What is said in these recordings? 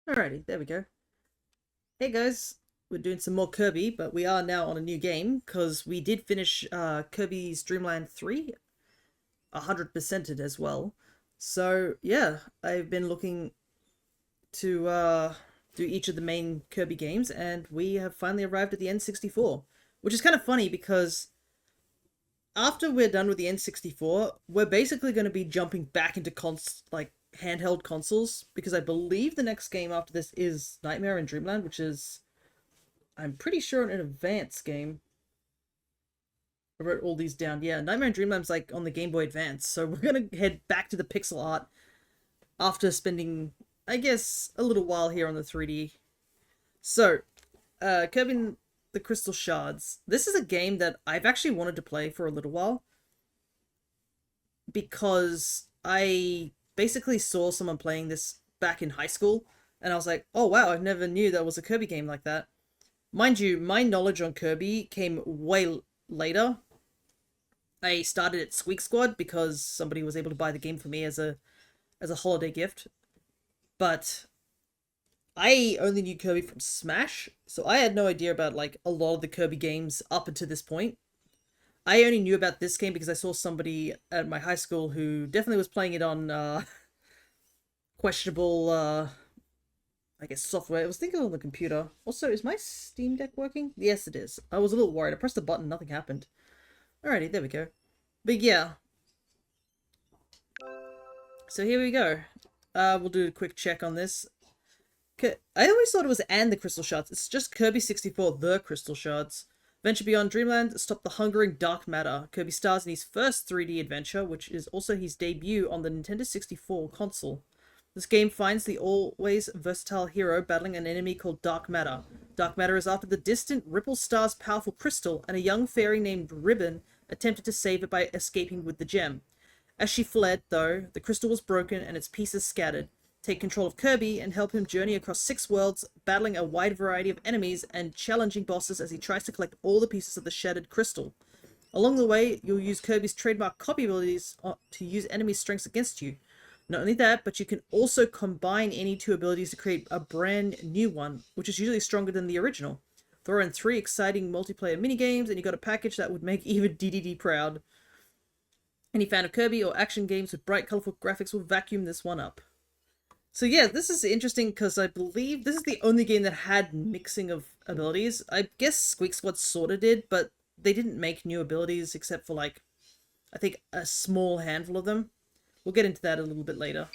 Alrighty, there we go. Hey guys, we're doing some more Kirby, but we are now on a new game because we did finish Kirby's Dream Land 3, 100%ed as well. So yeah, I've been looking to do each of the main Kirby games, and we have finally arrived at the N64, which is kind of funny because after we're done with the N64, we're basically going to be jumping back into handheld consoles because I believe the next game after this is Nightmare in Dreamland, which is I'm pretty sure an advanced game. I wrote all these down. Yeah, Nightmare in Dreamland's like on the Game Boy Advance, so we're gonna head back to the pixel art after spending, I guess, a little while here on the 3D. So, Kirby and the Crystal Shards. This is a game that I've actually wanted to play for a little while because I basically saw someone playing this back in high school, and I was like, oh wow, I never knew there was a Kirby game like that. Mind you, my knowledge on Kirby came way later. I started at Squeak Squad because somebody was able to buy the game for me as a holiday gift. But I only knew Kirby from Smash, so I had no idea about like a lot of the Kirby games up until this point. I only knew about this game because I saw somebody at my high school who definitely was playing it on questionable I guess software. I was thinking on the computer. Also, is my Steam Deck working? Yes, it is. I was a little worried. I pressed the button, nothing happened. Alrighty, there we go. But yeah, so here we go. We'll do a quick check on this. I always thought it was and the Crystal Shards. It's just Kirby 64, the Crystal Shards. Venture beyond Dreamland, stop the hungering dark matter. Kirby stars in his first 3D adventure, which is also his debut on the Nintendo 64 console. This game finds the always versatile hero battling an enemy called Dark Matter. Dark Matter is after the distant Ripple Star's powerful crystal, and a young fairy named Ribbon attempted to save it by escaping with the gem. As she fled, though, the crystal was broken and its pieces scattered. Take control of Kirby and help him journey across 6 worlds, battling a wide variety of enemies and challenging bosses as he tries to collect all the pieces of the shattered crystal. Along the way, you'll use Kirby's trademark copy abilities to use enemy strengths against you. Not only that, but you can also combine any two abilities to create a brand new one, which is usually stronger than the original. Throw in 3 exciting multiplayer minigames, and you got a package that would make even DDD proud. Any fan of Kirby or action games with bright, colorful graphics will vacuum this one up. So yeah, this is interesting because I believe this is the only game that had mixing of abilities. I guess Squeak Squad sorta did, but they didn't make new abilities except for like, I think a small handful of them. We'll get into that a little bit later.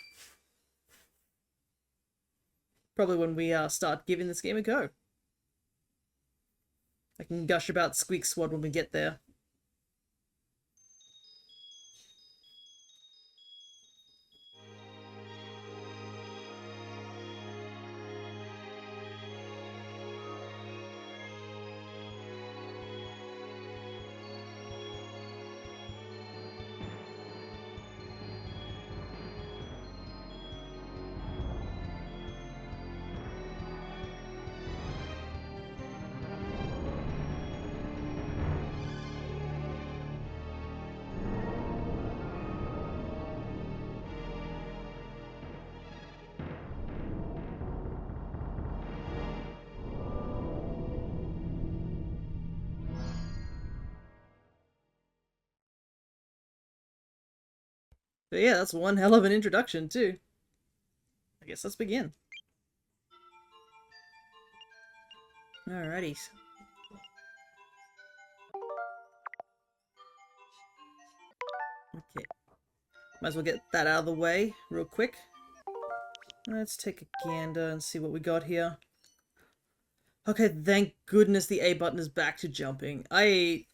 Probably when we start giving this game a go. I can gush about Squeak Squad when we get there. But yeah, that's one hell of an introduction too. I guess let's begin. Alrighty. Okay. Might as well get that out of the way real quick. Let's take a gander and see what we got here. Okay, thank goodness the A button is back to jumping. I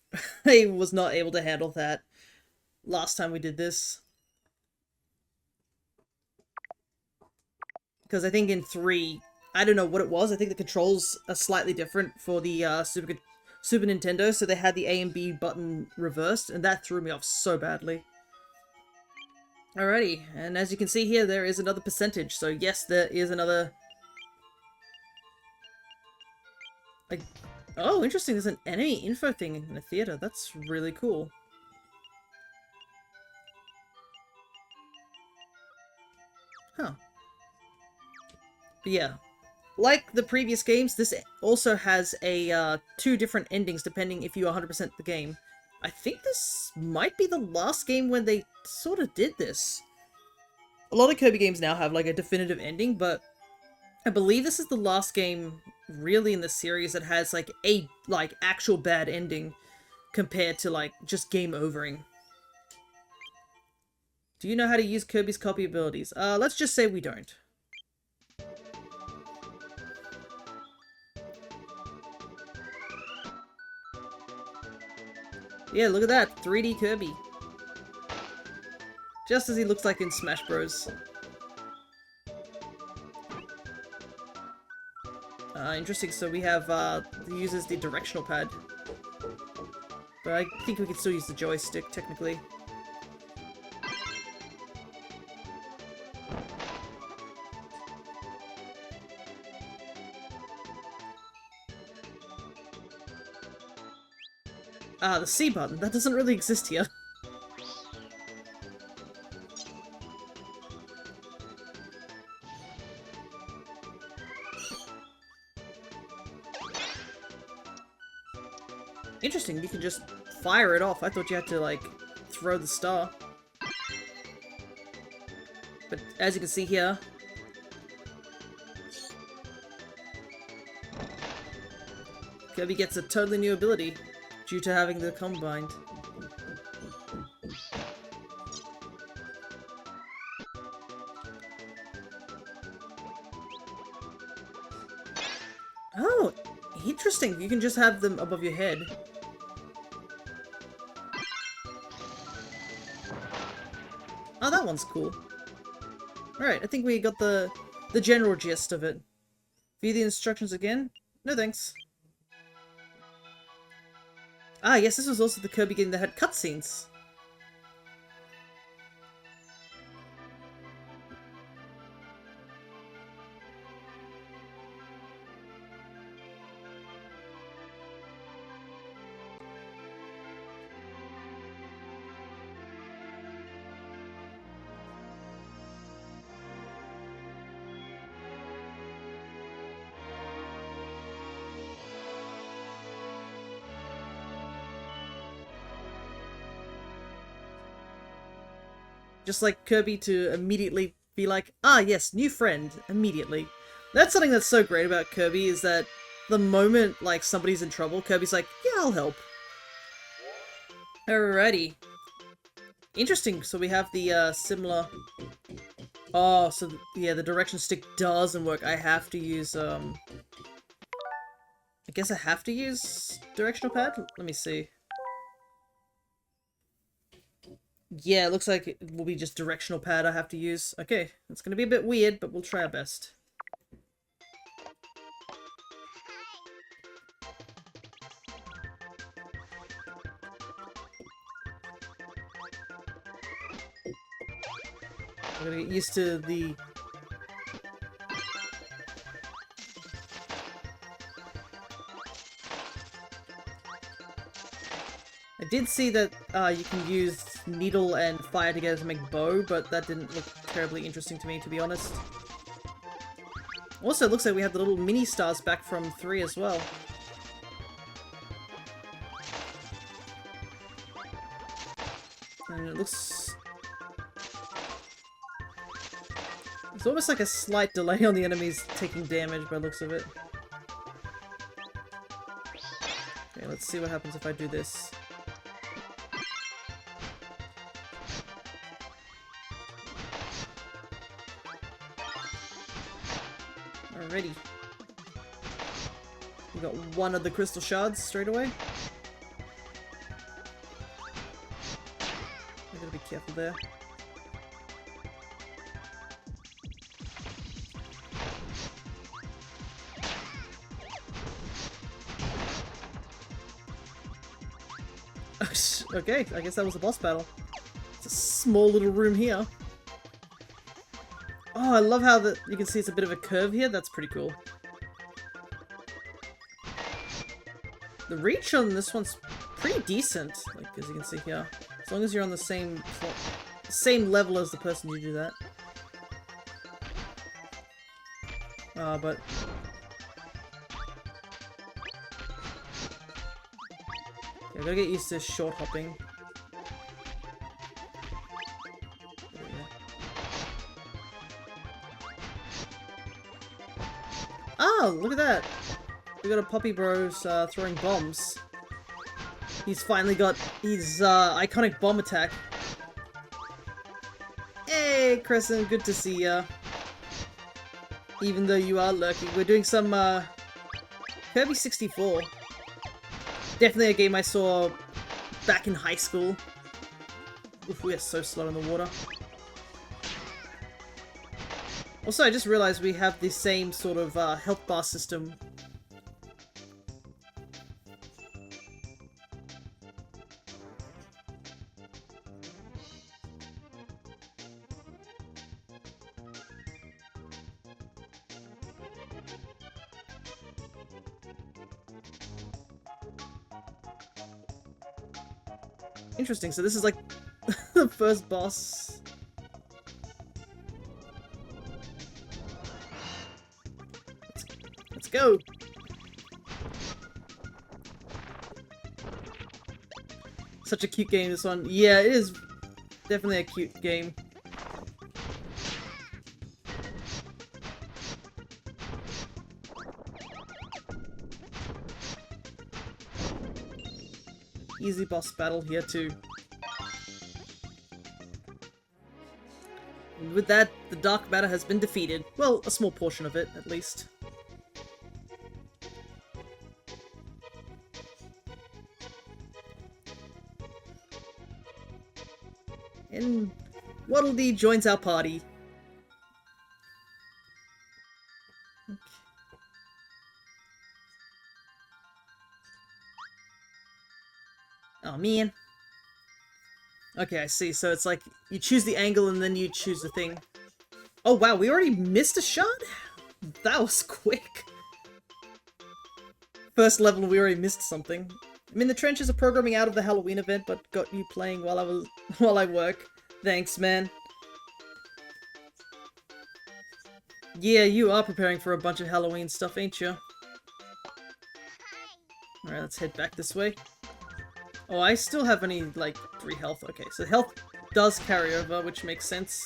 I was not able to handle that last time we did this. Because I think in 3, I don't know what it was. I think the controls are slightly different for the Super Nintendo, so they had the A and B button reversed, and that threw me off so badly. Alrighty, and as you can see here, there is another percentage. So yes, there is another... Like, oh, interesting, there's an enemy info thing in the theater. That's really cool. Huh. But yeah, like the previous games, this also has a 2 different endings depending if you 100% the game. I think this might be the last game when they sort of did this. A lot of Kirby games now have like a definitive ending, but I believe this is the last game really in the series that has like a actual bad ending compared to like just game overing. Do you know how to use Kirby's copy abilities? Let's just say we don't. Yeah, look at that. 3D Kirby. Just as he looks like in Smash Bros. Interesting, so we have, uses the directional pad. But I think we can still use the joystick, technically. The C button. That doesn't really exist here. Interesting, you can just fire it off. I thought you had to, like, throw the star. But as you can see here... Kirby gets a totally new ability due to having the combined. Oh, interesting. You can just have them above your head. Oh, that one's cool. Alright, I think we got the general gist of it. View the instructions again? No thanks. Ah, yes, this was also the Kirby game that had cutscenes. Just like Kirby to immediately be like, ah yes, new friend, immediately. That's something that's so great about Kirby, is that the moment like somebody's in trouble, Kirby's like, yeah, I'll help. Alrighty. Interesting, so we have the similar... Oh, so yeah, the direction stick doesn't work. I have to use, I guess I have to use directional pad? Let me see. Yeah, it looks like it will be just directional pad I have to use. Okay, it's gonna be a bit weird, but we'll try our best. I'm gonna get used to the... I did see that you can use needle and fire together to make bow, but that didn't look terribly interesting to me, to be honest. Also, it looks like we have the little mini stars back from 3 as well. And it looks... It's almost like a slight delay on the enemies taking damage by the looks of it. Okay, let's see what happens if I do this. Alrighty. We got one of the crystal shards straight away. I gotta be careful there. Okay, I guess that was a boss battle. It's a small little room here. Oh, I love how you can see it's a bit of a curve here. That's pretty cool. The reach on this one's pretty decent, like as you can see here. As long as you're on the same level as the person you do that. But... Okay, I gotta get used to short hopping. Oh, look at that! We got a Puppy Bros throwing bombs. He's finally got his iconic bomb attack. Hey, Crescent, good to see ya. Even though you are lurking, we're doing some Kirby 64. Definitely a game I saw back in high school. Oof, we are so slow in the water. Also, I just realized we have the same sort of health bar system. Interesting, so this is like the first boss. Let's go! Such a cute game, this one. Yeah, it is definitely a cute game. Easy boss battle here too. And with that, the dark matter has been defeated. Well, a small portion of it, at least. And Waddle Dee joins our party. Oh man. Okay, I see. So it's like you choose the angle and then you choose the thing. Oh wow, we already missed a shot? That was quick. First level, we already missed something. I'm in the trenches of programming out of the Halloween event, but got you playing while I work. Thanks, man. Yeah, you are preparing for a bunch of Halloween stuff, ain't you? Alright, let's head back this way. Oh, I still have only, like, 3 health. Okay, so health does carry over, which makes sense.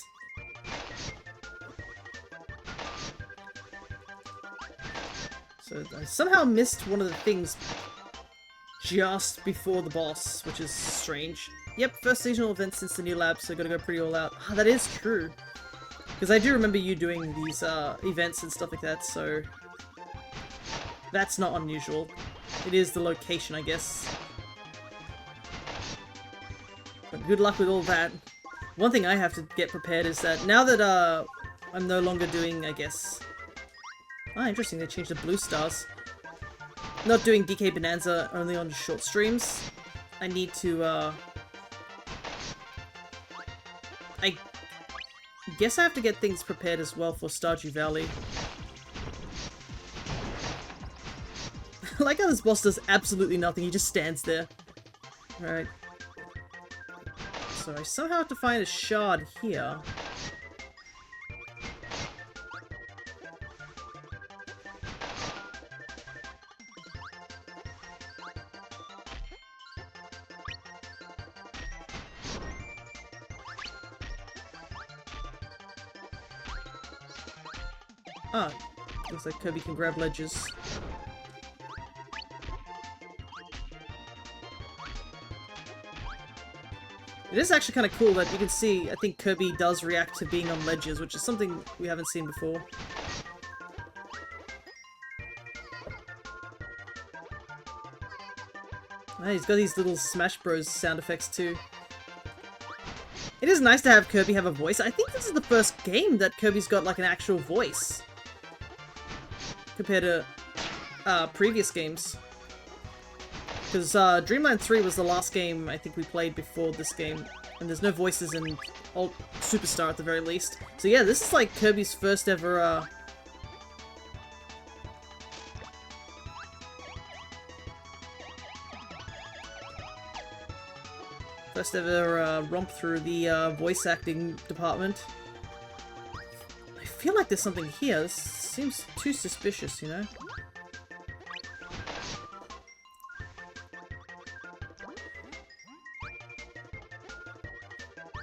So I somehow missed one of the things just before the boss, which is strange. Yep, first seasonal event since the new lab, so gotta go pretty all out. Ah, that is true. Because I do remember you doing these events and stuff like that, so... that's not unusual. It is the location, I guess. But good luck with all that. One thing I have to get prepared is that now that I'm no longer doing, I guess... Ah, interesting, they changed the blue stars. Not doing DK Bonanza only on short streams. I need to, I guess I have to get things prepared as well for Stardew Valley. I like how this boss does absolutely nothing, he just stands there. Alright. So I somehow have to find a shard here. Ah, looks like Kirby can grab ledges. It is actually kind of cool that you can see, I think Kirby does react to being on ledges, which is something we haven't seen before. Ah, he's got these little Smash Bros sound effects too. It is nice to have Kirby have a voice. I think this is the first game that Kirby's got like an actual voice. Compared to previous games. Because Dreamland 3 was the last game I think we played before this game. And there's no voices in Old Superstar at the very least. So yeah, this is like Kirby's first ever romp through the voice acting department. I feel like there's something here. This seems too suspicious, you know?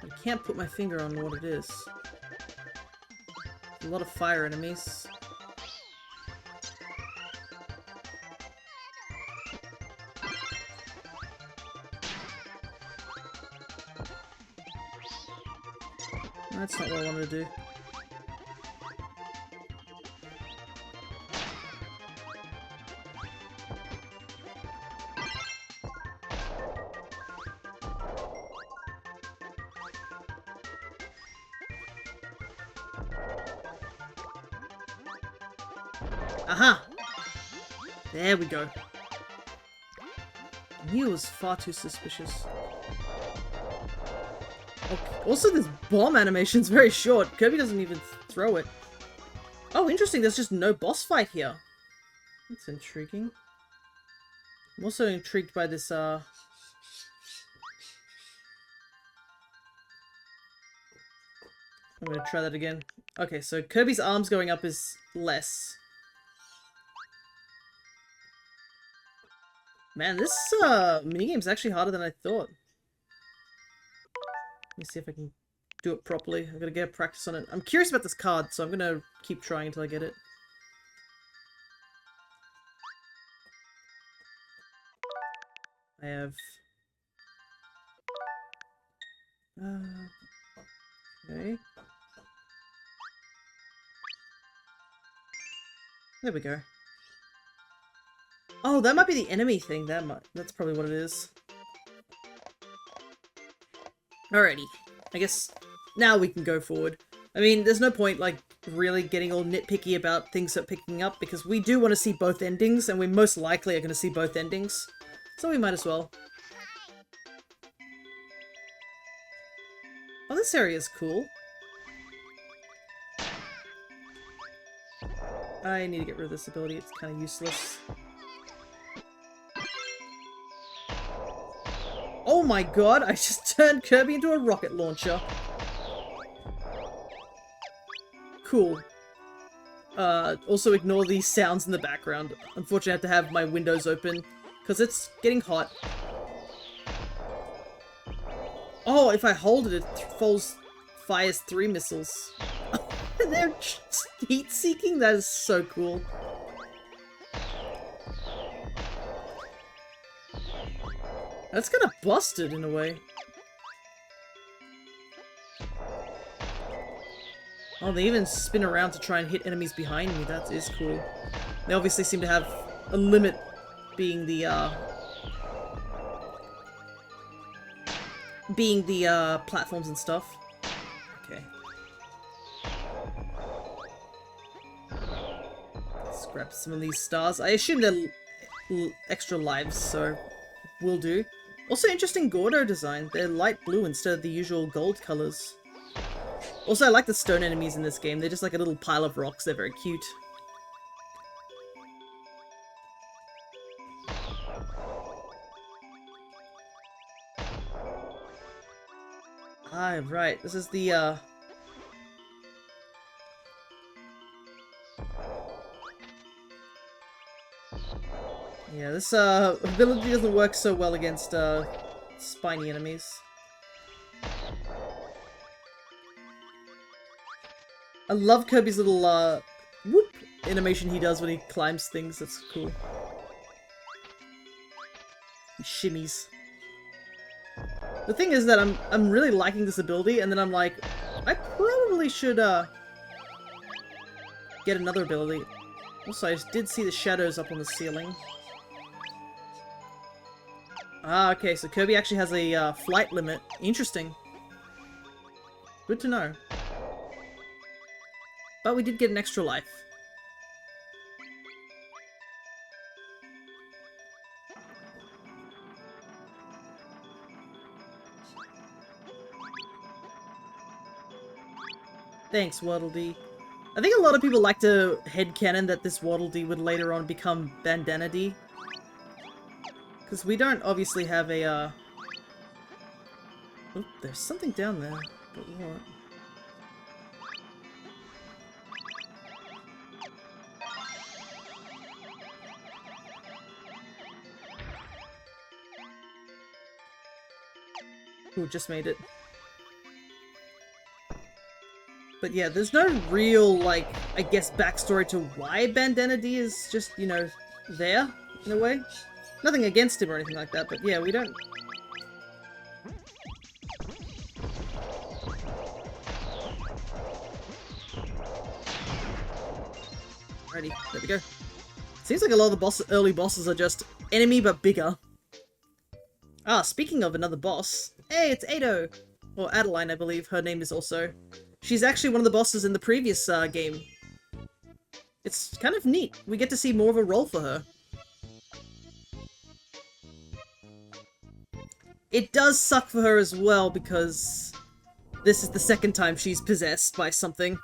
I can't put my finger on what it is. A lot of fire enemies. That's not what I wanted to do. Aha! There we go. He was far too suspicious. Okay. Also, this bomb animation is very short. Kirby doesn't even throw it. Oh, interesting. There's just no boss fight here. That's intriguing. I'm also intrigued by this, I'm gonna try that again. Okay, so Kirby's arms going up is less. Man, this minigame's actually harder than I thought. Let me see if I can do it properly. I'm gonna get practice on it. I'm curious about this card, so I'm gonna keep trying until I get it. I have... okay. There we go. Oh, that might be the enemy thing. That's probably what it is. Alrighty. I guess now we can go forward. I mean, there's no point, like, really getting all nitpicky about things that are picking up, because we do want to see both endings, and we most likely are going to see both endings. So we might as well. Oh, this area is cool. I need to get rid of this ability. It's kind of useless. Oh my god, I just turned Kirby into a rocket launcher. Cool. Also ignore these sounds in the background. Unfortunately, I have to have my windows open, because it's getting hot. Oh, if I hold it, it fires 3 missiles. They're just heat-seeking? That is so cool. That's kind of busted in a way. Oh, they even spin around to try and hit enemies behind me. That is cool. They obviously seem to have a limit, being the platforms and stuff. Okay. Let's grab some of these stars. I assume they're extra lives, so will do. Also, interesting Gordo design. They're light blue instead of the usual gold colors. Also, I like the stone enemies in this game. They're just like a little pile of rocks. They're very cute. Ah, right. This is the, yeah, this, ability doesn't work so well against, spiny enemies. I love Kirby's little, whoop animation he does when he climbs things. That's cool. He shimmies. The thing is that I'm really liking this ability, and then I'm like, I probably should, get another ability. Also, I did see the shadows up on the ceiling. Ah, okay, so Kirby actually has a, flight limit. Interesting. Good to know. But we did get an extra life. Thanks, Waddle Dee. I think a lot of people like to headcanon that this Waddle Dee would later on become Bandana Dee. Because we don't obviously have a, oh, there's something down there. But what? Ooh, just made it. But yeah, there's no real, like, I guess backstory to why Bandana D is just, you know, there, in a way. Nothing against him or anything like that, but yeah, we don't... Alrighty, there we go. Seems like a lot of the early bosses are just enemy but bigger. Ah, speaking of another boss, hey, it's Ado! Or Adeline, I believe her name is also. She's actually one of the bosses in the previous game. It's kind of neat. We get to see more of a role for her. It does suck for her as well because this is the second time she's possessed by something.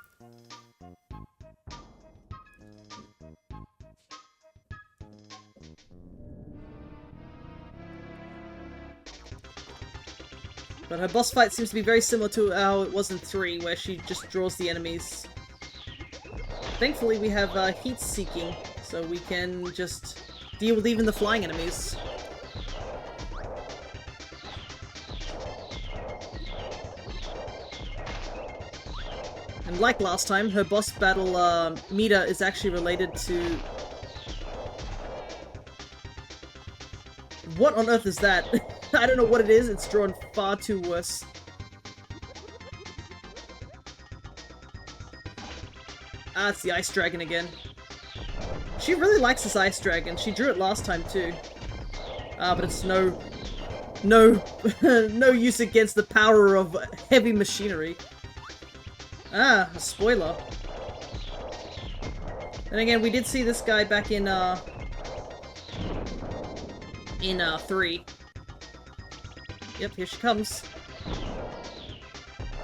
But her boss fight seems to be very similar to how it was in 3, where she just draws the enemies. Thankfully we have heat seeking, so we can just deal with even the flying enemies. And like last time, her boss battle meter is actually related to... What on earth is that? I don't know what it is, it's drawn far too worse. Ah, it's the Ice Dragon again. She really likes this Ice Dragon. She drew it last time too. Ah, but it's no use against the power of heavy machinery. Ah, a spoiler. Then again, we did see this guy back in 3. Yep, here she comes.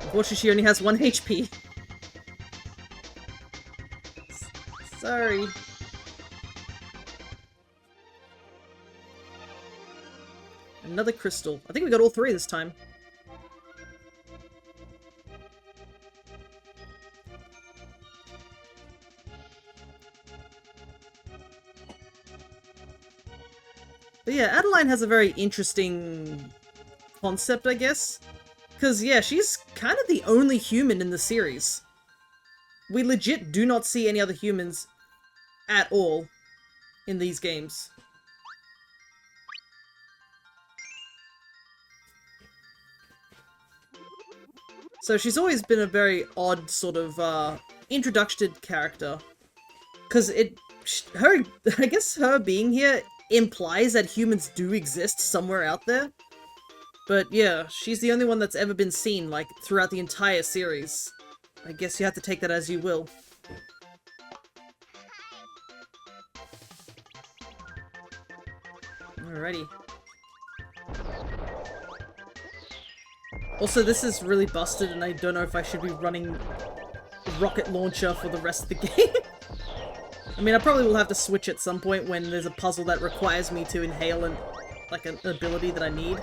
Unfortunately, she only has 1 HP. Sorry. Another crystal. I think we got all 3 this time. But yeah, Adeline has a very interesting concept, I guess. Because, yeah, she's kind of the only human in the series. We legit do not see any other humans at all in these games. So she's always been a very odd sort of introduction character. Because I guess her being here implies that humans do exist somewhere out there. But yeah, she's the only one that's ever been seen, like, throughout the entire series. I guess you have to take that as you will. Alrighty. Also, this is really busted, and I don't know if I should be running a rocket launcher for the rest of the game. I mean, I probably will have to switch at some point when there's a puzzle that requires me to inhale an ability that I need.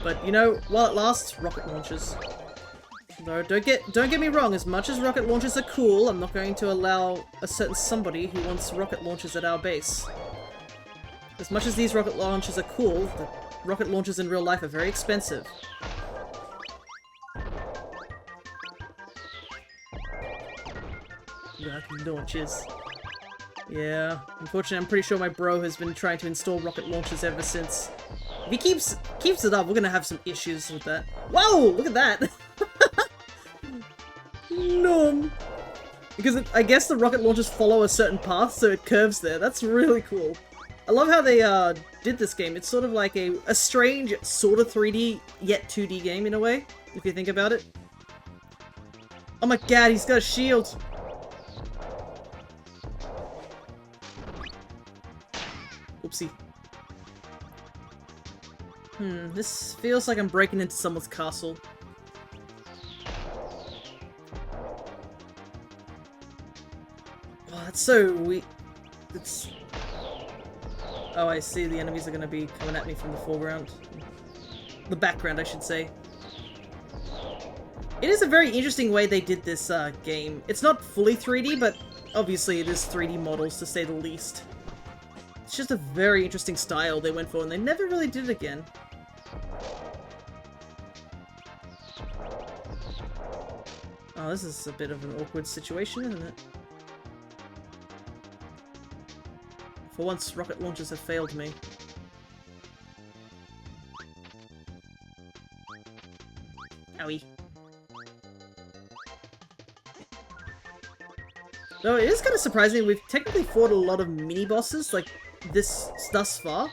But, you know, while it lasts, rocket launchers. No, don't get me wrong, as much as rocket launchers are cool, I'm not going to allow a certain somebody who wants rocket launchers at our base. As much as these rocket launchers are cool, the rocket launchers in real life are very expensive. Rocket launchers. Yeah, unfortunately I'm pretty sure my bro has been trying to install rocket launchers ever since. If he keeps it up, we're gonna have some issues with that. Whoa! Look at that! No. Because I guess the rocket launchers follow a certain path, so it curves there. That's really cool. I love how they did this game. It's sort of like a strange sort of 3D, yet 2D game in a way, if you think about it. Oh my god, he's got a shield! Oopsie. This feels like I'm breaking into someone's castle. Oh, that's so weak. It's... Oh, I see. The enemies are going to be coming at me from the foreground. The background, I should say. It is a very interesting way they did this game. It's not fully 3D, but obviously it is 3D models, to say the least. It's just a very interesting style they went for, and they never really did it again. Oh, this is a bit of an awkward situation, isn't it? For once, rocket launchers have failed me. Owie. Though it is kind of surprising, we've technically fought a lot of mini-bosses, like, this thus far.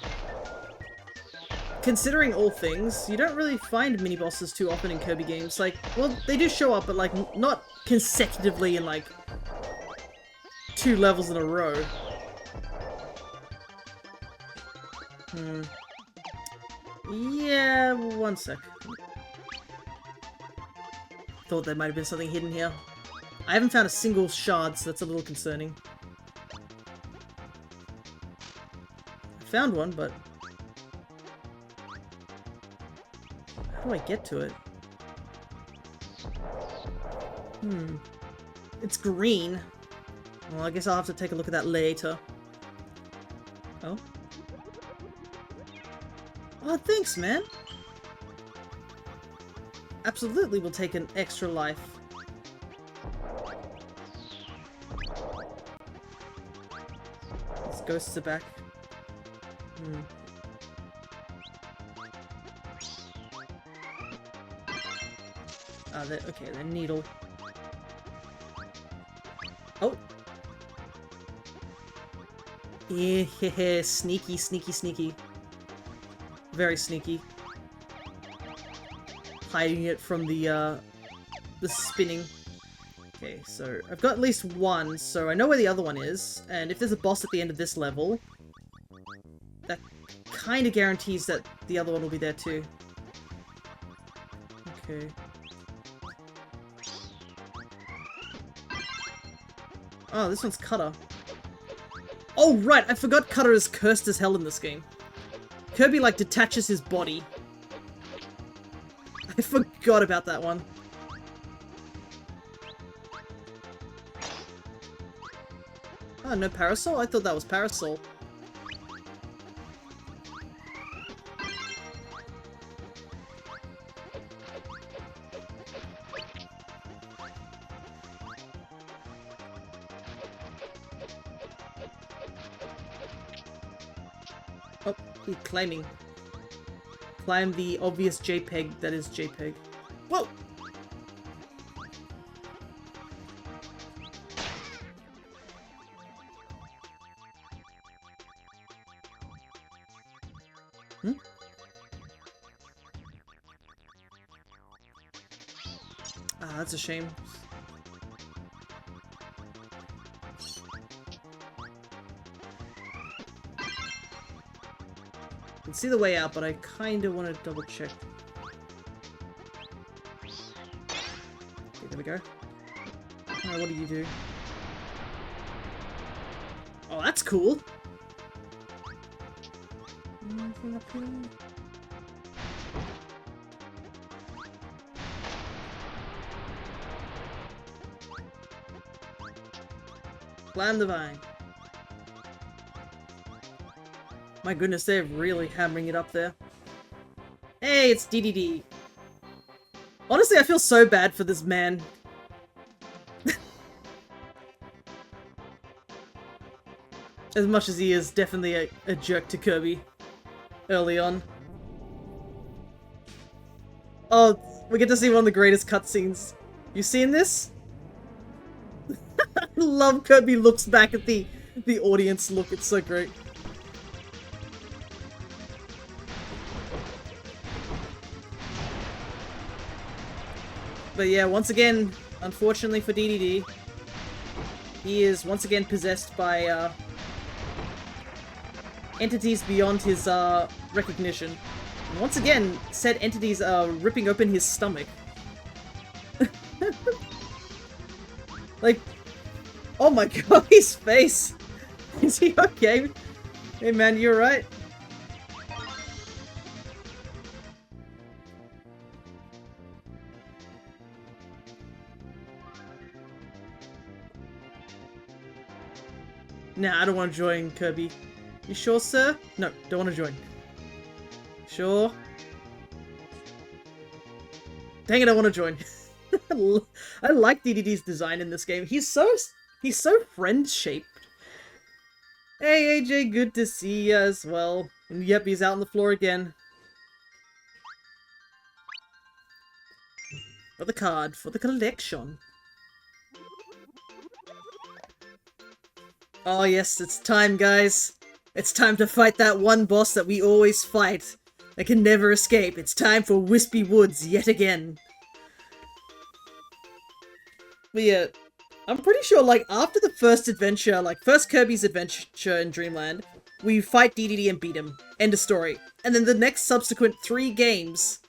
Considering all things, you don't really find mini-bosses too often in Kirby games. Like, well, they do show up, but, like, not consecutively in, like, 2 levels in a row. Yeah, one sec. Thought there might have been something hidden here. I haven't found a single shard, so that's a little concerning. I found one, but... how do I get to it? It's green. Well, I guess I'll have to take a look at that later. Oh? Oh, thanks, man! Absolutely will take an extra life. These ghosts are back. Ah, okay, they're needle. Oh! Yeah, sneaky, sneaky, sneaky. Very sneaky. Hiding it from the spinning. Okay, so I've got at least one, so I know where the other one is, and if there's a boss at the end of this level, that kind of guarantees that the other one will be there too. Okay. Oh, this one's Cutter. Oh, right! I forgot Cutter is cursed as hell in this game. Kirby, like, detaches his body. I forgot about that one. Oh, no Parasol? I thought that was Parasol. Oh, he's climbing. Climb the obvious JPEG that is JPEG. Whoa! Ah, that's a shame. I can see the way out, but I kinda want to double check. Okay, there we go. Alright, what do you do? Oh, that's cool! Anything up here? Climb the vine. My goodness, they're really hammering it up there. Hey, it's DDD. Honestly, I feel so bad for this man. As much as he is definitely a jerk to Kirby early on. Oh, we get to see one of the greatest cutscenes. You seen this? I love Kirby looks back at the audience look, it's so great. But yeah, once again, unfortunately for DDD, he is once again possessed by entities beyond his recognition. And once again, said entities are ripping open his stomach. Like, oh my god, his face! Is he okay? Hey man, you alright? Nah, I don't want to join, Kirby. You sure, sir? No, don't want to join. Sure? Dang it, I want to join. I like DDD's design in this game. He's so friend-shaped. Hey AJ, good to see you as well. And yep, he's out on the floor again. For the card, for the collection. Oh yes, it's time, guys. It's time to fight that one boss that we always fight. That can never escape. It's time for Wispy Woods yet again. But yeah, I'm pretty sure, like, after the first adventure, like, first Kirby's adventure in Dreamland, we fight DDD and beat him. End of story. And then the next subsequent 3 games,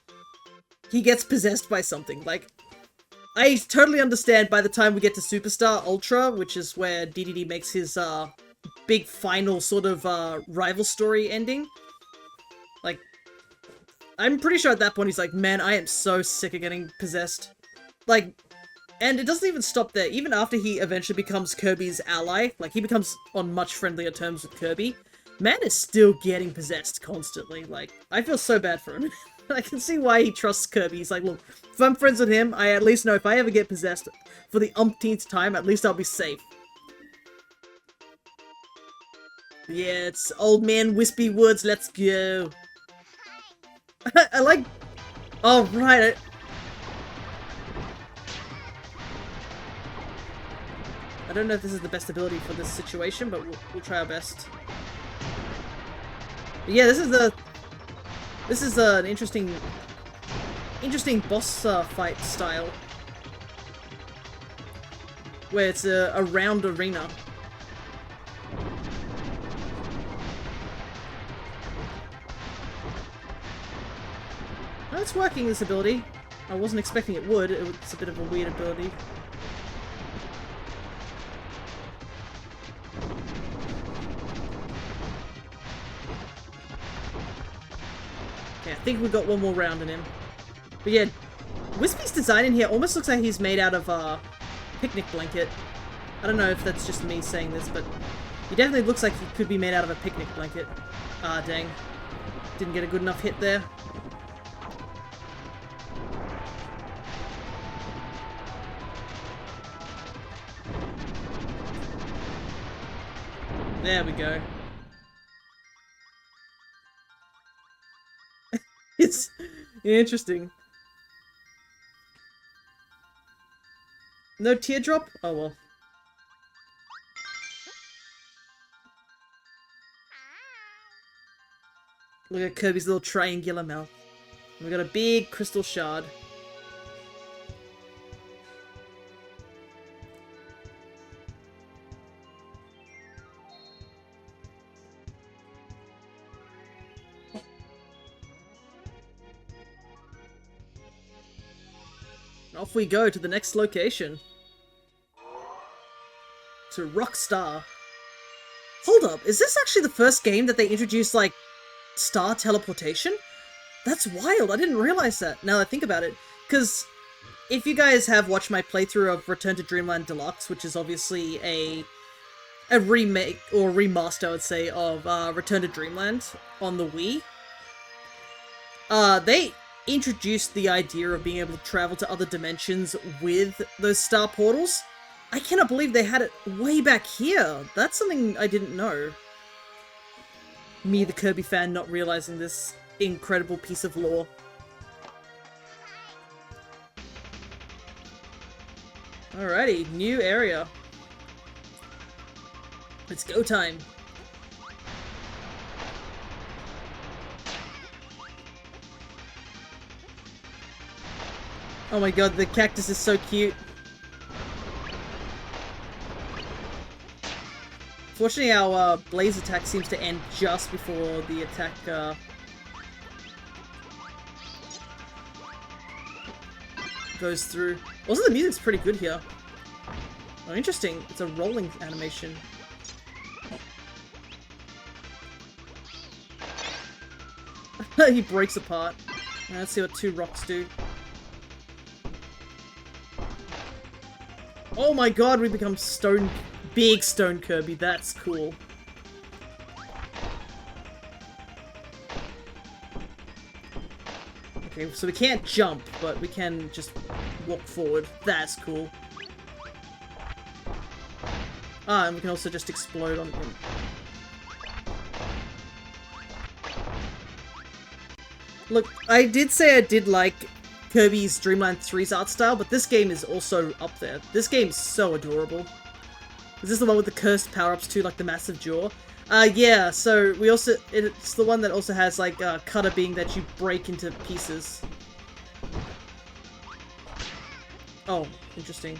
he gets possessed by something. Like, I totally understand by the time we get to Superstar Ultra, which is where DDD makes his, big final sort of, rival story ending. Like, I'm pretty sure at that point he's like, man, I am so sick of getting possessed. Like, and it doesn't even stop there. Even after he eventually becomes Kirby's ally, like, he becomes on much friendlier terms with Kirby, man is still getting possessed constantly. Like, I feel so bad for him. I can see why he trusts Kirby. He's like, look, if I'm friends with him, I at least know if I ever get possessed for the umpteenth time, at least I'll be safe. Yeah, it's Old Man Wispy Woods, let's go. I like... Oh, right. I don't know if this is the best ability for this situation, but we'll try our best. But yeah, this is an interesting boss fight style, where it's a round arena. Oh, it's working, this ability. I wasn't expecting it would. It's a bit of a weird ability. Okay, I think we've got one more round in him. But yeah, Wispy's design in here almost looks like he's made out of a picnic blanket. I don't know if that's just me saying this, but he definitely looks like he could be made out of a picnic blanket. Ah, dang. Didn't get a good enough hit there. There we go. It's interesting. No teardrop? Oh well. Look at Kirby's little triangular mouth. We got a big crystal shard. Off we go to the next location. To Rockstar. Hold up, is this actually the first game that they introduced, like, star teleportation? That's wild, I didn't realize that, now that I think about it. Because if you guys have watched my playthrough of Return to Dreamland Deluxe, which is obviously a remake, or remaster, I would say, of Return to Dreamland on the Wii, they introduced the idea of being able to travel to other dimensions with those star portals. I cannot believe they had it way back here. That's something I didn't know. Me, the Kirby fan, not realizing this incredible piece of lore. Alrighty, new area. It's go time. Oh my god, the cactus is so cute. Fortunately, our blaze attack seems to end just before the attack, goes through. Also, the music's pretty good here. Oh, interesting. It's a rolling animation. He breaks apart. Let's see what 2 rocks do. Oh my god, we become big stone Kirby, that's cool. Okay, so we can't jump, but we can just walk forward. That's cool. Ah, and we can also just explode on him. Look, I did say I did like Kirby's Dream Land 3's art style, but this game is also up there. This game's so adorable. Is this the one with the cursed power-ups too, like the massive jaw? Yeah, so we also... It's the one that also has, like, cutter being that you break into pieces. Oh, interesting.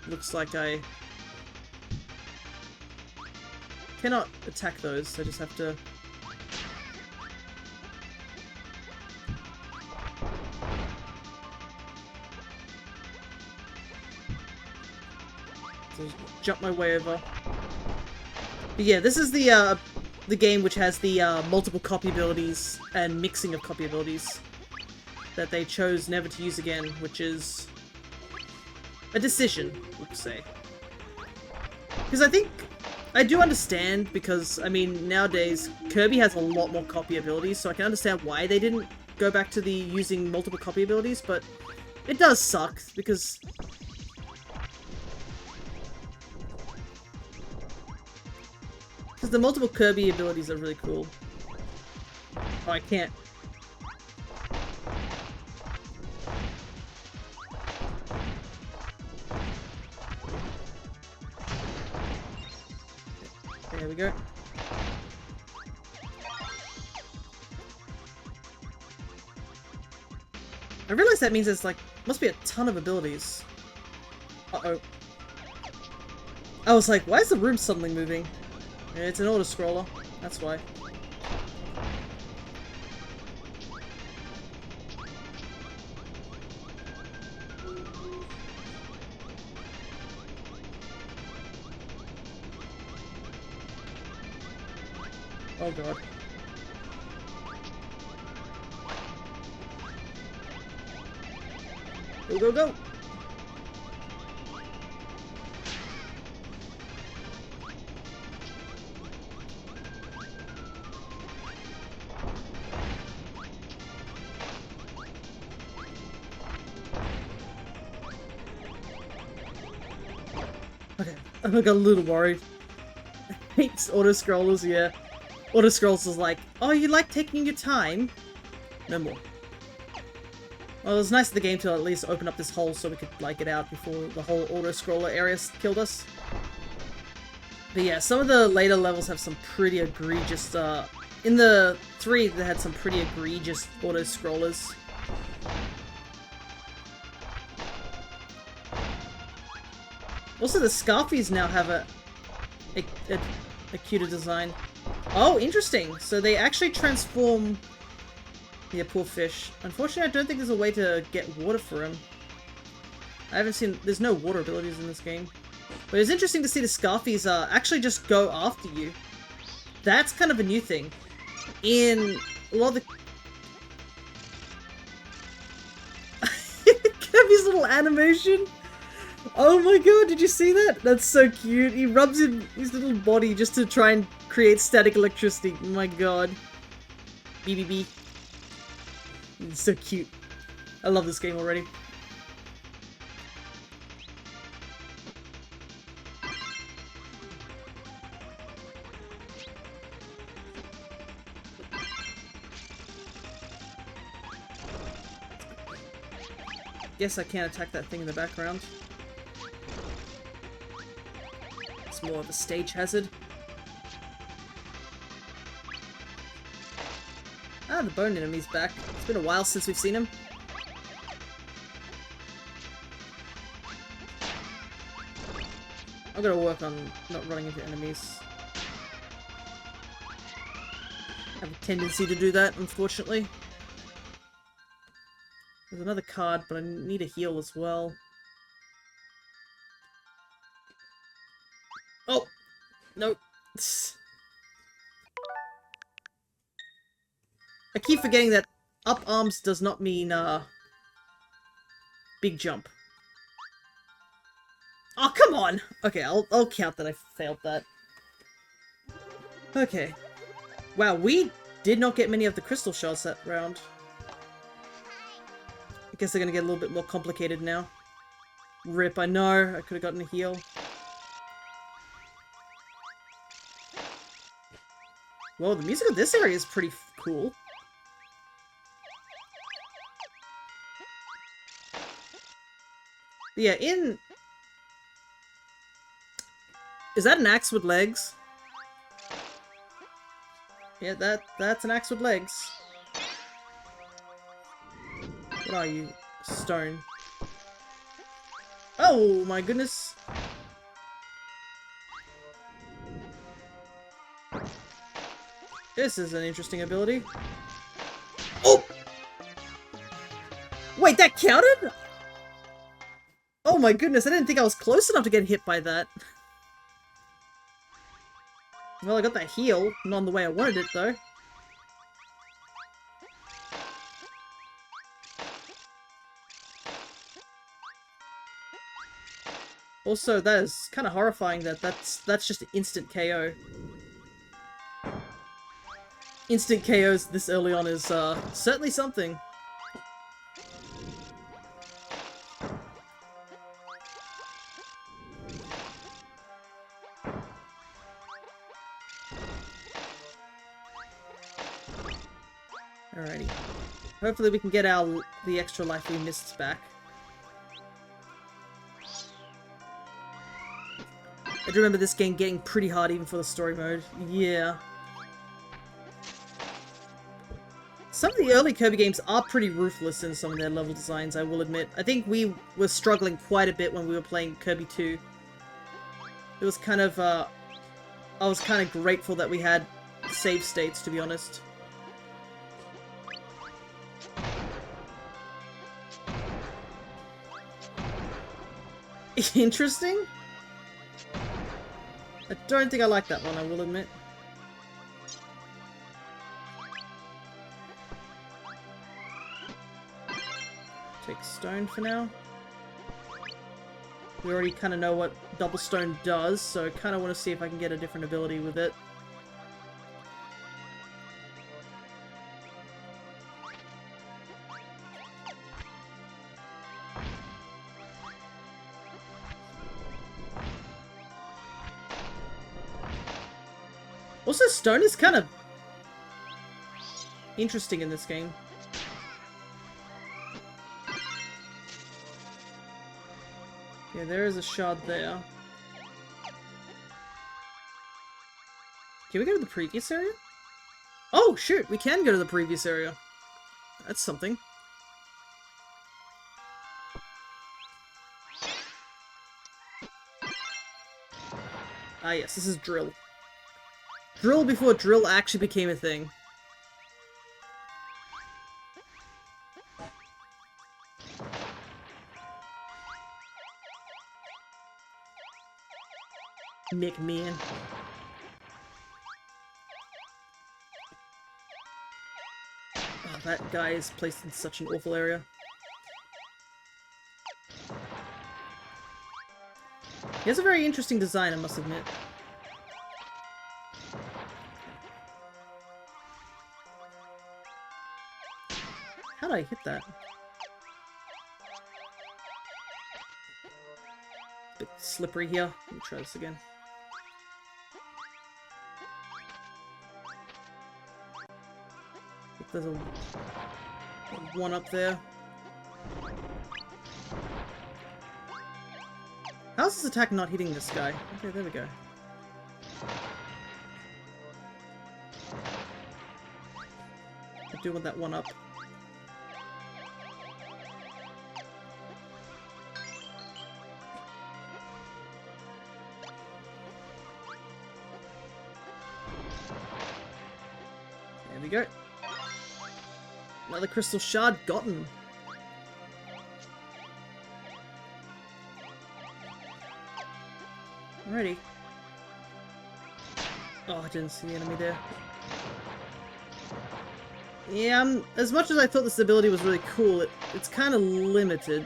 Looks like I cannot attack those, I just have to... So jump my way over. But yeah, this is the game which has the multiple copy abilities and mixing of copy abilities that they chose never to use again, which is a decision, we'll say. Because I think I do understand, because I mean nowadays Kirby has a lot more copy abilities, so I can understand why they didn't go back to the using multiple copy abilities, but it does suck because the multiple Kirby abilities are really cool. Oh, I can't. There we go. I realize that means there's like, must be a ton of abilities. Uh-oh. I was like, why is the room suddenly moving? Yeah, it's an auto-scroller, that's why. Oh god. Go, go, go! Okay, I got a little worried. Hates auto-scrollers, yeah. Auto-scrolls is like, oh, you like taking your time? No more. Well, it was nice of the game to at least open up this hole so we could, like, get out before the whole auto-scroller area killed us. But yeah, some of the later levels have some pretty egregious, in the 3, they had some pretty egregious auto-scrollers. Also, the Scarfies now have a cuter design. Oh, interesting. So they actually transform... Yeah, poor fish. Unfortunately, I don't think there's a way to get water for him. I haven't seen... There's no water abilities in this game. But it's interesting to see the Scarfies actually just go after you. That's kind of a new thing. In a lot of the... Kirby's little animation! Oh my god, did you see that? That's so cute. He rubs in his little body just to try and create static electricity. Oh my god. BBB. It's so cute. I love this game already. Guess I can't attack that thing in the background. It's more of a stage hazard. Ah, the bone enemy's back. It's been a while since we've seen him. I'm gonna work on not running into enemies. I have a tendency to do that, unfortunately. There's another card, but I need a heal as well. Oh! No. I keep forgetting that up arms does not mean, big jump. Oh, come on! Okay, I'll count that I failed that. Okay. Wow, we did not get many of the crystal shards that round. I guess they're gonna get a little bit more complicated now. Rip, I know. I could have gotten a heal. Well, the music of this area is pretty cool. But yeah, Is that an axe with legs? Yeah, that's an axe with legs. What are you? Stone. Oh my goodness. This is an interesting ability. Oh! Wait, that counted? Oh my goodness, I didn't think I was close enough to get hit by that. Well, I got that heal. Not the way I wanted it, though. Also, that is kind of horrifying that that's just an instant KO. Instant KOs this early on is certainly something. Alrighty. Hopefully we can get the extra life we missed back. I do remember this game getting pretty hard even for the story mode. Yeah. Some of the early Kirby games are pretty ruthless in some of their level designs, I will admit. I think we were struggling quite a bit when we were playing Kirby 2. It was kind of, I was kind of grateful that we had save states, to be honest. Interesting? I don't think I like that one, I will admit. Take stone for now. We already kind of know what double stone does, so I kind of want to see if I can get a different ability with it. Also, stone is kind of interesting in this game. Yeah, there is a shard there. Can we go to the previous area? Oh, shoot! We can go to the previous area. That's something. Ah, yes, this is drill. Drill before drill actually became a thing. McMahon. Oh, that guy is placed in such an awful area. He has a very interesting design, I must admit. How did I hit that? Bit slippery here. Let me try this again. I think there's a one up there. How's this attack not hitting this guy? Okay, there we go. I do want that one up. There we go. Another crystal shard gotten. Alrighty. Oh, I didn't see the enemy there. Yeah, as much as I thought this ability was really cool, it's kind of limited.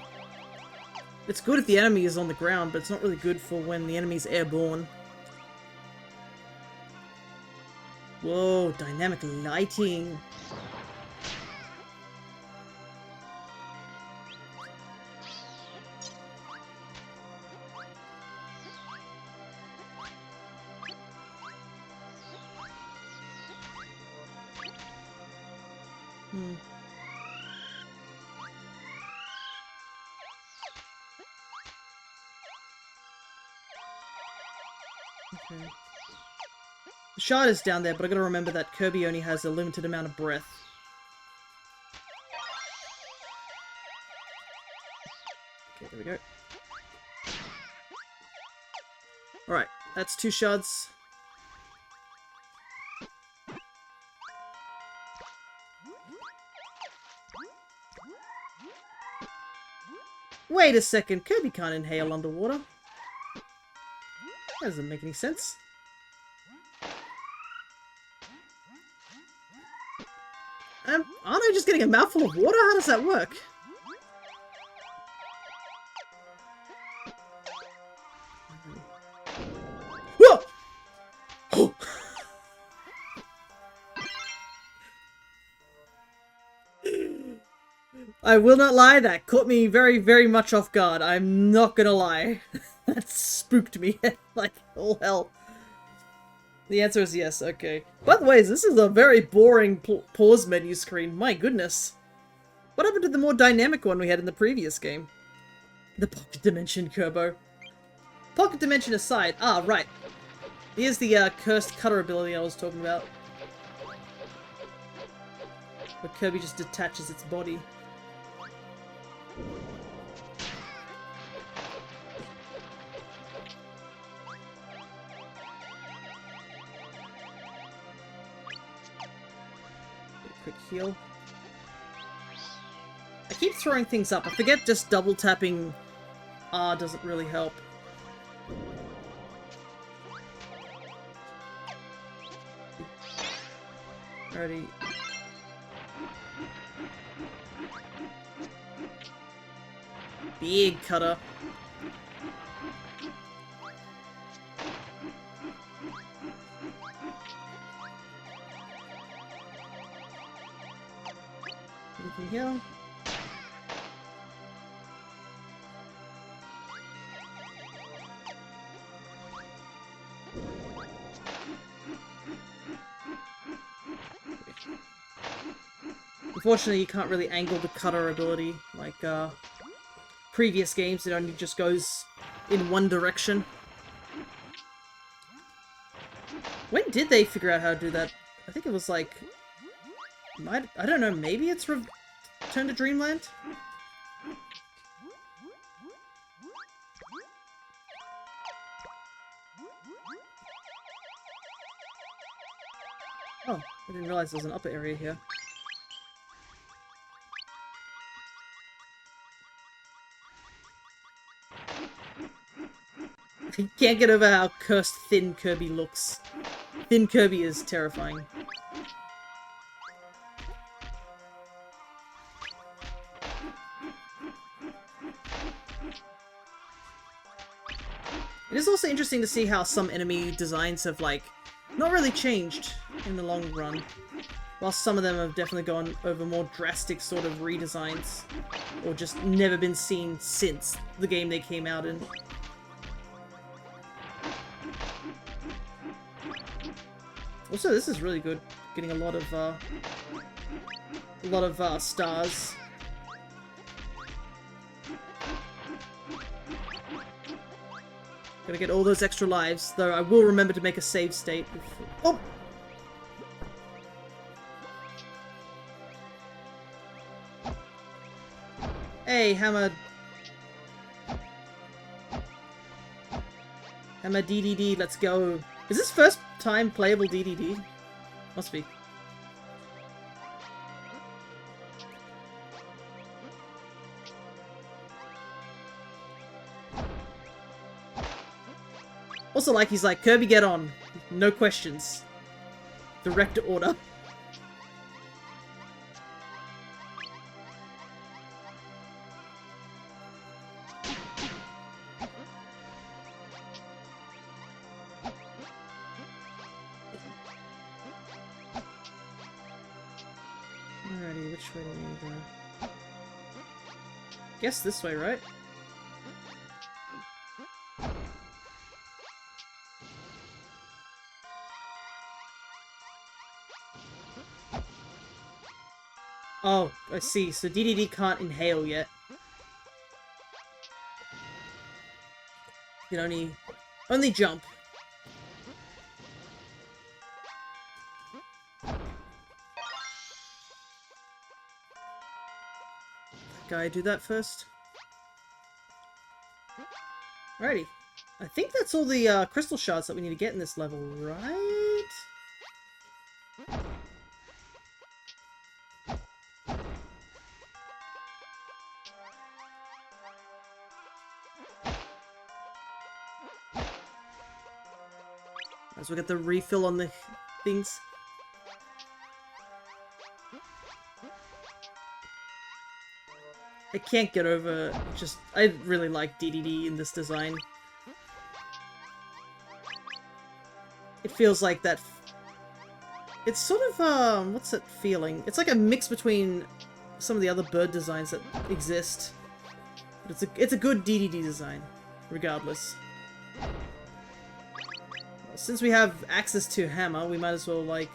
It's good if the enemy is on the ground, but it's not really good for when the enemy's airborne. Whoa, dynamic lighting. Okay. The shard is down there, but I gotta remember that Kirby only has a limited amount of breath. Okay, there we go. Alright, that's 2 shards. Wait a second, Kirby can't inhale underwater. That doesn't make any sense. Aren't I just getting a mouthful of water? How does that work? Whoa! Oh! I will not lie, that caught me very, very much off guard. I'm not gonna lie. That spooked me like all hell. The answer is yes, okay. By the way, this is a very boring pause menu screen. My goodness. What happened to the more dynamic one we had in the previous game? The Pocket Dimension Turbo. Pocket Dimension aside. Ah, right. Here's the cursed cutter ability I was talking about. Where Kirby just detaches its body. Quick heal. I keep throwing things up. I forget just double tapping R doesn't really help. Alrighty. Big cutter. Anything here? Unfortunately, you can't really angle the cutter ability like previous games. It only just goes in one direction. When did they figure out how to do that? I think it was like... I don't know, maybe it's Return to Dreamland? Oh, I didn't realize there was an upper area here. I can't get over how cursed thin Kirby looks. Thin Kirby is terrifying. It is also interesting to see how some enemy designs have, like, not really changed in the long run. While some of them have definitely gone over more drastic sort of redesigns. Or just never been seen since the game they came out in. Also, this is really good. Getting a lot of stars. Gotta get all those extra lives, though I will remember to make a save state before... Oh! Hey, Hammer... Hammer DDD, let's go. Is this first time playable DDD? Must be. Also, like, he's like, Kirby, get on. No questions. Direct order. Alrighty, which way do we need to go? Guess this way, right? Oh, I see. So DDD can't inhale yet. You can only jump. Gotta do that first. Alrighty. I think that's all the crystal shards that we need to get in this level, right? As we get the refill on the things. I can't get over just... I really like DDD in this design. It feels like that... It's sort of, what's that feeling? It's like a mix between some of the other bird designs that exist. But it's a good DDD design, regardless. Since we have access to Hammer, we might as well, like,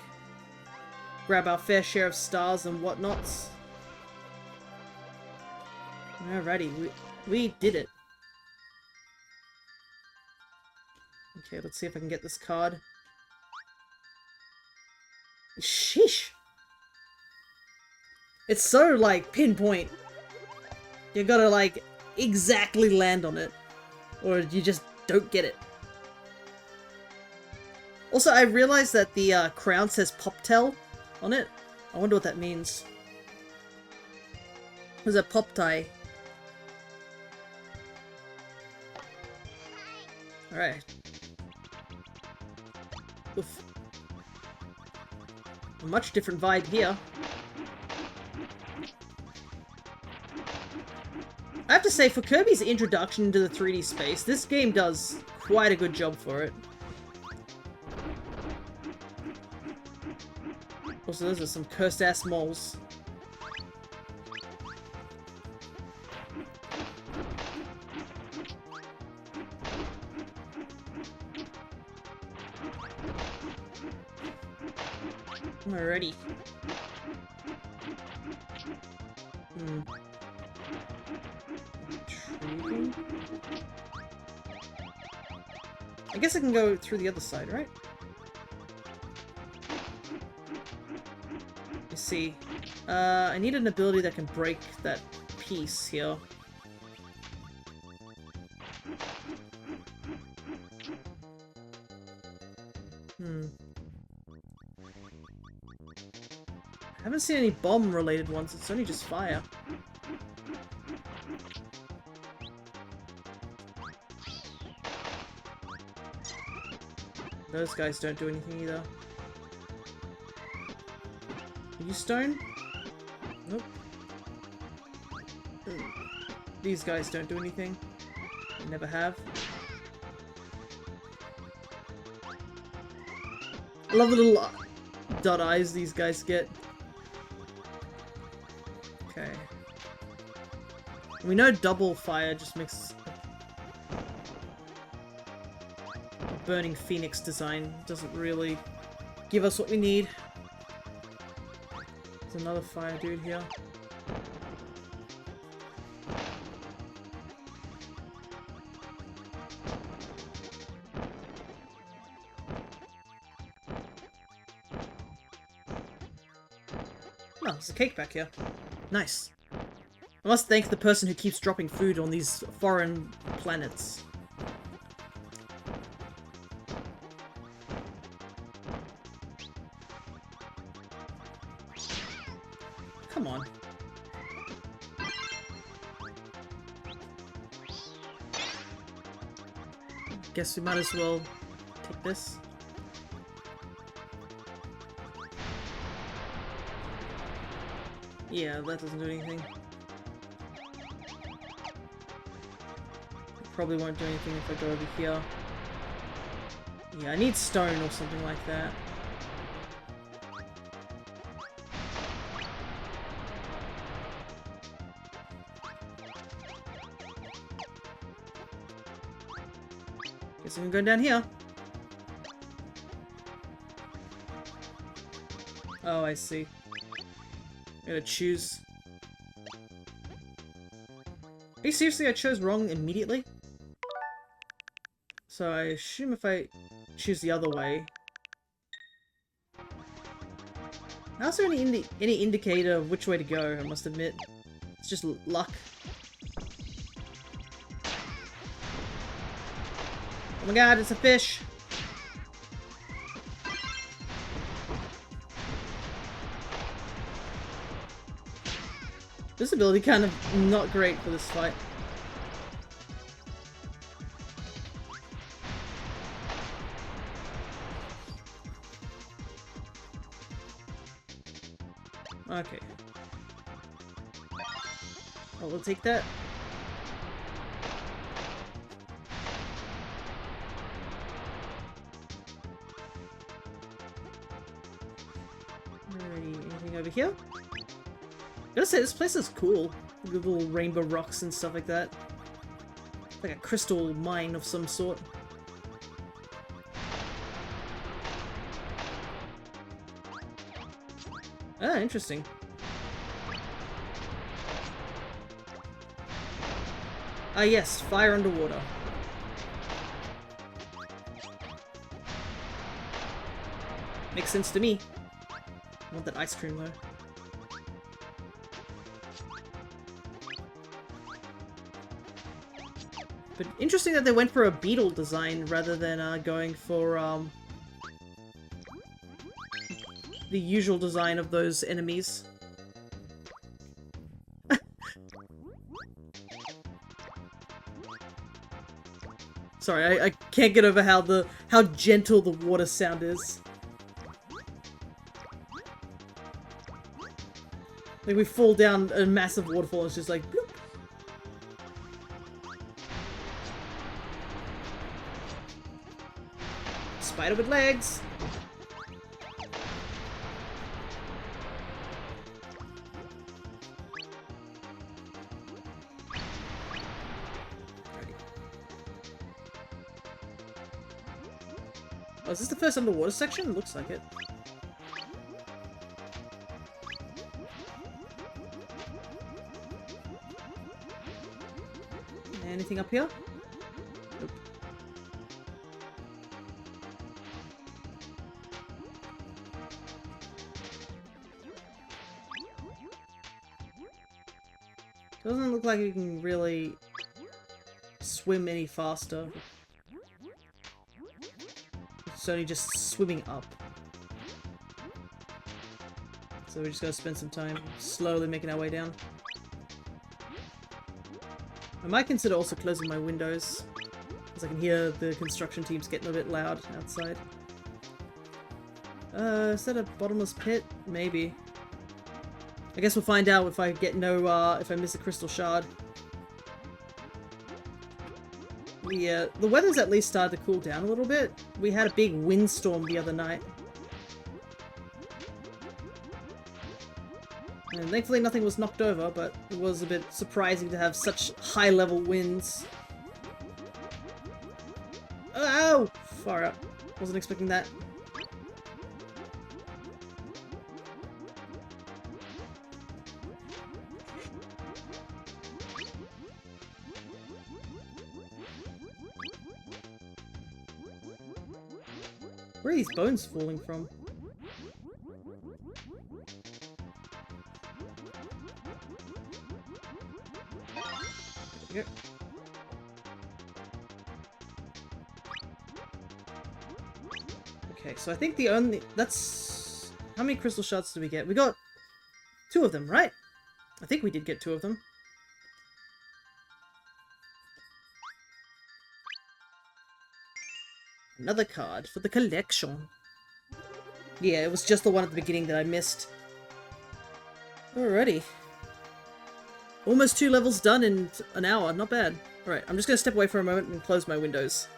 grab our fair share of stars and whatnots. Alrighty, we did it. Okay, let's see if I can get this card. Sheesh! It's so, like, pinpoint. You gotta, like, exactly land on it. Or you just don't get it. Also, I realized that the crown says Poptail on it. I wonder what that means. There's a pop tie. Alright. Oof. A much different vibe here. I have to say, for Kirby's introduction into the 3D space, this game does quite a good job for it. Also, those are some cursed-ass moles. Alrighty. Intriguing. I guess I can go through the other side, right? Let's see. I need an ability that can break that piece here. I haven't seen any bomb-related ones, it's only just fire. Those guys don't do anything either. Are you stone? Nope. These guys don't do anything. They never have. I love the little dot eyes these guys get. Okay. We know double fire just makes a burning phoenix design. Doesn't really give us what we need. There's another fire dude here. Oh, there's a cake back here. Nice. I must thank the person who keeps dropping food on these foreign planets. Come on. Guess we might as well take this. Yeah, that doesn't do anything. Probably won't do anything if I go over here. Yeah, I need stone or something like that. Guess I'm going down here. Oh, I see. I gotta choose. Are you seriously? I chose wrong immediately? So I assume if I choose the other way... How's there any indicator of which way to go, I must admit. It's just luck. Oh my god, it's a fish! Visibility kind of not great for this fight. Okay. Oh, we'll take that. Alrighty, anything over here? Gotta say, this place is cool. The little rainbow rocks and stuff like that. Like a crystal mine of some sort. Ah, interesting. Ah yes, fire underwater. Makes sense to me. I want that ice cream though. But interesting that they went for a beetle design rather than going for the usual design of those enemies. Sorry, I can't get over how gentle the water sound is. Like we fall down a massive waterfall, it's just like bloop. Spider with legs. Oh, is this the first underwater section? Looks like it. Anything up here? Nope. Doesn't look like you can really swim any faster. It's only just swimming up. So we're just gonna spend some time slowly making our way down. I might consider also closing my windows, because I can hear the construction teams getting a bit loud outside. Is that a bottomless pit? Maybe. I guess we'll find out if I get if I miss a crystal shard. Yeah, the weather's at least started to cool down a little bit. We had a big windstorm the other night. And thankfully nothing was knocked over, but it was a bit surprising to have such high-level winds. Oh! Far up. Wasn't expecting that. Where are these bones falling from? There we go. Okay, so I think the only... That's... How many crystal shards did we get? We got 2 of them, right? I think we did get 2 of them. Another card for the collection. Yeah, it was just the one at the beginning that I missed. Alrighty. Almost 2 levels done in an hour, not bad. Alright, I'm just gonna step away for a moment and close my windows.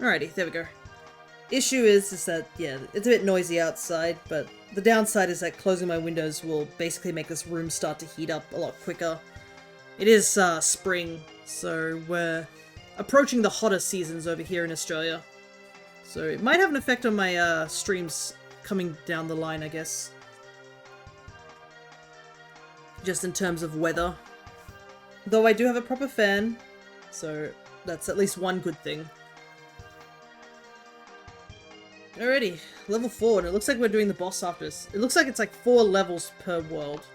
Alrighty, there we go. Issue is that, yeah, it's a bit noisy outside, but the downside is that closing my windows will basically make this room start to heat up a lot quicker. It is spring, so we're approaching the hotter seasons over here in Australia. So it might have an effect on my streams coming down the line, I guess. Just in terms of weather. Though I do have a proper fan, so that's at least one good thing. Alrighty, level 4, and it looks like we're doing the boss after this. It looks like it's like 4 levels per world.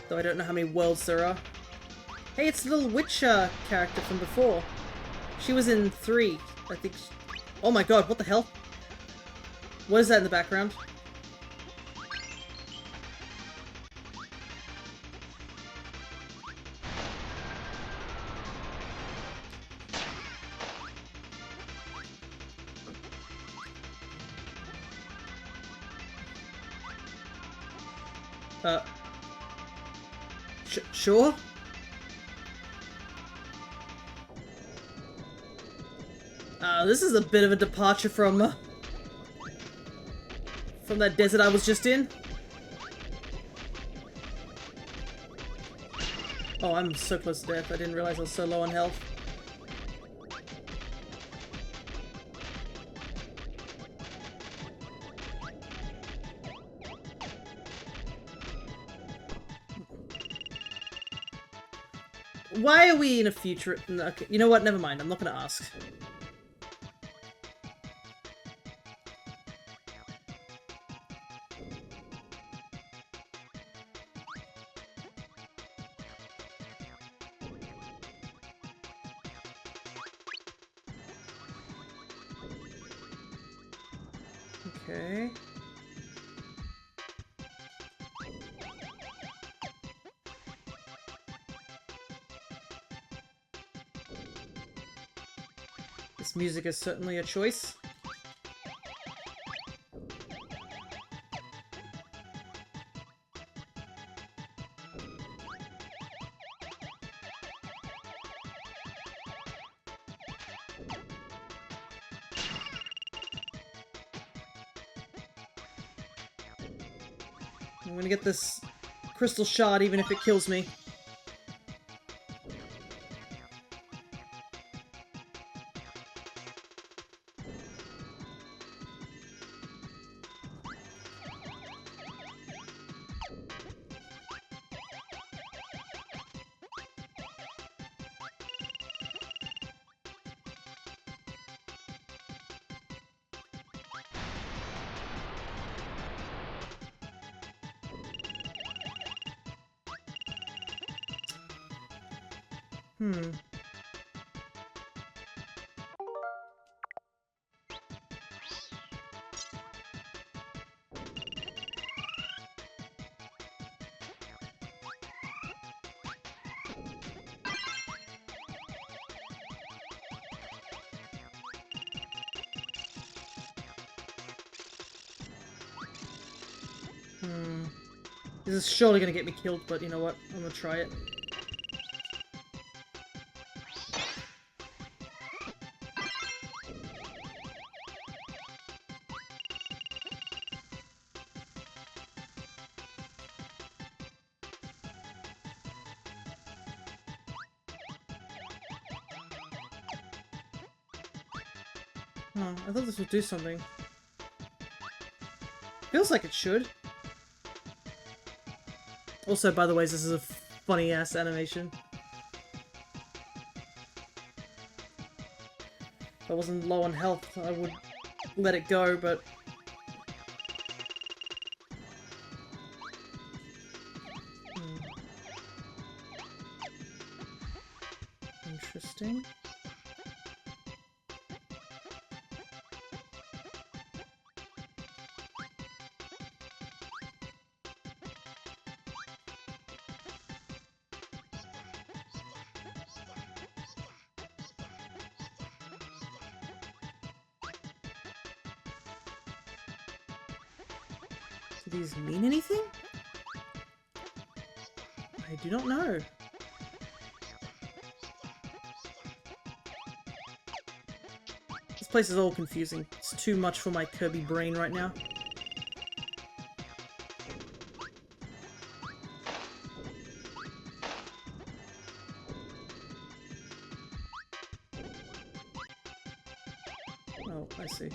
Though I don't know how many worlds there are. Hey, it's the little witch character from before. She was in 3, I think. Oh my god, what the hell? What is that in the background? Sure? This is a bit of a departure from that desert I was just in. Oh, I'm so close to death. I didn't realize I was so low on health. Why are we in a future? Okay, you know what? Never mind. I'm not gonna ask. Okay. This music is certainly a choice. I'm gonna get this crystal shard even if it kills me. This is surely gonna get me killed, but you know what? I'm gonna try it. Oh, I thought this would do something. Feels like it should. Also, by the way, this is a funny-ass animation. If I wasn't low on health, I would let it go, but... Interesting. Do these mean anything? I do not know. place is all confusing. It's too much for my Kirby brain right now. Oh, I see.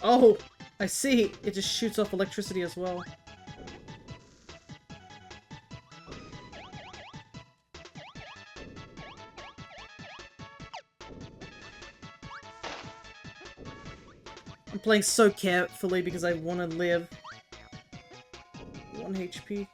Oh, I see. It just shoots off electricity as well. I'm playing so carefully because I want to live. 1 HP.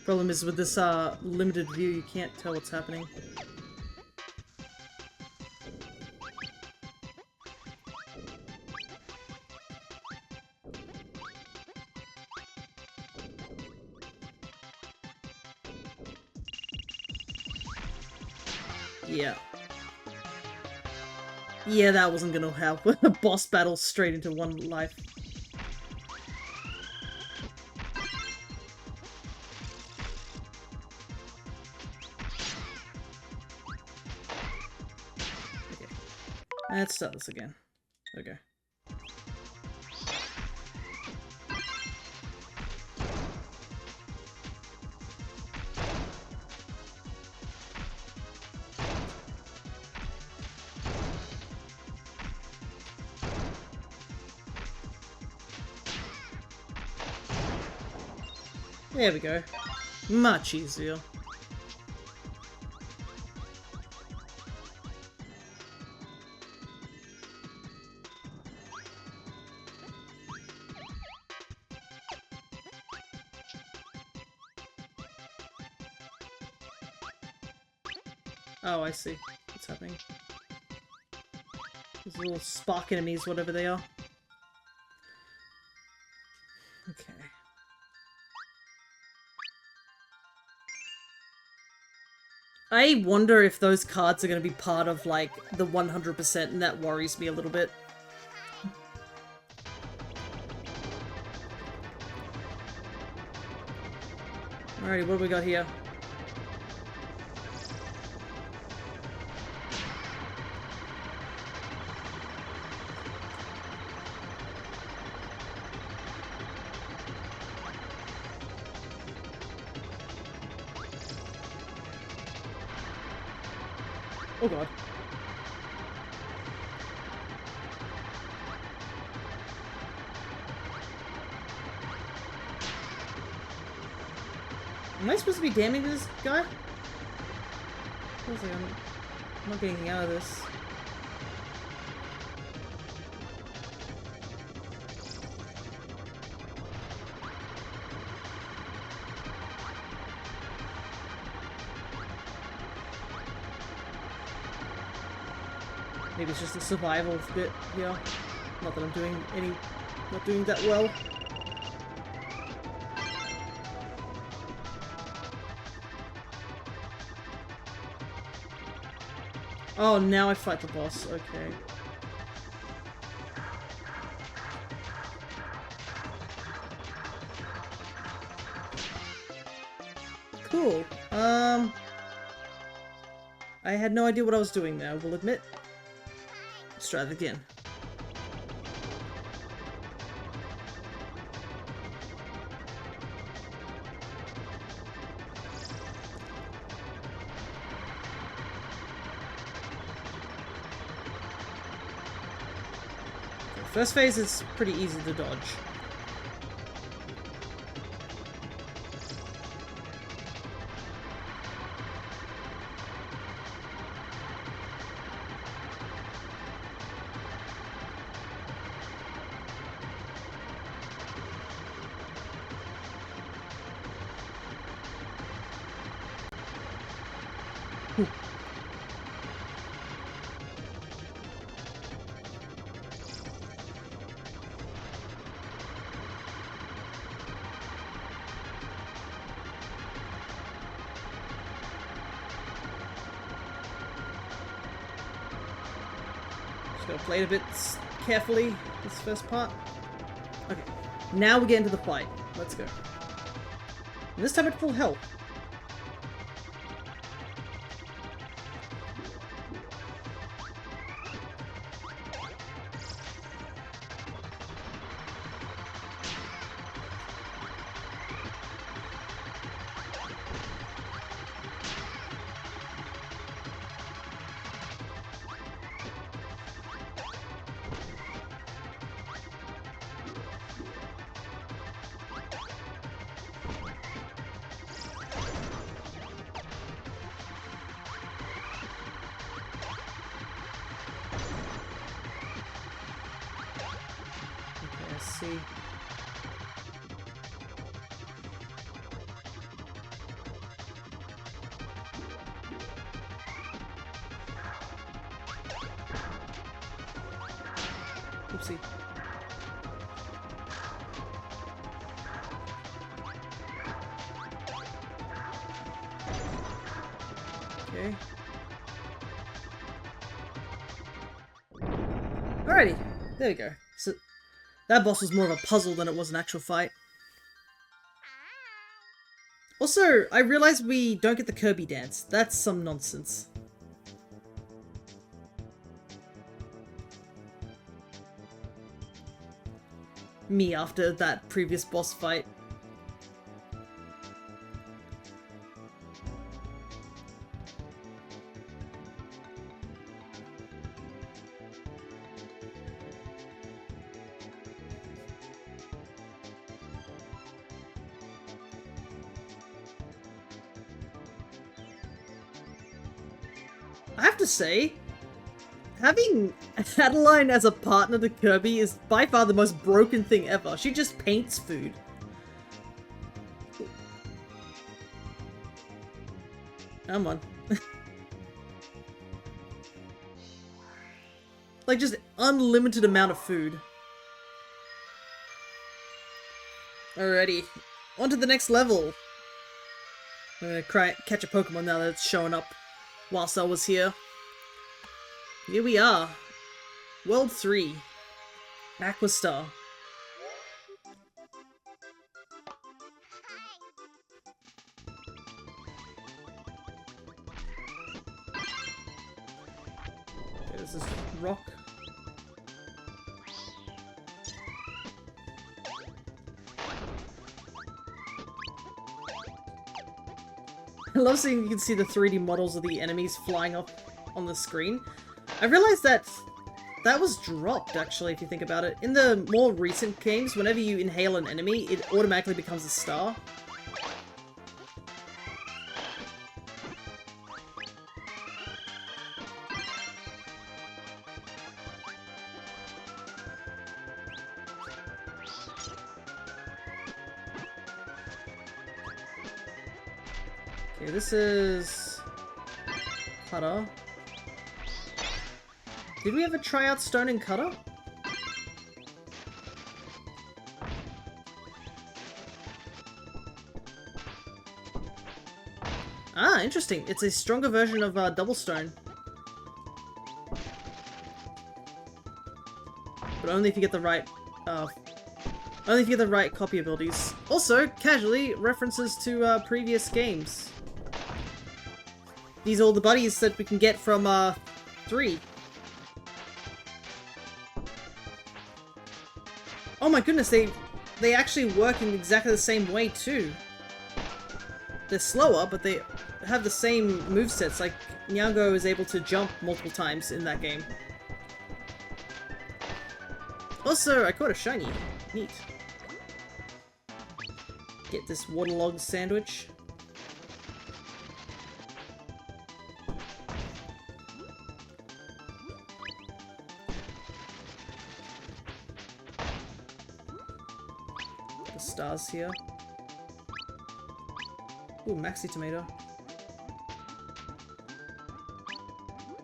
Problem is with this limited view, you can't tell what's happening. Yeah. Yeah, that wasn't gonna help. A boss battle straight into 1 life. Okay. Let's start this again. Okay. There we go. Much easier. Oh, I see what's happening. These little spark enemies, whatever they are. Okay. I wonder if those cards are going to be part of, like, the 100%, and that worries me a little bit. Alrighty, what do we got here? Oh god. Am I supposed to be damning this guy? Feels like I'm not getting out of this. Maybe it's just a survival bit here. Not that I'm not doing that well. Oh, now I fight the boss. Okay. Cool. I had no idea what I was doing there, I will admit. Let's try it again. First phase is pretty easy to dodge. Just gotta play it a bit carefully, this first part. Okay, now we get into the fight. Let's go. And this time at full health. See. Oopsie. Okay. Alrighty, there we go. So that boss was more of a puzzle than it was an actual fight. Also, I realized we don't get the Kirby dance. That's some nonsense. Me after that previous boss fight. I have to say, having Adeline as a partner to Kirby is by far the most broken thing ever. She just paints food. Come on. Like, just unlimited amount of food. Alrighty. On to the next level. I'm gonna catch a Pokemon now that it's showing up whilst I was here. Here we are. World 3. Aquastar. Okay, this is rock. I love seeing you can see the 3D models of the enemies flying up on the screen. I realized that that was dropped, actually, if you think about it. In the more recent games, whenever you inhale an enemy, it automatically becomes a star. Okay, this is Cutter. Did we ever try out Stone and Cutter? Ah, interesting. It's a stronger version of Double Stone. But only if you get the right, only if you get the right copy abilities. Also, casually, references to previous games. These are all the buddies that we can get from 3. Oh my goodness, they actually work in exactly the same way too. They're slower, but they have the same movesets. Like, Nyango is able to jump multiple times in that game. Also, I caught a shiny. Neat. Get this waterlogged sandwich. The stars here. Ooh, Maxi Tomato.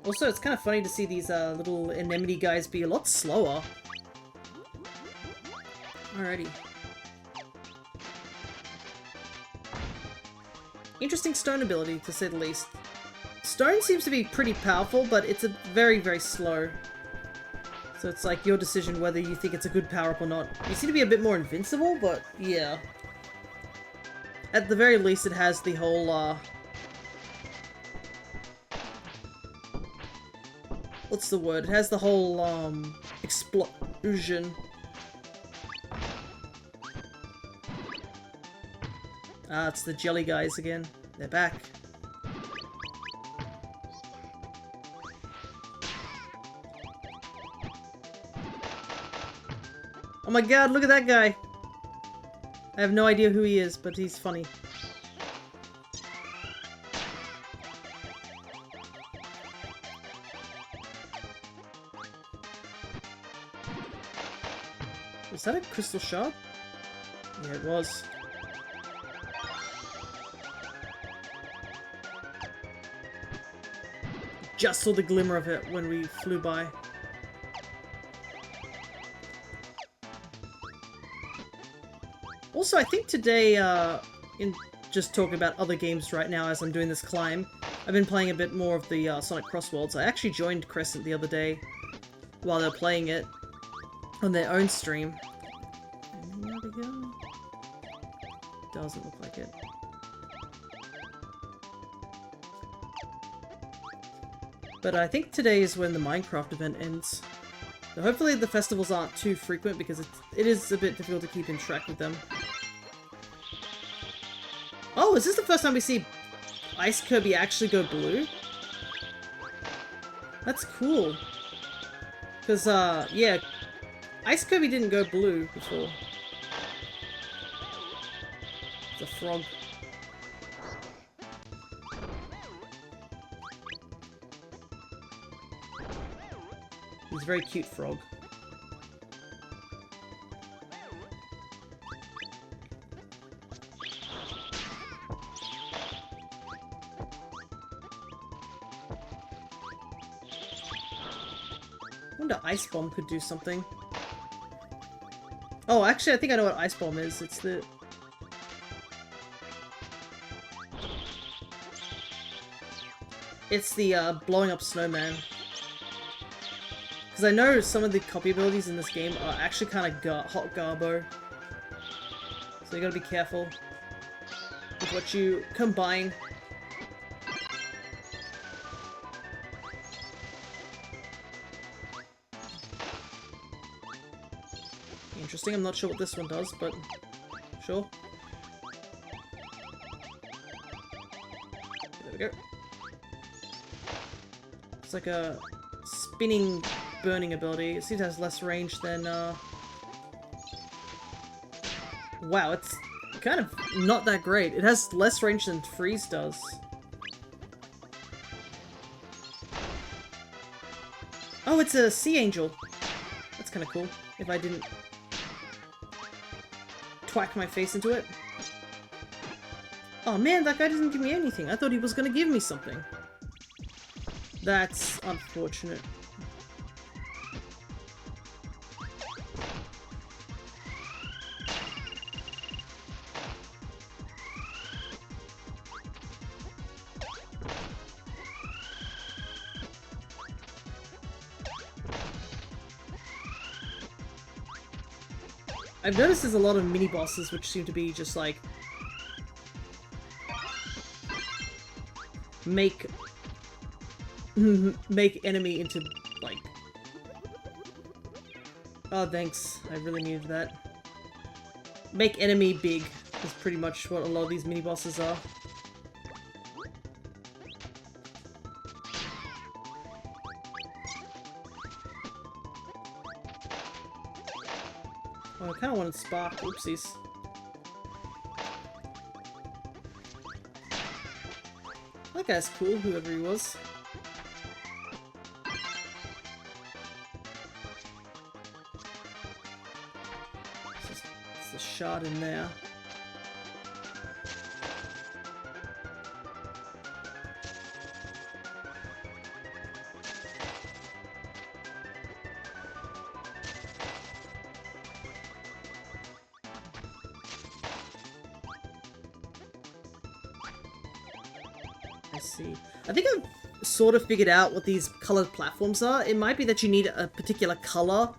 Also, it's kind of funny to see these little anemone guys be a lot slower. Alrighty. Interesting stone ability, to say the least. Stone seems to be pretty powerful, but it's a very, very slow. So it's like your decision whether you think it's a good power-up or not. You seem to be a bit more invincible, but yeah. At the very least, it has the whole, what's the word? It has the whole, explosion. Ah, it's the jelly guys again. They're back. Oh my god, look at that guy! I have no idea who he is, but he's funny. Was that a crystal shard? Yeah, it was. Just saw the glimmer of it when we flew by. Also, I think today, in just talking about other games right now as I'm doing this climb, I've been playing a bit more of the Sonic Cross Worlds. I actually joined Crescent the other day while they're playing it on their own stream. Anything over here? Doesn't look like it. But I think today is when the Minecraft event ends. So hopefully the festivals aren't too frequent because it is a bit difficult to keep in track with them. Oh, is this the first time we see Ice Kirby actually go blue? That's cool. Because, yeah, Ice Kirby didn't go blue before. It's a frog. He's a very cute frog. I wonder Ice Bomb could do something. Oh, actually, I think I know what Ice Bomb is. It's the... It's the, blowing up snowman. Because I know some of the copy abilities in this game are actually kind of hot garbo. So you gotta be careful with what you combine. Interesting, I'm not sure what this one does, but sure. There we go. It's like a spinning burning ability. It seems it has less range than, Wow, it's kind of not that great. It has less range than Freeze does. Oh, it's a Sea Angel. That's kind of cool. If I didn't twack my face into it. Oh man, that guy didn't give me anything. I thought he was gonna give me something. That's unfortunate. I've noticed there's a lot of mini-bosses which seem to be just like... make enemy into, like... Oh, thanks. I really needed that. Make enemy big is pretty much what a lot of these mini-bosses are. Oh, I kind of wanted Spark. Oopsies. That guy's cool, whoever he was. It's a shard in there. I see. I think I've sort of figured out what these colored platforms are. It might be that you need a particular color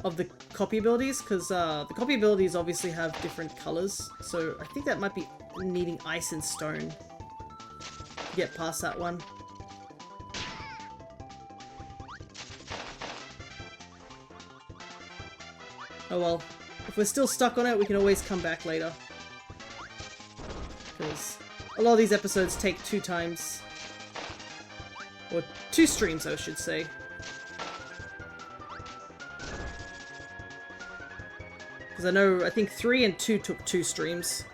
of the copy abilities, because the copy abilities obviously have different colors. So I think that might be needing ice and stone to get past that one. Oh well, if we're still stuck on it, we can always come back later. Because a lot of these episodes take 2 times. Or 2 streams, I should say. Because I think 3 and 2 took 2 streams.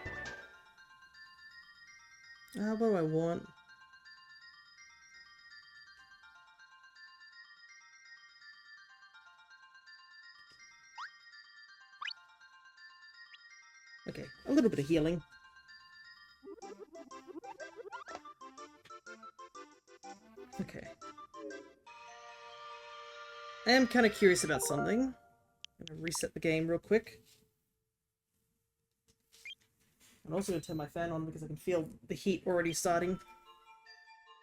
What do I want? Okay, a little bit of healing. Okay. I am kind of curious about something. I'm gonna reset the game real quick. I'm also gonna turn my fan on because I can feel the heat already starting.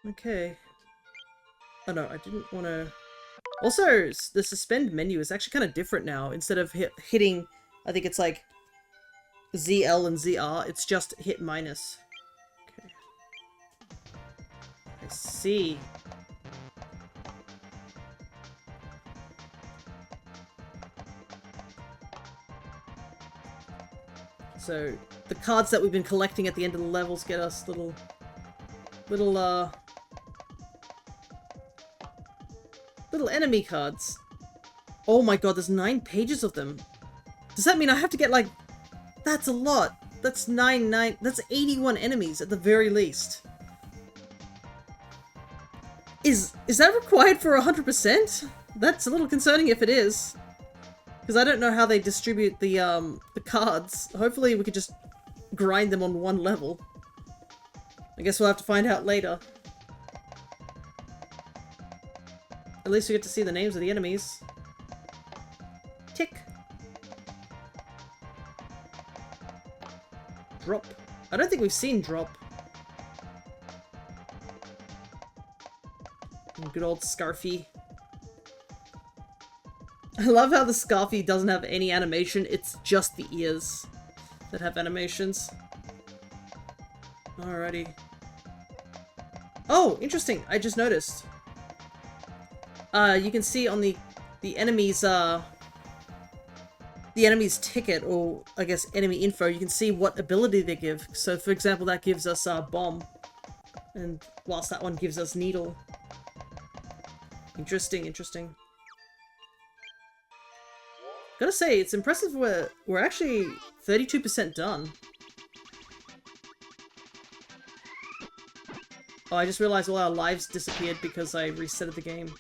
Okay. Oh no, I didn't want to... Also, the suspend menu is actually kind of different now. Instead of hitting, I think it's like ZL and ZR, it's just hit minus. Okay. I see. So, the cards that we've been collecting at the end of the levels get us little enemy cards. Oh my god, there's 9 pages of them. Does that mean I have to get like... That's a lot. That's that's 81 enemies at the very least. Is that required for 100%? That's a little concerning if it is. Because I don't know how they distribute the cards. Hopefully we could just grind them on one level. I guess we'll have to find out later. At least we get to see the names of the enemies. Tick. Drop. I don't think we've seen Drop. Good old Scarfy. I love how the Scarfy doesn't have any animation, it's just the ears that have animations. Alrighty. Oh, interesting, I just noticed. You can see on the enemy's ticket, or I guess enemy info, you can see what ability they give. So for example, that gives us Bomb, and whilst that one gives us Needle. Interesting, interesting. Gotta say, it's impressive we're actually 32% done. Oh, I just realized all our lives disappeared because I resetted the game.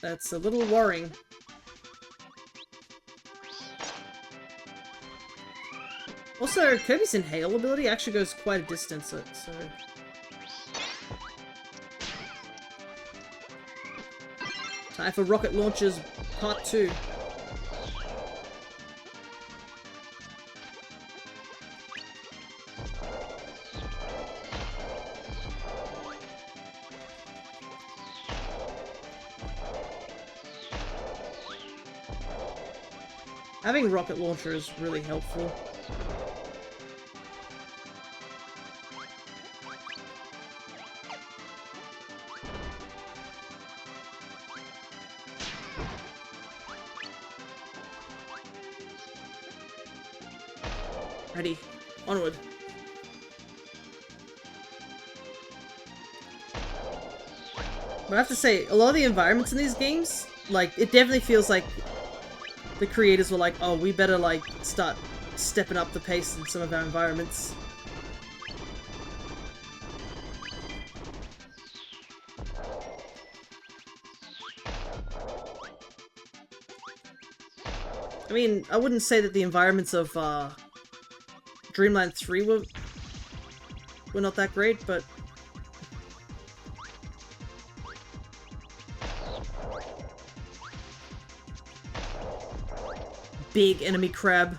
That's a little worrying. Also, Kirby's Inhale ability actually goes quite a distance, so... Time for Rocket Launchers Part 2. Having Rocket Launcher is really helpful. Ready. Onward. But I have to say, a lot of the environments in these games, like, it definitely feels like the creators were like, oh, we better, like, start stepping up the pace in some of our environments. I mean, I wouldn't say that the environments of, Dreamland 3 were not that great, but... Big enemy crab.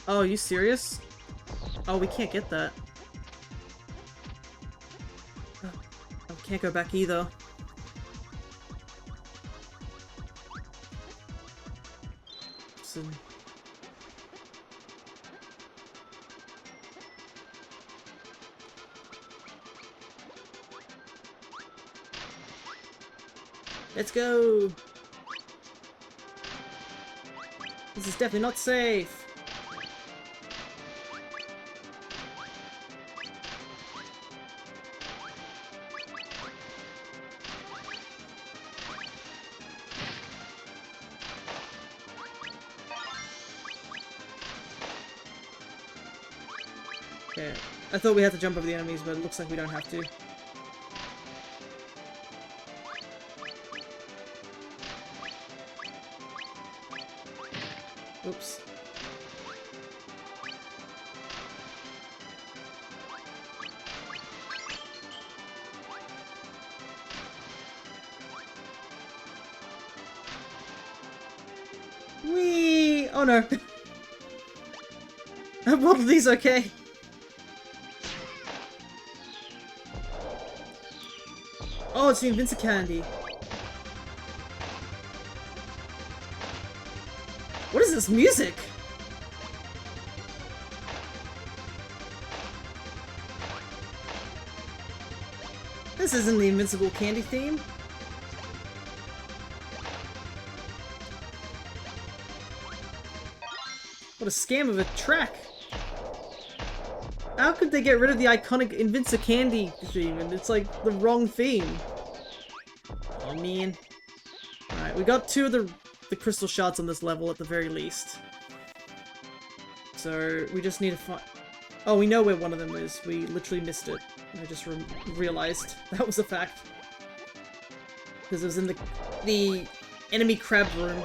Oh, are you serious? Oh, we can't get that. Oh, we can't go back either. So... Let's go! This is definitely not safe! Okay, I thought we had to jump over the enemies, but it looks like we don't have to. Oops. Whee! Oh no! Are both of these okay? Oh, it's the Invincible Candy. What is this music? This isn't the Invincible Candy theme. What a scam of a track. How could they get rid of the iconic Invincible Candy theme and it's like the wrong theme? Oh man. Alright, we got two of the crystal shards on this level at the very least. So we just need to find... Oh, we know where one of them is. We literally missed it. I just realized that was a fact. Because it was in the enemy crab room.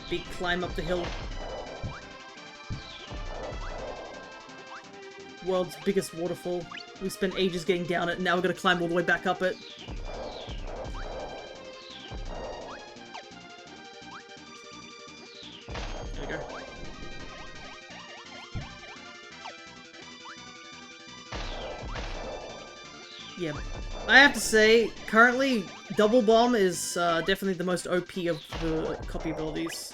Big climb up the hill. World's biggest waterfall. We spent ages getting down it, and now we're gonna climb all the way back up it. There we go. Yeah, I have to say, currently, Double Bomb is definitely the most OP of the copy abilities.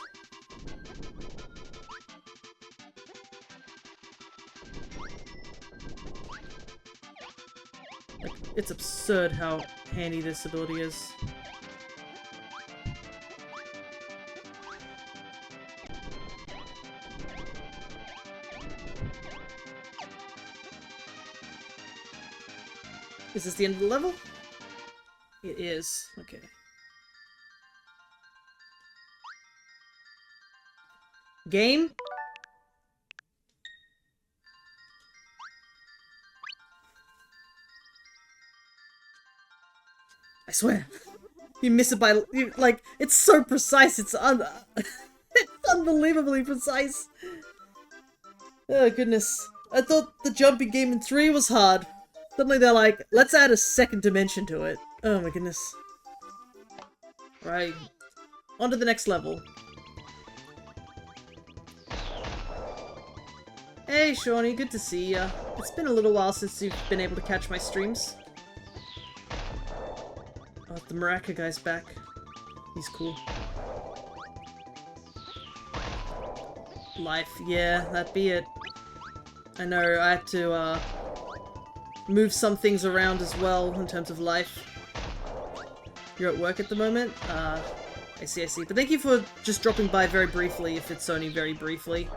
Like, it's absurd how handy this ability is. Is this the end of the level? It is. Okay. Game? I swear. You miss it by... like, it's so precise, it's it's unbelievably precise. Oh, goodness. I thought the jumping game in 3 was hard. Suddenly they're like, let's add a second dimension to it. Oh my goodness. Right. On to the next level. Hey Shawnee, good to see ya. It's been a little while since you've been able to catch my streams. Oh, the Maraca guy's back. He's cool. Life, yeah, that be it. I know, I had to, move some things around as well in terms of life. You're at work at the moment? I see, I see. But thank you for just dropping by very briefly, if it's only very briefly.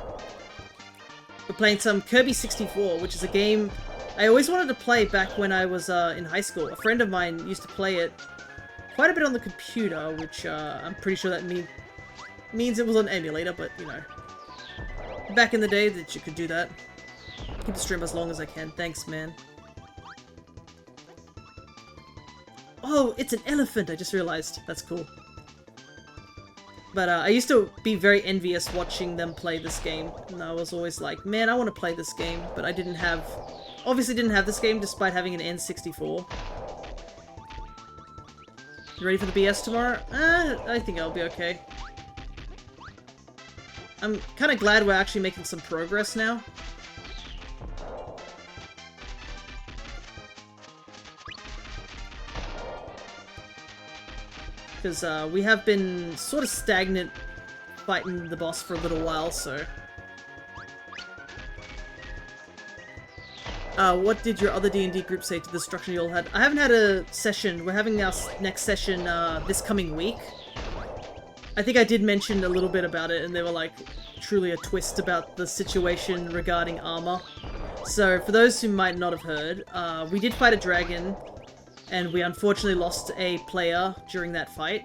We're playing some Kirby 64, which is a game I always wanted to play back when I was in high school. A friend of mine used to play it quite a bit on the computer, which I'm pretty sure that means it was on emulator, but you know. Back in the day that you could do that. Keep the stream as long as I can. Thanks, man. Oh, it's an elephant, I just realized. That's cool. But I used to be very envious watching them play this game. And I was always like, man, I want to play this game. But I didn't have... Obviously didn't have this game despite having an N64. You ready for the BS tomorrow? I think I'll be okay. I'm kind of glad we're actually making some progress now. Because we have been sort of stagnant fighting the boss for a little while, so... what did your other D&D group say to the destruction you all had? I haven't had a session. We're having our next session this coming week. I think I did mention a little bit about it, and they were like, truly a twist about the situation regarding armor. So, for those who might not have heard, we did fight a dragon, and we unfortunately lost a player during that fight.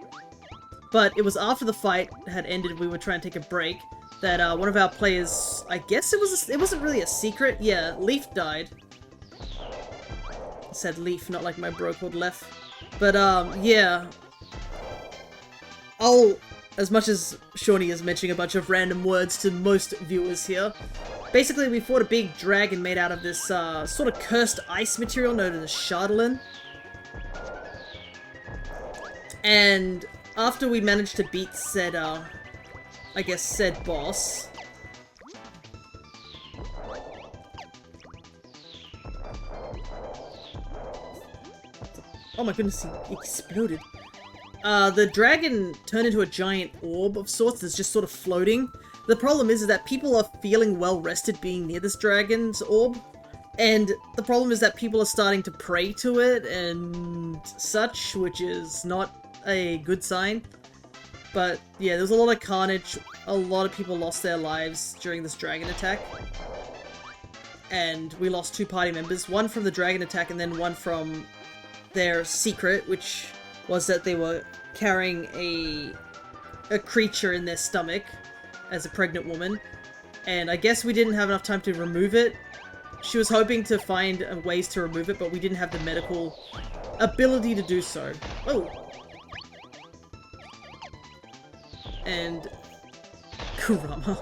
But it was after the fight had ended, we were trying to take a break, that one of our players, I guess it wasn't really a secret, yeah, Leaf died. I said Leaf, not like my bro called Lef. But yeah. As much as Shawnee is mentioning a bunch of random words to most viewers here, basically we fought a big dragon made out of this sort of cursed ice material known as Shardolin. And after we managed to beat said, I guess said boss, oh my goodness, he exploded. The dragon turned into a giant orb of sorts that's just sort of floating. The problem is that people are feeling well rested being near this dragon's orb, and the problem is that people are starting to pray to it and such, which is not a good sign. But yeah, there's a lot of carnage, a lot of people lost their lives during this dragon attack. And we lost 2 party members, one from the dragon attack and then one from their secret, which was that they were carrying a creature in their stomach as a pregnant woman. And I guess we didn't have enough time to remove it. She was hoping to find ways to remove it, but we didn't have the medical ability to do so. Oh! And Kurama.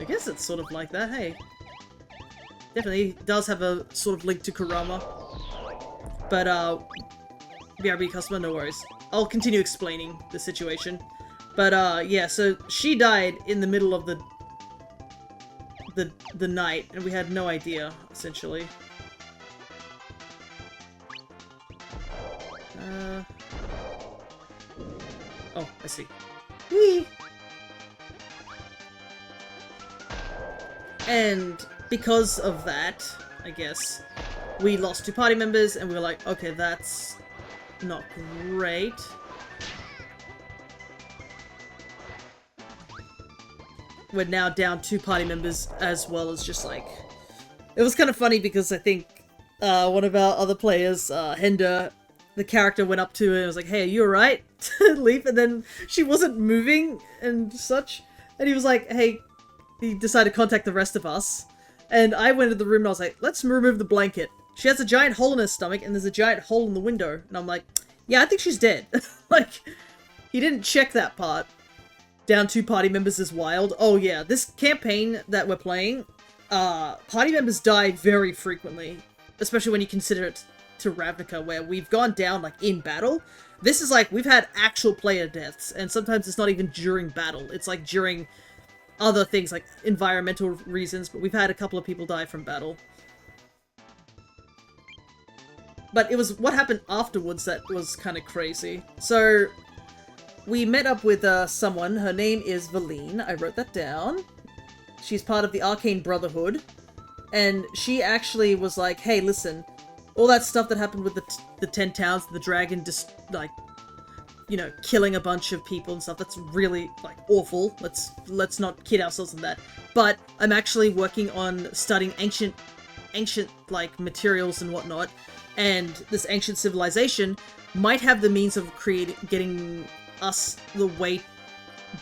I guess it's sort of like that, hey. Definitely does have a sort of link to Kurama. But, BRB customer, no worries. I'll continue explaining the situation. But, yeah, so she died in the middle of the night, and we had no idea, essentially. Oh, I see. Whee! And because of that, I guess, we lost 2 party members, and we were like, okay, that's not great. We're now down 2 party members, as well as just like... It was kind of funny because I think one of our other players, Henda, the character went up to her and was like, hey, are you alright? Leaf, and then she wasn't moving and such. And he was like, hey, he decided to contact the rest of us. And I went into the room and I was like, let's remove the blanket. She has a giant hole in her stomach and there's a giant hole in the window. And I'm like, yeah, I think she's dead. Like, he didn't check that part. Down 2 party members is wild. Oh yeah, this campaign that we're playing, party members die very frequently. Especially when you consider it to Ravnica, where we've gone down, like, in battle. This is like, we've had actual player deaths, and sometimes it's not even during battle. It's like during other things, like environmental reasons, but we've had a couple of people die from battle. But it was what happened afterwards that was kind of crazy. So, we met up with someone. Her name is Valine. I wrote that down. She's part of the Arcane Brotherhood. And she actually was like, hey, listen, all that stuff that happened with the 10 towns, the dragon just, like, you know, killing a bunch of people and stuff, that's really, like, awful. Let's not kid ourselves on that. But I'm actually working on studying ancient, like, materials and whatnot. And this ancient civilization might have the means of getting us the way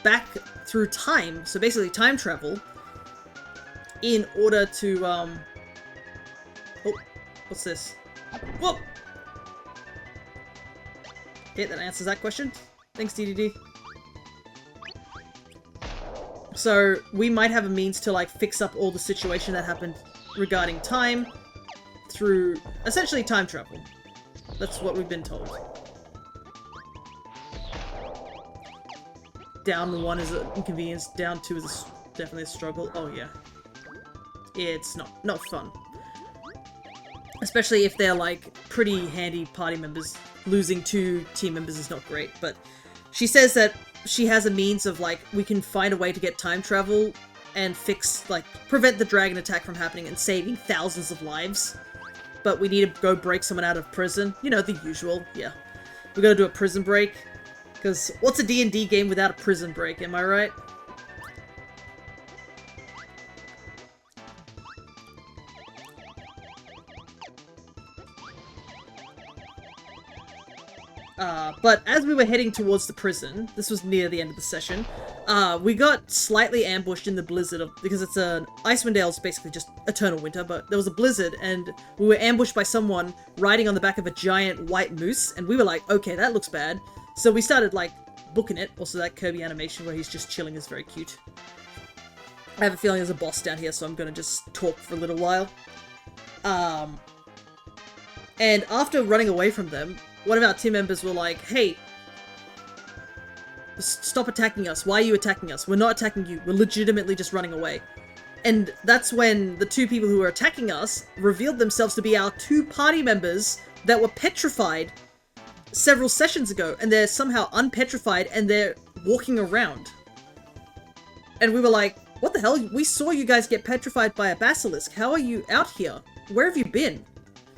back through time. So basically time travel in order to, oh, what's this? Whoa! Okay, that answers that question. Thanks, DDD. So, we might have a means to, like, fix up all the situation that happened regarding time through, essentially, time travel. That's what we've been told. Down 1 is an inconvenience, down 2 is definitely a struggle. Oh, yeah. It's not fun. Especially if they're, like, pretty handy party members. Losing 2 team members is not great, but she says that she has a means of, like, we can find a way to get time travel and fix, like, prevent the dragon attack from happening and saving thousands of lives. But we need to go break someone out of prison. You know, the usual, yeah. We gotta do a prison break. Because what's a D&D game without a prison break, am I right? But as we were heading towards the prison, this was near the end of the session, we got slightly ambushed in the blizzard because it's Icewind Dale's basically just eternal winter, but there was a blizzard and we were ambushed by someone riding on the back of a giant white moose, and we were like, okay, that looks bad. So we started, like, booking it. Also, that Kirby animation where he's just chilling is very cute. I have a feeling there's a boss down here, so I'm gonna just talk for a little while. And after running away from them, one of our team members were like, hey, stop attacking us. Why are you attacking us? We're not attacking you. We're legitimately just running away. And that's when the 2 people who were attacking us revealed themselves to be our 2 party members that were petrified several sessions ago. And they're somehow unpetrified and they're walking around. And we were like, what the hell? We saw you guys get petrified by a basilisk. How are you out here? Where have you been?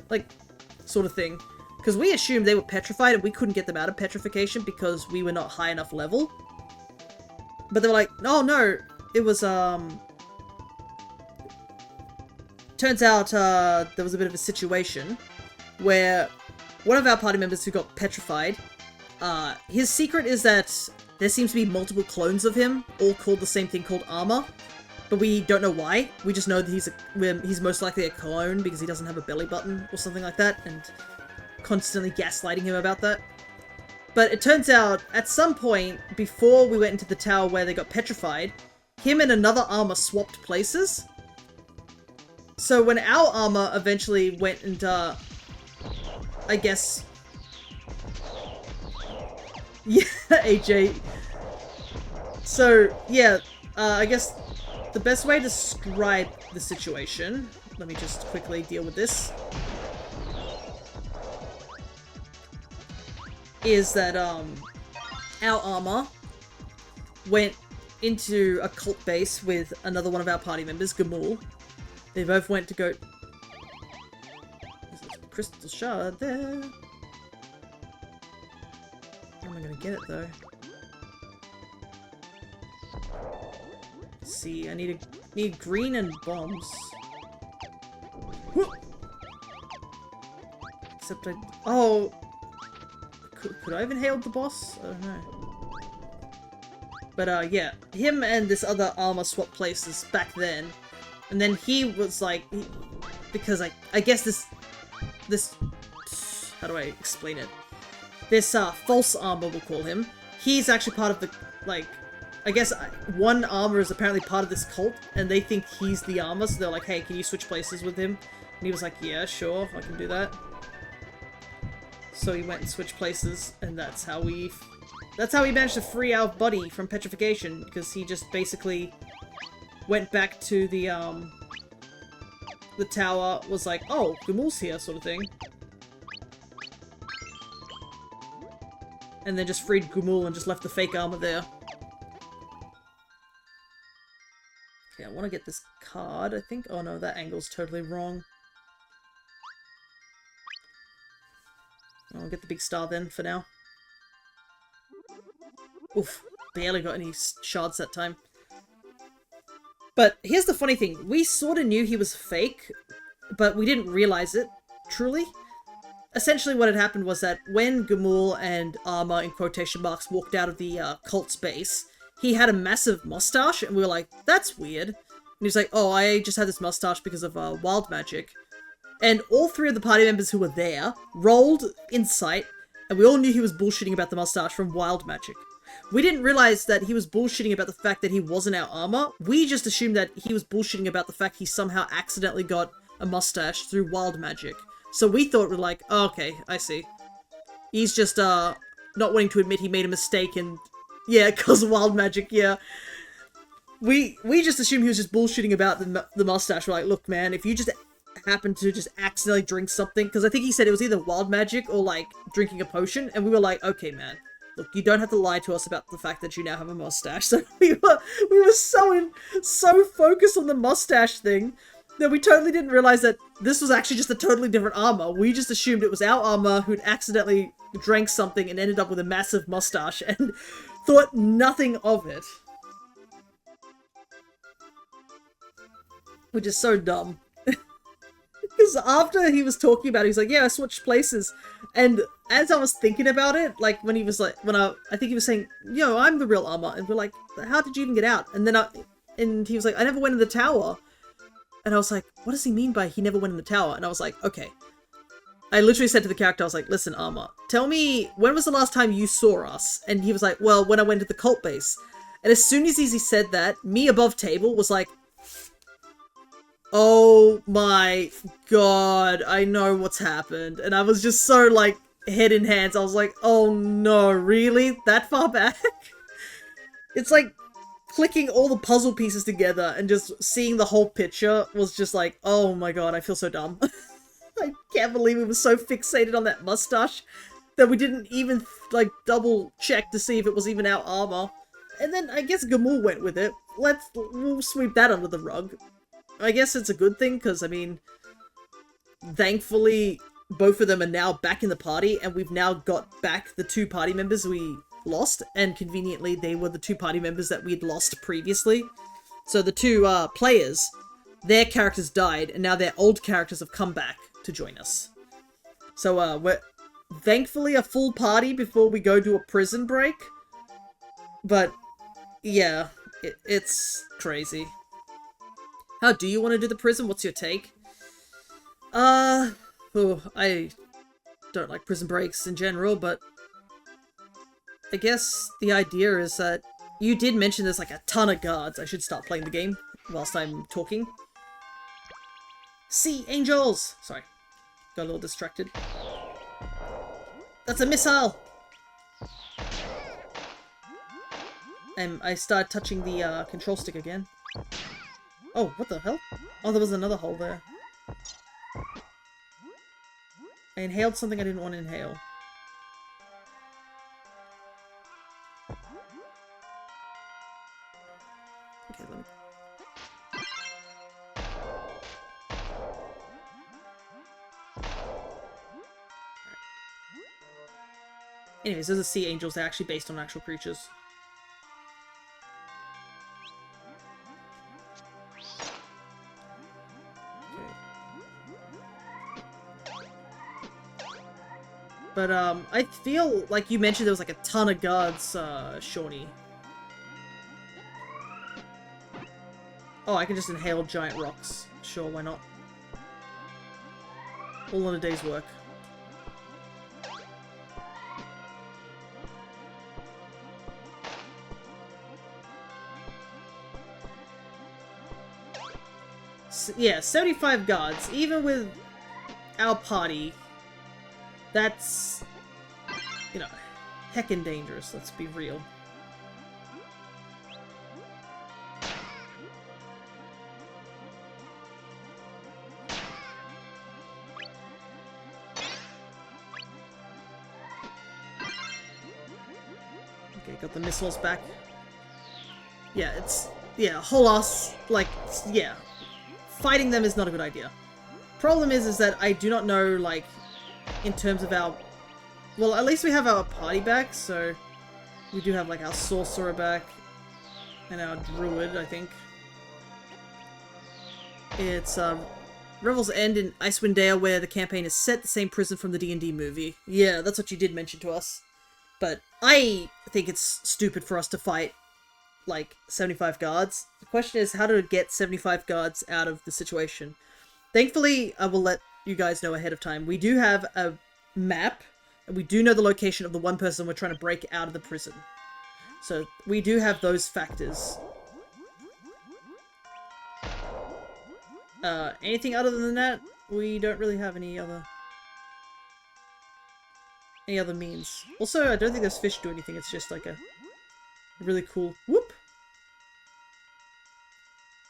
Like, sort of thing. Because we assumed they were petrified and we couldn't get them out of petrification because we were not high enough level. But they were like, oh no, it was, turns out, there was a bit of a situation where one of our party members who got petrified, his secret is that there seems to be multiple clones of him, all called the same thing called armor. But we don't know why. We just know that he's most likely a clone because he doesn't have a belly button or something like that, and constantly gaslighting him about that. But it turns out, at some point, before we went into the tower where they got petrified, him and another armor swapped places. So when our armor eventually went and, I guess... Yeah, AJ. So, yeah, I guess the best way to describe the situation... Let me just quickly deal with this. Is that, our armor went into a cult base with another one of our party members, Gamul. They both went to go... There's a crystal shard there. How am I gonna get it, though? Let's see, I need green and bombs. Whoop! Except oh! Could I have inhaled the boss? I don't know. But, yeah. Him and this other armor swapped places back then. And then he was like... because I guess this... How do I explain it? This, false armor, we'll call him. He's actually part of the, like... I guess one armor is apparently part of this cult, and they think he's the armor, so they're like, hey, can you switch places with him? And he was like, yeah, sure, I can do that. So he went and switched places, and that's how we managed to free our buddy from petrification, because he just basically went back to the tower, was like, oh, Gamul's here, sort of thing. And then just freed Gamul and just left the fake armor there. Okay, I want to get this card, I think. Oh no, that angle's totally wrong. I'll get the big star then, for now. Oof, barely got any shards that time. But here's the funny thing. We sort of knew he was fake, but we didn't realize it, truly. Essentially what had happened was that when Gamul and Armor, in quotation marks, walked out of the cult's base, he had a massive mustache, and we were like, that's weird. And he was like, oh, I just had this mustache because of wild magic. And all 3 of the party members who were there rolled insight And we all knew he was bullshitting about the mustache from Wild Magic. We didn't realize that he was bullshitting about the fact that he wasn't our armor. We just assumed that he was bullshitting about the fact he somehow accidentally got a mustache through Wild Magic. So we thought we're like, oh, okay, I see. He's just, not wanting to admit he made a mistake and... Yeah, cause of Wild Magic, yeah. We just assumed he was just bullshitting about the mustache. We're like, look, man, if you just happen to just accidentally drink something... Because I think he said it was either Wild Magic or, like, drinking a potion. And we were like, okay, man. Look, you don't have to lie to us about the fact that you now have a mustache. So we were so focused on the mustache thing that we totally didn't realize that this was actually just a totally different armor. We just assumed it was our armor who'd accidentally drank something and ended up with a massive mustache and thought nothing of it. Which is so dumb. Because after he was talking about it, he's like, yeah, I switched places. And as I was thinking about it, like, when he was like, I think he was saying, yo, I'm the real armor. And we're like, how did you even get out? And then and he was like, I never went in the tower. And I was like, what does he mean by he never went in the tower? And I was like, okay. I literally said to the character, I was like, listen, armor, tell me, when was the last time you saw us? And he was like, well, when I went to the cult base. And as soon as he said that, me above table was like, oh my god, I know what's happened. And I was just so, like, head in hands. I was like, oh no, really? That far back? It's like clicking all the puzzle pieces together and just seeing the whole picture was just like, oh my god, I feel so dumb. I can't believe we were so fixated on that mustache that we didn't even, like, double check to see if it was even our armor. And then I guess Gamul went with it. We'll sweep that under the rug. I guess it's a good thing, because, I mean, thankfully, both of them are now back in the party, and we've now got back the 2 party members we lost, and conveniently, they were the 2 party members that we'd lost previously. So the 2 players, their characters died, and now their old characters have come back to join us. So, we're thankfully a full party before we go to a prison break. But, yeah, it's crazy. How do you want to do the prison? What's your take? I don't like prison breaks in general, but I guess the idea is that you did mention there's like a ton of guards. I should start playing the game whilst I'm talking. Sea angels! Sorry, got a little distracted. That's a missile! And I started touching the control stick again. Oh, what the hell? Oh, there was another hole there. I inhaled something I didn't want to inhale. Okay, let me... Anyways, those are sea angels. They're actually based on actual creatures. But, I feel like you mentioned there was like a ton of guards, Shawnee. Oh, I can just inhale giant rocks. Sure, why not? All in a day's work. Yeah, 75 guards. Even with our party... That's, you know, heckin' dangerous, let's be real. Okay, got the missiles back. Yeah, yeah, whole ass, like, yeah. Fighting them is not a good idea. Problem is that I do not know, like, in terms of our... Well, at least we have our party back, so... We do have, like, our sorcerer back. And our druid, I think. It's, Revel's End in Icewind Dale, where the campaign is set, the same prison from the D&D movie. Yeah, that's what you did mention to us. But I think it's stupid for us to fight, like, 75 guards. The question is how to get 75 guards out of the situation. Thankfully, I will let you guys know ahead of time. We do have a map And we do know the location of the one person we're trying to break out of the prison. So we do have those factors. Anything other than that, we don't really have any other means. Also, I don't think those fish do anything. It's just like a really cool whoop.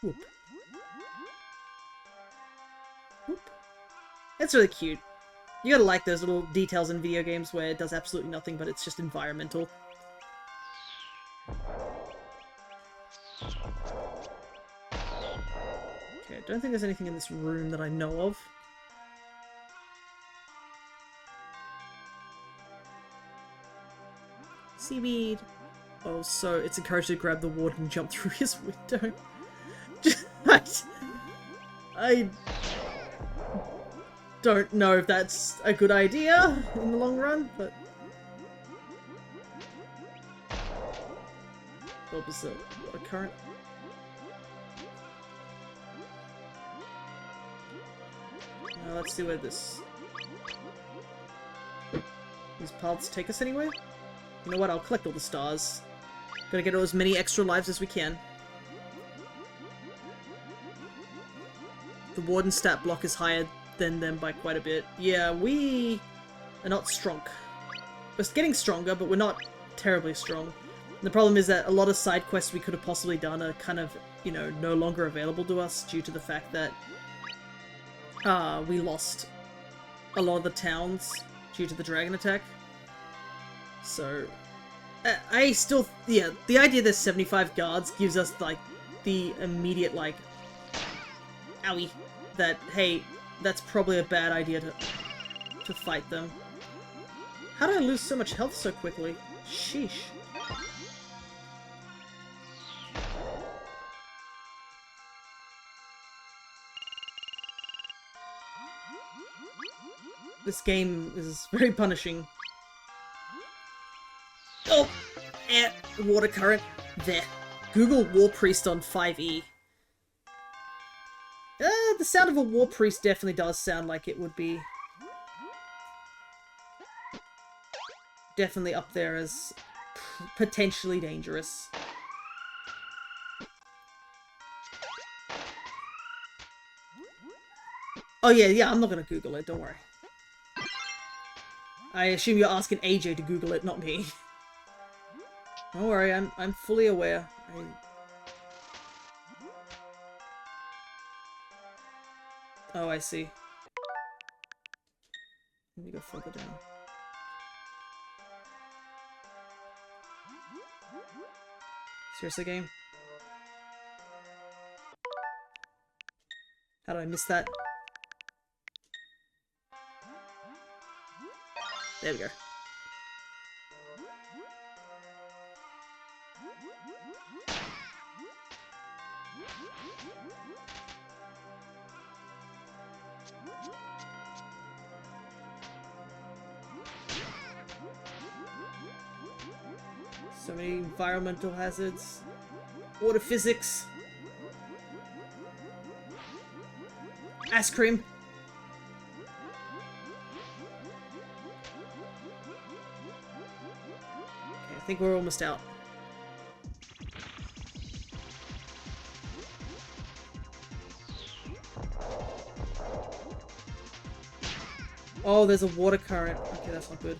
Whoop. Whoop. It's really cute. You gotta like those little details in video games where it does absolutely nothing, but it's just environmental. Okay, I don't think there's anything in this room that I know of. Seaweed. Oh, so it's encouraged to grab the water and jump through his window. I don't know if that's a good idea in the long run, but... What was the water current? Let's see where these paths take us anywhere. You know what, I'll collect all the stars. Gotta get as many extra lives as we can. The warden stat block is higher than them by quite a bit. Yeah, we are not strong. We're getting stronger, but we're not terribly strong. And the problem is that a lot of side quests we could have possibly done are kind of, you know, no longer available to us due to the fact that we lost a lot of the towns due to the dragon attack. So, I still, yeah, the idea there's 75 guards gives us, like, the immediate, like, owie, that, hey, that's probably a bad idea to fight them. How did I lose so much health so quickly? Sheesh. This game is very punishing. Oh! Water current. There. Google War Priest on 5e. The sound of a War Priest definitely does sound like it would be... definitely up there as potentially dangerous. Oh yeah, I'm not gonna Google it, don't worry. I assume you're asking AJ to Google it, not me. Don't worry, I'm fully aware. Oh, I see. Let me go further down. Seriously, game? How did I miss that? There we go. So many environmental hazards. Water physics. Ice cream. Okay, I think we're almost out. Oh, there's a water current. Okay, that's not good.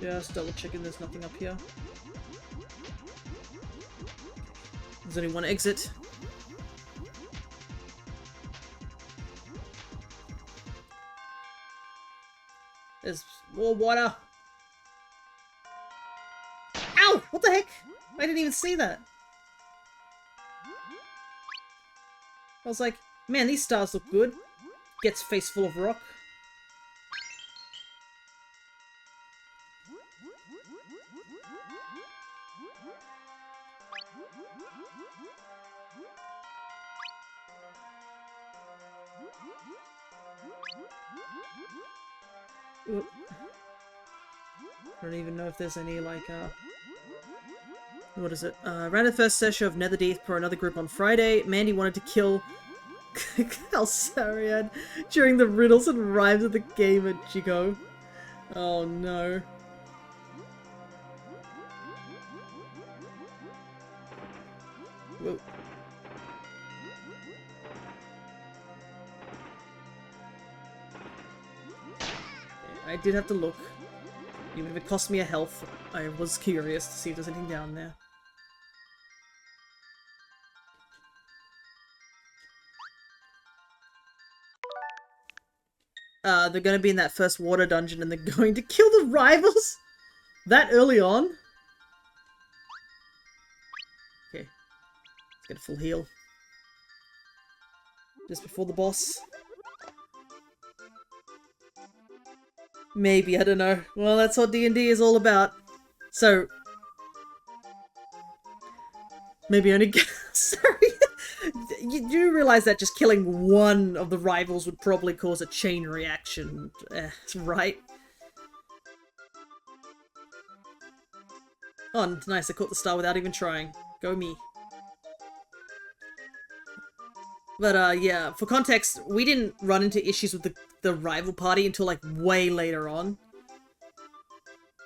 Just double checking there's nothing up here. There's only one exit. There's more water. Ow! What the heck? I didn't even see that. I was like, man, these stars look good. Gets face full of rock. Oop. I don't even know if there's any, like, what is it? Ran the first session of Netherdeep for another group on Friday. Mandy wanted to kill Calcariad during the riddles and rhymes of the game at Chico. Oh no. Whoa. I did have to look. Even if it cost me a health, I was curious to see if there's anything down there. They're gonna be in that first water dungeon and they're going to kill the rivals? That early on? Okay. Let's get a full heal. Just before the boss. Maybe, I don't know. Well, that's what D&D is all about. So... maybe only... Sorry! You do realize that just killing one of the rivals would probably cause a chain reaction, right? Oh, nice, I caught the star without even trying. Go me. But, yeah, for context, we didn't run into issues with the rival party until, like, way later on.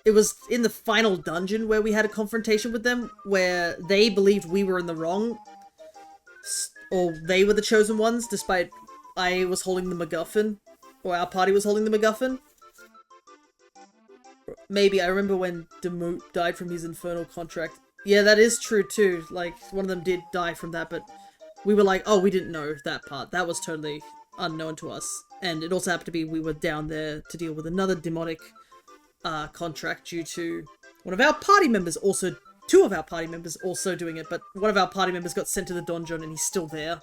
It was in the final dungeon where we had a confrontation with them, where they believed we were in the wrong, or they were the chosen ones, despite I was holding the MacGuffin, or our party was holding the MacGuffin. Maybe, I remember when Demoot died from his infernal contract. Yeah, that is true too, like, one of them did die from that, but we were like, oh, we didn't know that part. That was totally unknown to us. And it also happened to be we were down there to deal with another demonic contract due to one of our party members also... two of our party members also doing it, but one of our party members got sent to the donjon and he's still there.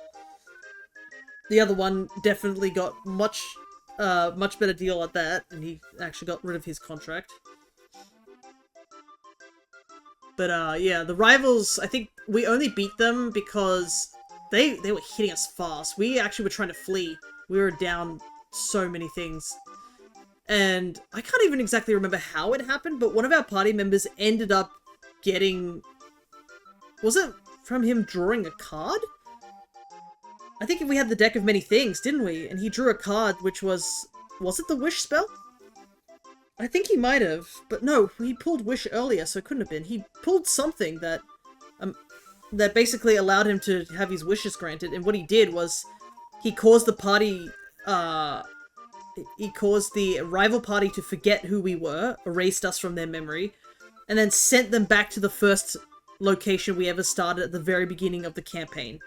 The other one definitely got much better deal at that, and he actually got rid of his contract. But, yeah, the rivals, I think we only beat them because they were hitting us fast. We actually were trying to flee. We were down so many things. And I can't even exactly remember how it happened, but one of our party members ended up getting... was it from him drawing a card? I think we had the deck of many things, didn't we? And he drew a card which was... was it the wish spell? I think he might have, but no, he pulled wish earlier, so it couldn't have been. He pulled something that that basically allowed him to have his wishes granted, and what he did was he caused the party, he caused the rival party to forget who we were, erased us from their memory, and then sent them back to the first location we ever started at the very beginning of the campaign.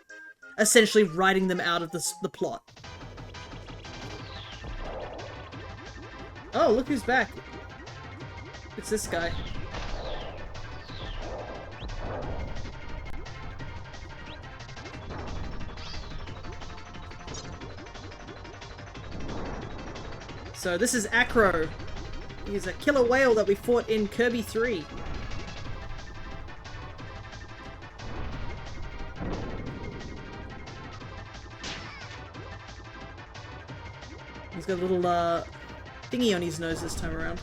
Essentially writing them out of the plot. Oh, look who's back. It's this guy. So this is Acro. He's a killer whale that we fought in Kirby 3. He's got a little thingy on his nose this time around.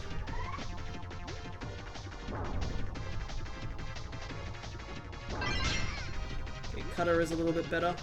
Okay, Cutter is a little bit better.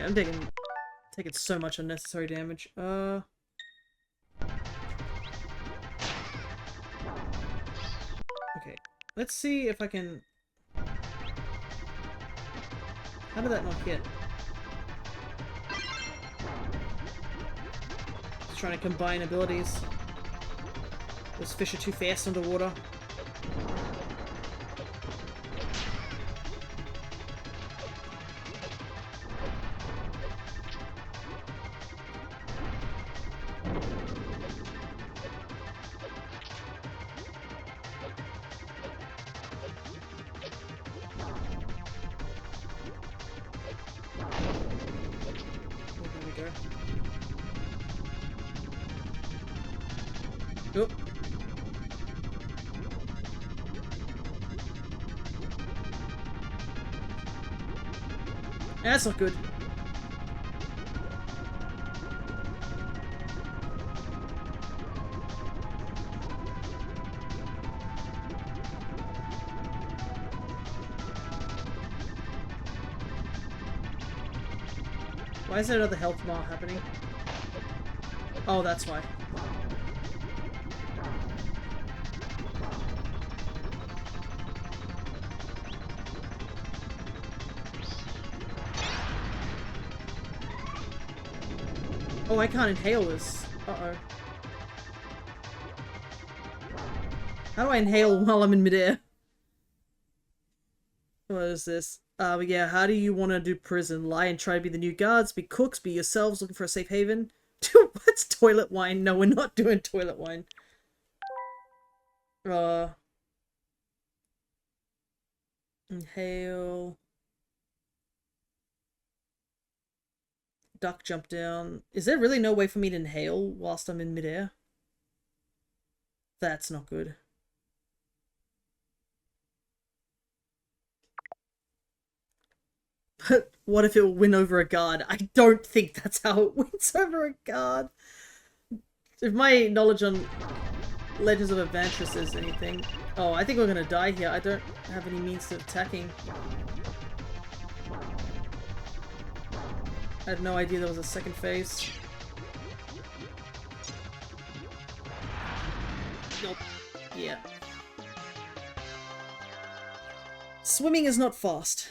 I'm taking so much unnecessary damage. Okay, let's see if I can... How did that not hit? Just trying to combine abilities. Those fish are too fast underwater. go. Oop. That's not good. Why is there another health bar happening? Oh, that's why. Oh, I can't inhale this. Uh-oh. How do I inhale while I'm in midair? What is this? But yeah, how do you want to do prison? Lie and try to be the new guards, be cooks, be yourselves, looking for a safe haven? What's toilet wine? No, we're not doing toilet wine. Inhale. Duck jump down. Is there really no way for me to inhale whilst I'm in midair? That's not good. But what if it will win over a guard? I don't think that's how it wins over a guard. If my knowledge on Legends of Adventurous is anything... Oh, I think we're gonna die here. I don't have any means of attacking. I had no idea there was a second phase. Nope. Yeah. Swimming is not fast.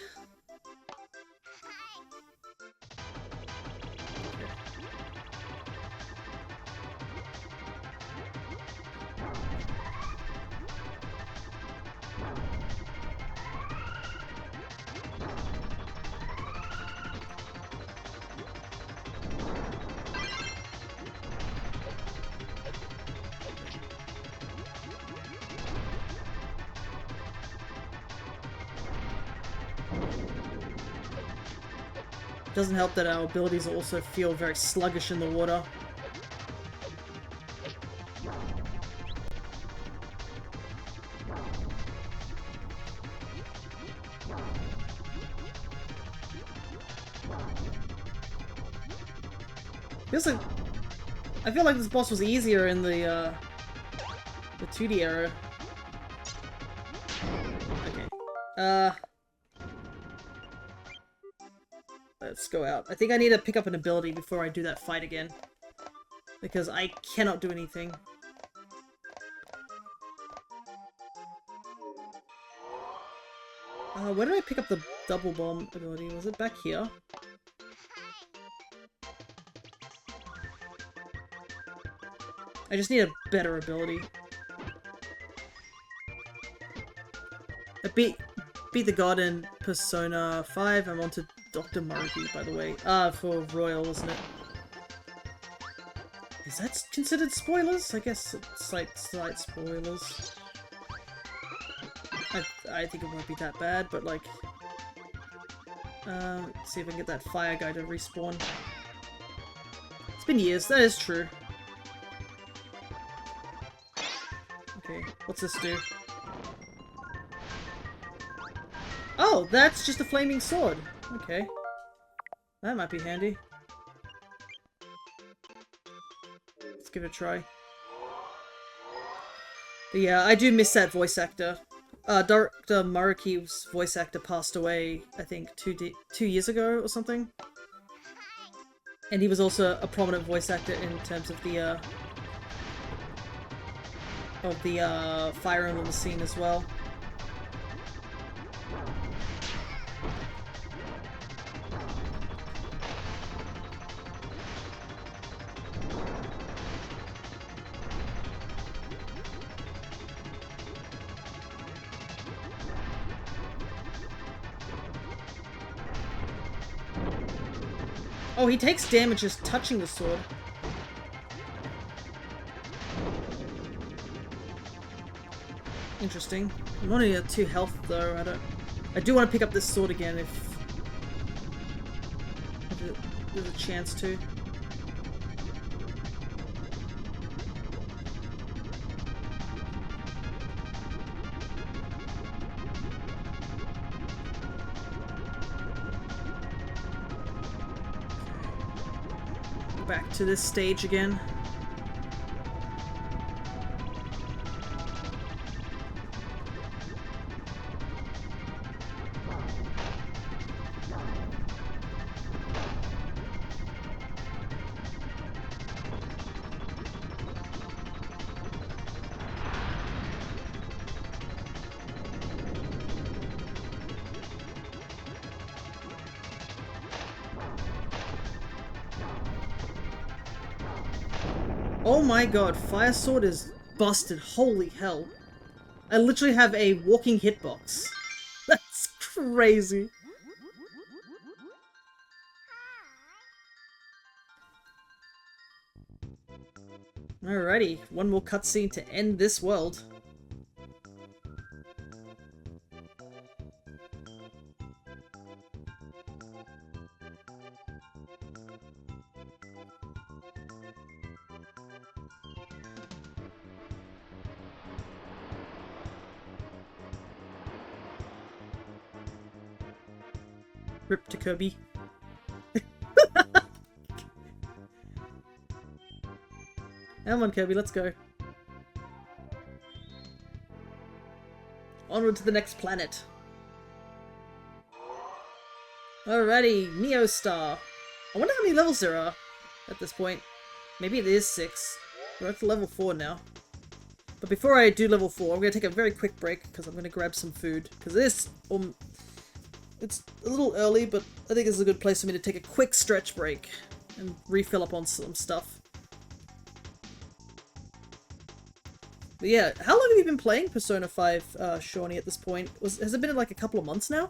Doesn't help that our abilities also feel very sluggish in the water. I feel like this boss was easier in the 2D era. Okay. Let's go out. I think I need to pick up an ability before I do that fight again. Because I cannot do anything. Where did I pick up the double bomb ability? Was it back here? I just need a better ability. I beat the god in Persona 5. I'm on to Dr. Maruki, by the way. For Royal, isn't it? Is that considered spoilers? I guess it's like slight spoilers. I think it won't be that bad, but like... let's see if I can get that fire guy to respawn. It's been years, that is true. Okay, what's this do? Oh, that's just a flaming sword. Okay. That might be handy. Let's give it a try. But yeah, I do miss that voice actor. Dr. Maruki's voice actor passed away, I think, 2 years ago or something. And he was also a prominent voice actor in terms of the Fire Emblem scene as well. Oh, he takes damage just touching the sword. Interesting. I'm only at 2 health though. I do want to pick up this sword again if there's a chance to. back to this stage again. Oh my god, Fire Sword is busted. Holy hell. I literally have a walking hitbox. That's crazy. Alrighty, one more cutscene to end this world. Rip to Kirby. Come on, Kirby, let's go. Onward to the next planet. Alrighty, Neo Star. I wonder how many levels there are at this point. Maybe it is 6. We're at level 4 now. But before I do level 4, I'm going to take a very quick break because I'm going to grab some food. Because it's a little early, but I think this is a good place for me to take a quick stretch break and refill up on some stuff. But yeah, how long have you been playing Persona 5, Shawnee, at this point? Has it been like a couple of months now?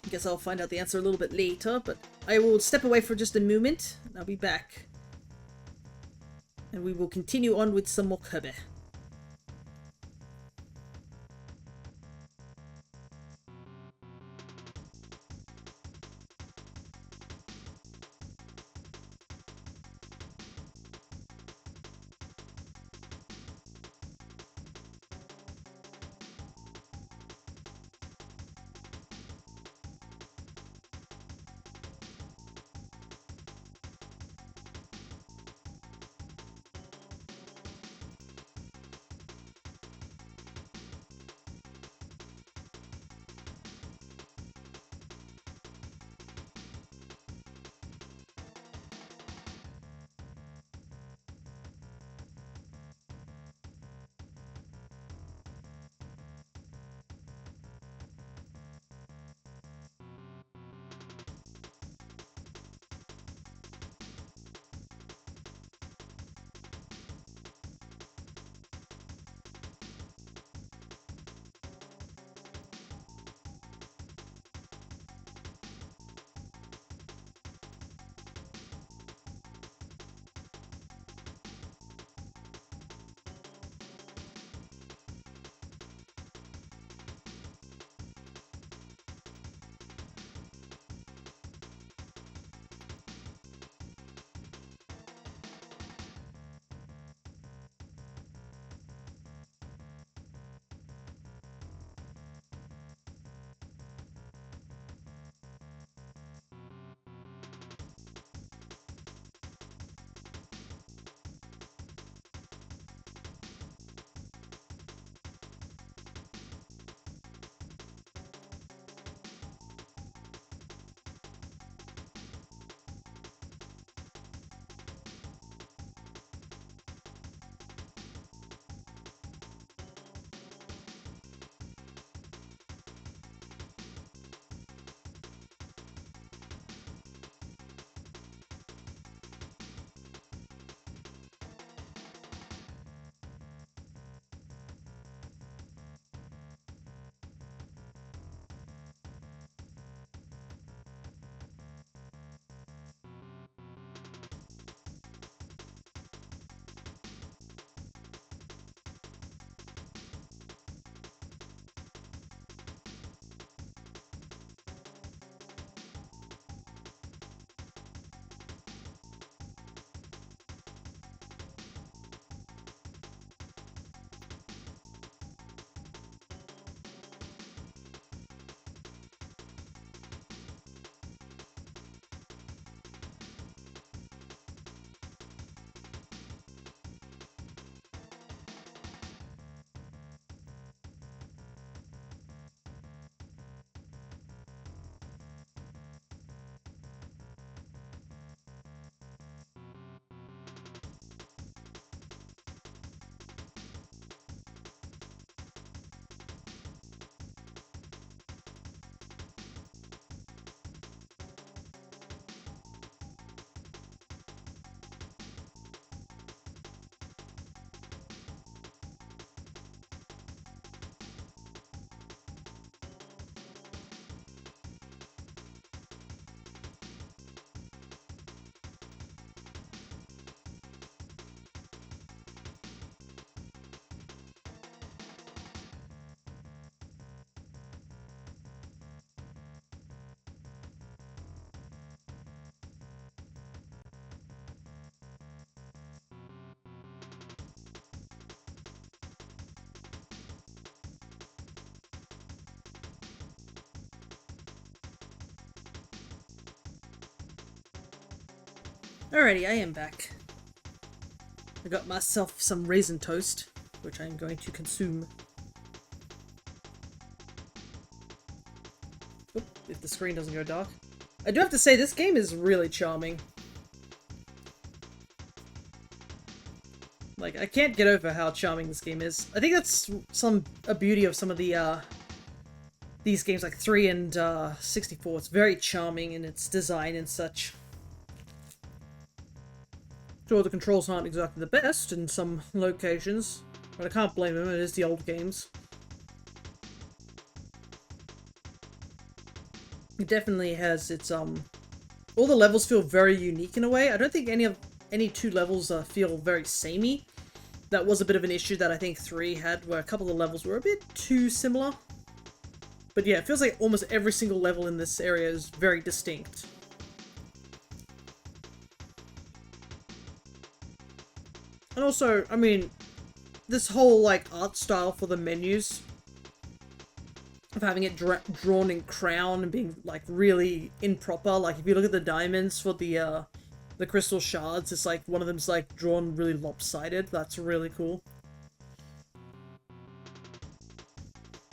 I guess I'll find out the answer a little bit later, but I will step away for just a moment, and I'll be back. And we will continue on with some more Kirby. Alrighty, I am back. I got myself some raisin toast, which I'm going to consume. Oop, if the screen doesn't go dark. I do have to say, this game is really charming. Like, I can't get over how charming this game is. I think that's a beauty of some of the, these games like 3 and 64. It's very charming in its design and such. Sure, the controls aren't exactly the best in some locations, but I can't blame them, it is the old games. It definitely has its, all the levels feel very unique in a way. I don't think any two levels feel very samey. That was a bit of an issue that I think 3 had, where a couple of the levels were a bit too similar. But yeah, it feels like almost every single level in this area is very distinct. And also, I mean, this whole, like, art style for the menus, of having it drawn in crown and being, like, really improper. Like, if you look at the diamonds for the crystal shards, it's like, one of them's, like, drawn really lopsided. That's really cool.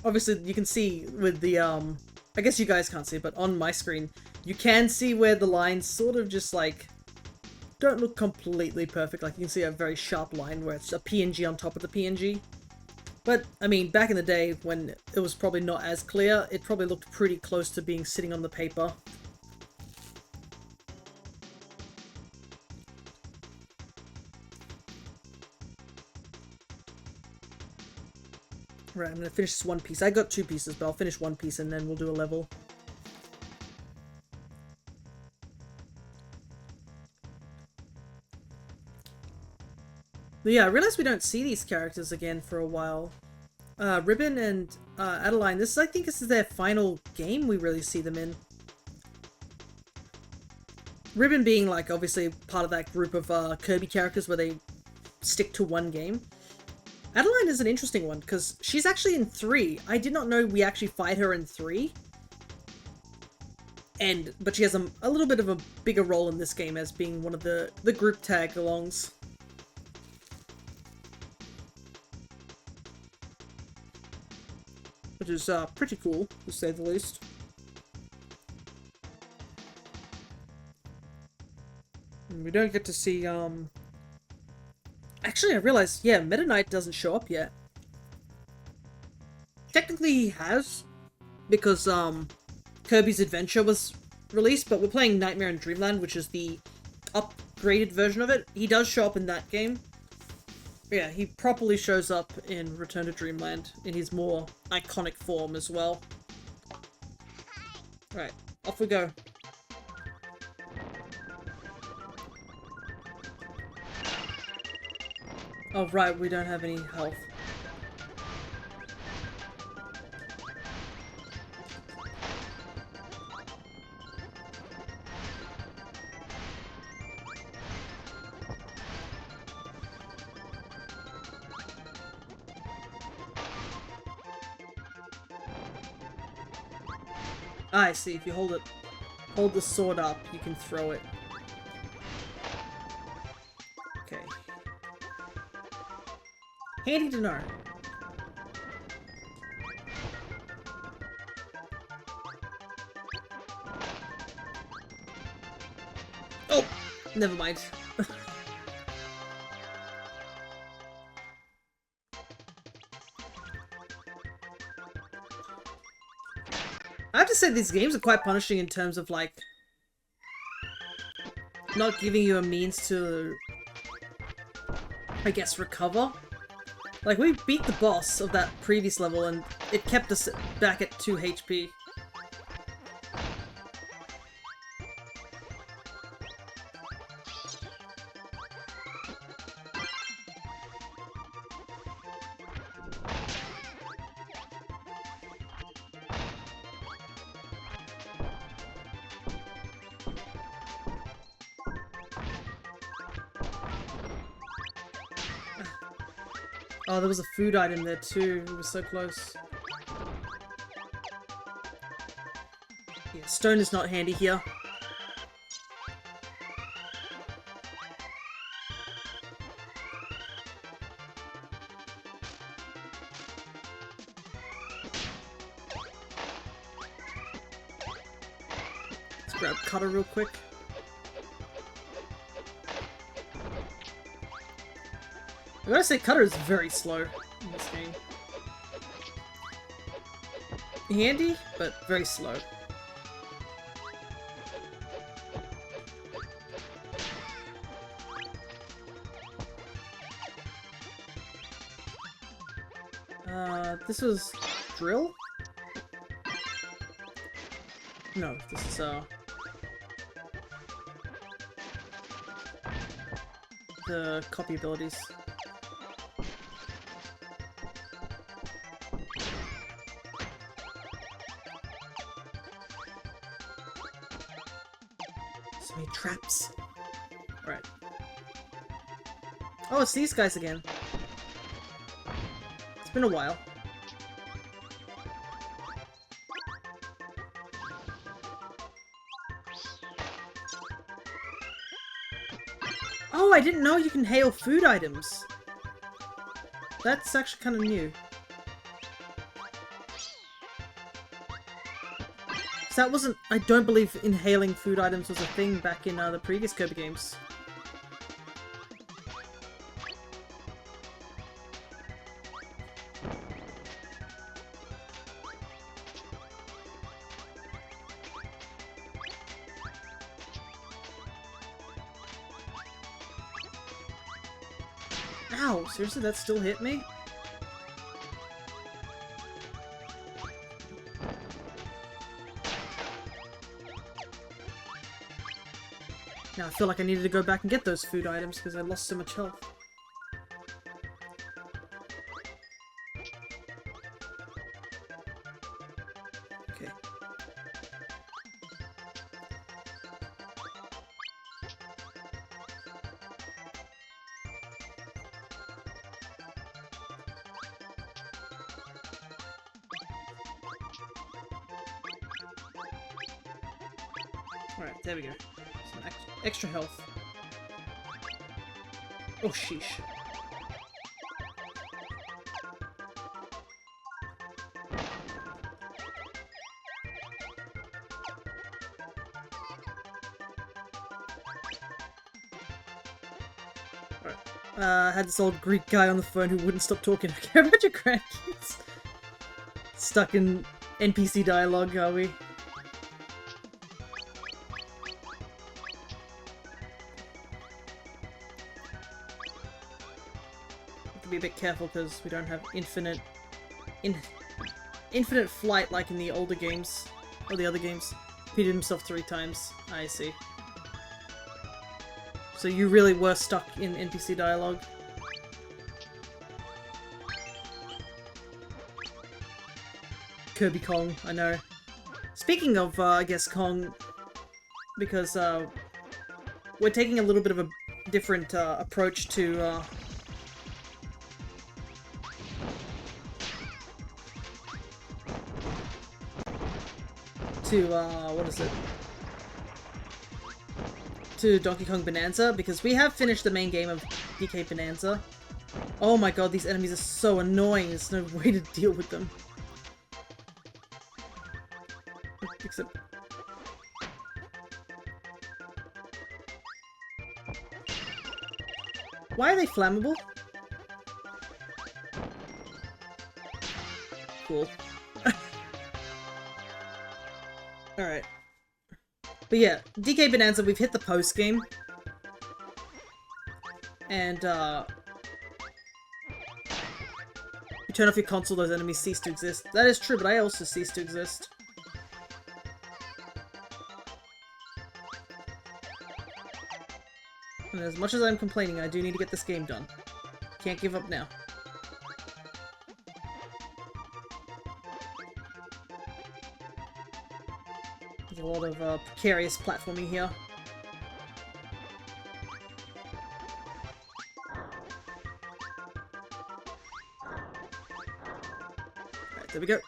Obviously, you can see with the, I guess you guys can't see, but on my screen, you can see where the lines sort of just, like, don't look completely perfect. Like, you can see a very sharp line where it's a PNG on top of the PNG. But, I mean, back in the day when it was probably not as clear, it probably looked pretty close to being sitting on the paper. Right, I'm gonna finish this one piece. I got 2 pieces, but I'll finish 1 piece and then we'll do a level. But yeah, I realize we don't see these characters again for a while. Ribbon and Adeline, I think this is their final game we really see them in. Ribbon being, like, obviously part of that group of Kirby characters where they stick to one game. Adeline is an interesting one, because she's actually in 3. I did not know we actually fight her in 3. But she has a little bit of a bigger role in this game as being one of the group tag-alongs. Which is pretty cool, to say the least. And we don't get to see, Actually, I realized, yeah, Meta Knight doesn't show up yet. Technically, he has, because, Kirby's Adventure was released, but we're playing Nightmare in Dreamland, which is the upgraded version of it. He does show up in that game. Yeah, he properly shows up in Return to Dreamland in his more iconic form as well. Alright, off we go. Oh right, we don't have any health. I see, if you hold the sword up, you can throw it. Okay. Handy to know. Oh! Never mind. I have to say, these games are quite punishing in terms of, like, not giving you a means to, I guess, recover. Like, we beat the boss of that previous level and it kept us back at 2 HP. Oh, there was a food item there too. It was so close. Yeah, stone is not handy here. grab Cutter real quick. I gotta say, Cutter is very slow in this game. Handy, but very slow. This was Drill? No, this is, the copy abilities. So many traps. Right. Oh, it's these guys again. It's been a while. Oh, I didn't know you can hail food items. That's actually kind of new. So that wasn't... I don't believe inhaling food items was a thing back in the previous Kirby games. Ow! Seriously, that still hit me? Now I feel like I needed to go back and get those food items because I lost so much health. Okay. Alright, there we go. Some extra health. Oh, sheesh. Alright. I had this old Greek guy on the phone who wouldn't stop talking. I can't imagine grandkids. Stuck in NPC dialogue, are we? Be a bit careful because we don't have infinite flight like in the older games or the other games. Repeated himself 3 times. I see. So you really were stuck in NPC dialogue. Kirby Kong, I know. Speaking of, I guess Kong, because we're taking a little bit of a different approach to what is it? To Donkey Kong Bonanza, because we have finished the main game of DK Bonanza. Oh my god, these enemies are so annoying, there's no way to deal with them. Except... Why are they flammable? Cool. Alright. But yeah, DK Bonanza, we've hit the post-game. And, you turn off your console, those enemies cease to exist. That is true, but I also cease to exist. And as much as I'm complaining, I do need to get this game done. Can't give up now. There's a lot of precarious platforming here. Alright, there we go.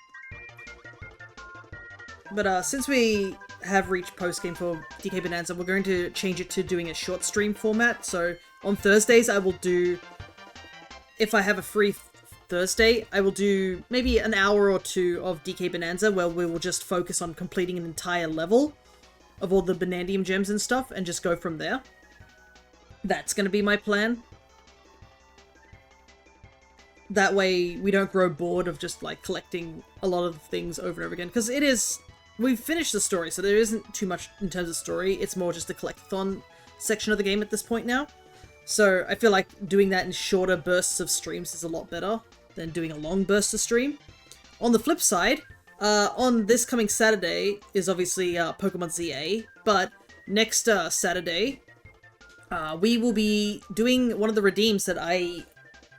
But since we have reached post-game for DK Bonanza, we're going to change it to doing a short stream format. So on Thursdays I will do, if I have a free Thursday, I will do maybe an hour or 2 of DK Bonanza where we will just focus on completing an entire level. of all the Banandium gems and stuff and just go from there. That's going to be my plan. That way we don't grow bored of just like collecting a lot of things over and over again. Because it is... We've finished the story, so there isn't too much in terms of story. It's more just a collectathon section of the game at this point now. So I feel like doing that in shorter bursts of streams is a lot better than doing a long burst of stream. On the flip side, on this coming Saturday is obviously Pokemon ZA, but next Saturday, we will be doing one of the redeems that I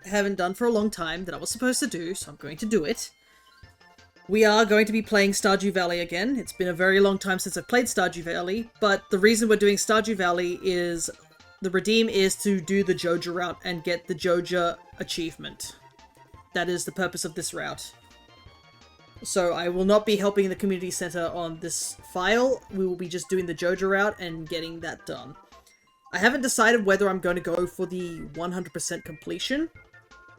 haven't done for a long time that I was supposed to do, so I'm going to do it. We are going to be playing Stardew Valley again. It's been a very long time since I've played Stardew Valley, but the reason we're doing Stardew Valley is the redeem is to do the Joja route and get the Joja achievement. That is the purpose of this route. So I will not be helping the community center on this file. We will be just doing the Joja route and getting that done. I haven't decided whether I'm going to go for the 100% completion,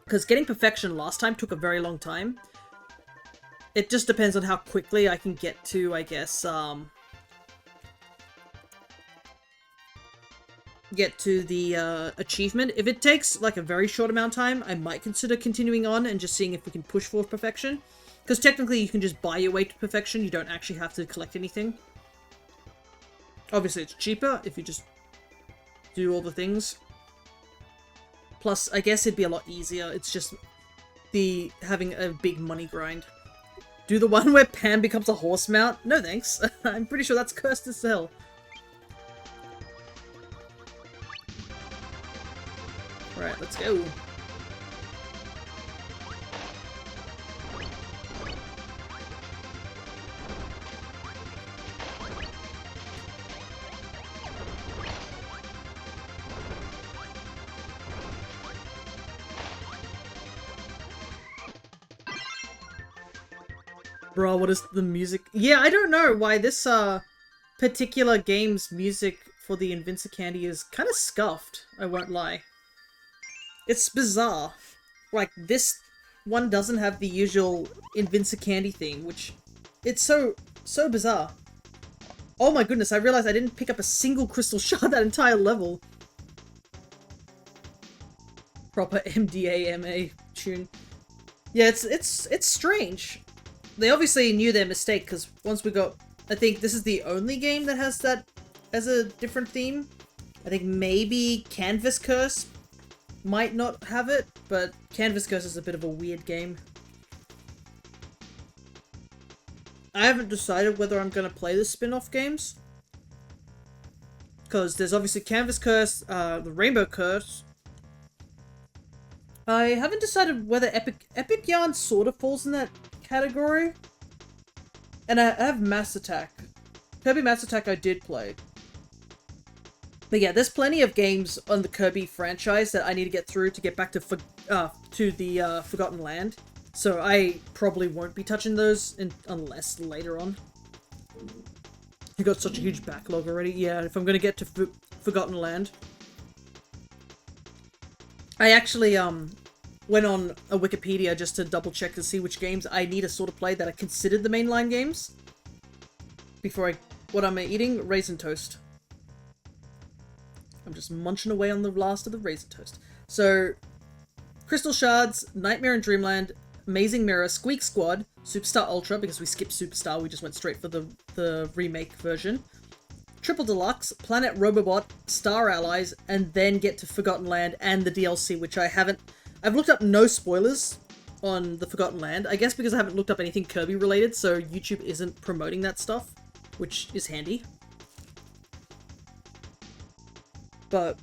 because getting perfection last time took a very long time. It just depends on how quickly I can get to, I guess, get to the achievement. If it takes like a very short amount of time, I might consider continuing on and just seeing if we can push for perfection. Because technically you can just buy your way to perfection, you don't actually have to collect anything. Obviously it's cheaper if you just do all the things. Plus, I guess it'd be a lot easier. It's just having a big money grind. Do the one where Pam becomes a horse mount? No thanks. I'm pretty sure that's cursed as hell. Alright, let's go. Bro, what is the music? Yeah, I don't know why this particular game's music for the Invinci Candy is kind of scuffed, I won't lie. It's bizarre. Like, this one doesn't have the usual Invinci Candy theme, which... It's so bizarre. Oh my goodness, I realized I didn't pick up a single crystal shard that entire level. Proper MDAMA tune. Yeah, it's strange. They obviously knew their mistake, because once we got... I think this is the only game that has that as a different theme. I think maybe Canvas Curse might not have it, but Canvas Curse is a bit of a weird game. I haven't decided whether I'm going to play the spin-off games. Because there's obviously Canvas Curse, the Rainbow Curse. I haven't decided whether Epic Yarn sort of falls in that category. And I have Mass Attack. Kirby Mass Attack I did play. But yeah, there's plenty of games on the Kirby franchise that I need to get through to get back to the Forgotten Land. So I probably won't be touching those unless later on. You got such a huge backlog already. Yeah, if I'm gonna get to Forgotten Land. I actually went on a Wikipedia just to double check to see which games I need to sort of play that are considered the mainline games. Before what am I eating? Raisin Toast. I'm just munching away on the last of the Raisin Toast. So, Crystal Shards, Nightmare in Dreamland, Amazing Mirror, Squeak Squad, Superstar Ultra, because we skipped Superstar, we just went straight for the remake version. Triple Deluxe, Planet Robobot, Star Allies, and then get to Forgotten Land and the DLC, which I haven't... I've looked up no spoilers on the Forgotten Land, I guess because I haven't looked up anything Kirby related, so YouTube isn't promoting that stuff, which is handy. But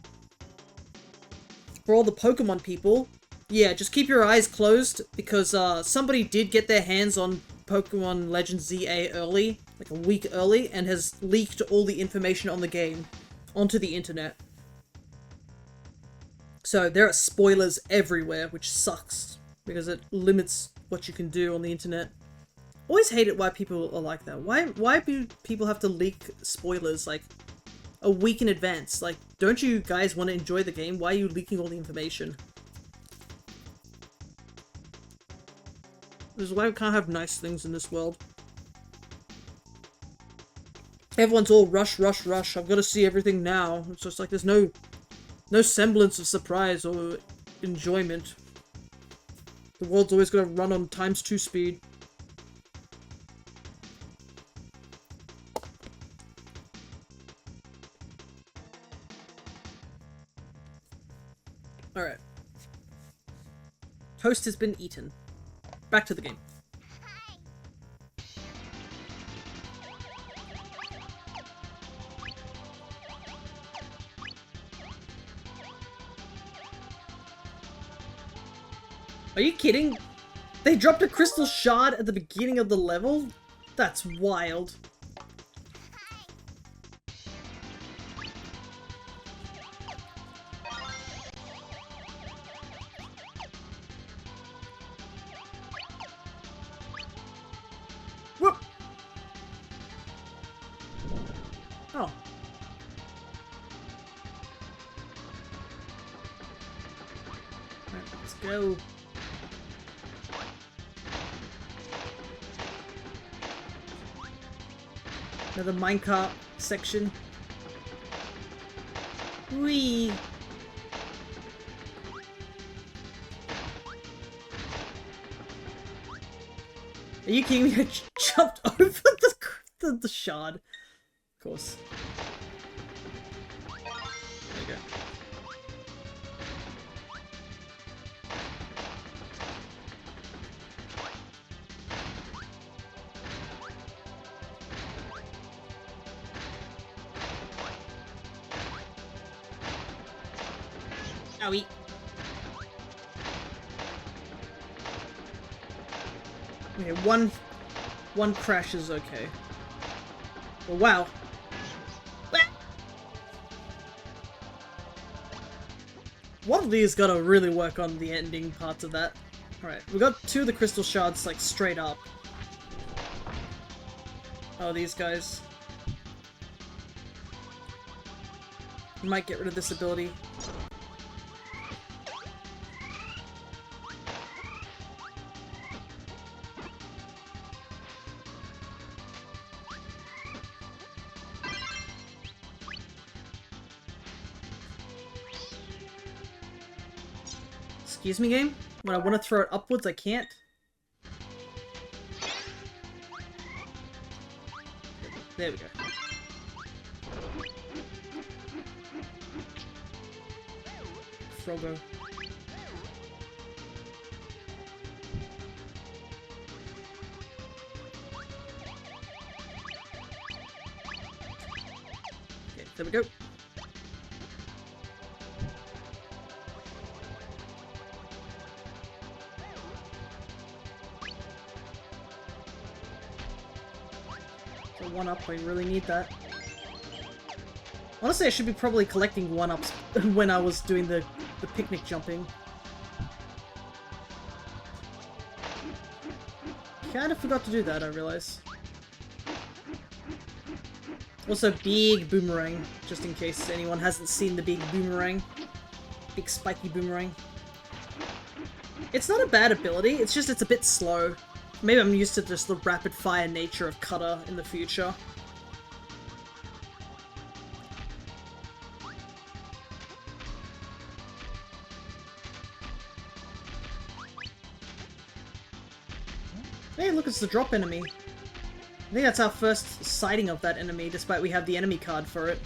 for all the Pokemon people, yeah, just keep your eyes closed, because somebody did get their hands on Pokemon Legends ZA early, like a week early, and has leaked all the information on the game onto the internet. So there are spoilers everywhere, which sucks, because it limits what you can do on the internet. Always hate it why people are like that. Why do people have to leak spoilers, like, a week in advance? Like, don't you guys want to enjoy the game? Why are you leaking all the information? This is why we can't have nice things in this world. Everyone's all rush, rush, rush. I've got to see everything now. It's just like there's no semblance of surprise or enjoyment. The world's always got to run on ×2 speed. Alright. Toast has been eaten. Back to the game. Are you kidding? They dropped a crystal shard at the beginning of the level? That's wild. Whoop! Oh. Alright, let's go. Another minecart section. Whee! Are you kidding me? I jumped over the shard. Of course. There we go. Owie. Okay, one crash is okay. Oh, wow. One of these gotta really work on the ending parts of that. Alright, we got 2 of the crystal shards, like, straight up. Oh, these guys. We might get rid of this ability. Excuse me, game? When I want to throw it upwards, I can't? There we go. Frogo. Okay, there we go. So 1-up, I really need that. Honestly, I should be probably collecting 1-ups when I was doing the picnic jumping. Kinda forgot to do that, I realize. Also, big boomerang, just in case anyone hasn't seen the big boomerang. Big spiky boomerang. It's not a bad ability, it's just it's a bit slow. Maybe I'm used to just the rapid fire nature of Cutter in the future. Hey, look, it's the drop enemy. I think that's our first sighting of that enemy, despite we have the enemy card for it.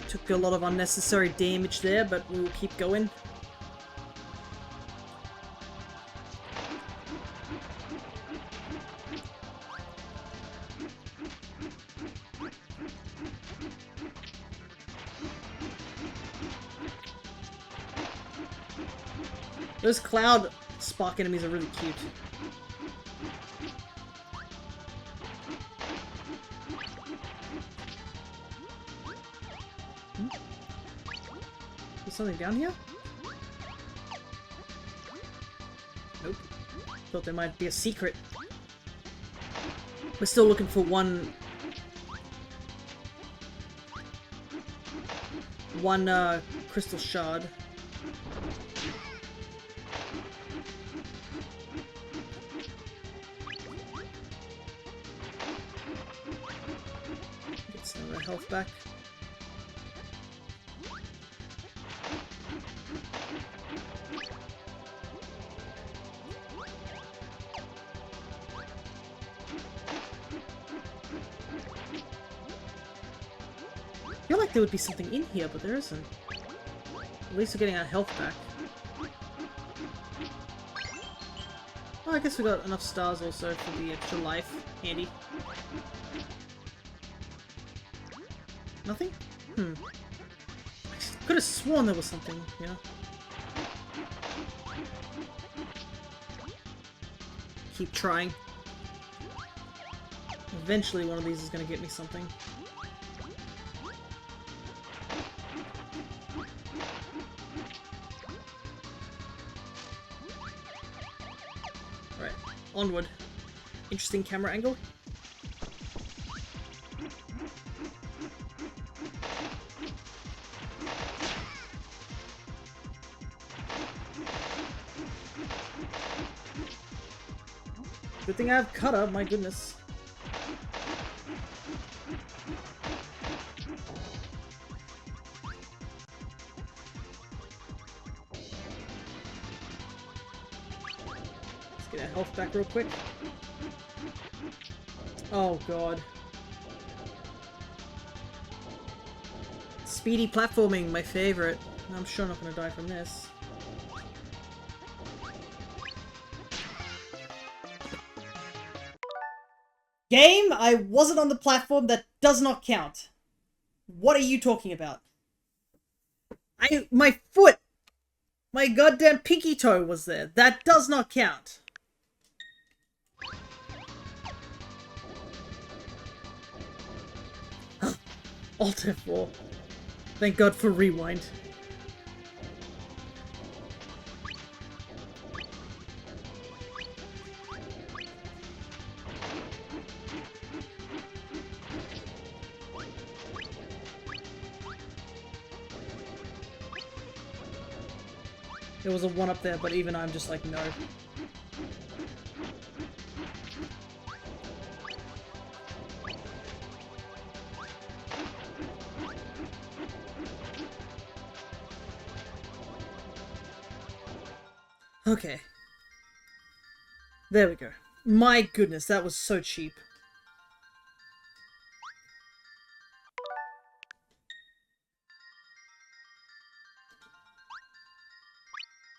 Took a lot of unnecessary damage there, but we'll keep going. Those cloud spark enemies are really cute. Is something down here? Nope. Thought there might be a secret. We're still looking for one crystal shard. Get some of our health back. I feel like there would be something in here, but there isn't. At least we're getting our health back. Oh, I guess we got enough stars also for the extra life. Handy. Nothing? I could have sworn there was something, you know? Keep trying. Eventually one of these is gonna get me something. Right, onward. Interesting camera angle. Good thing I have cutter, my goodness. Let's get our health back real quick. Oh god. Speedy platforming, my favorite. I'm sure I'm not gonna die from this. Game, I wasn't on the platform. That does not count. What are you talking about? My foot! My goddamn pinky toe was there. That does not count. Alt F4. Thank God for rewind. There was a one up there, but even I'm just like, no. Okay. There we go. My goodness, that was so cheap.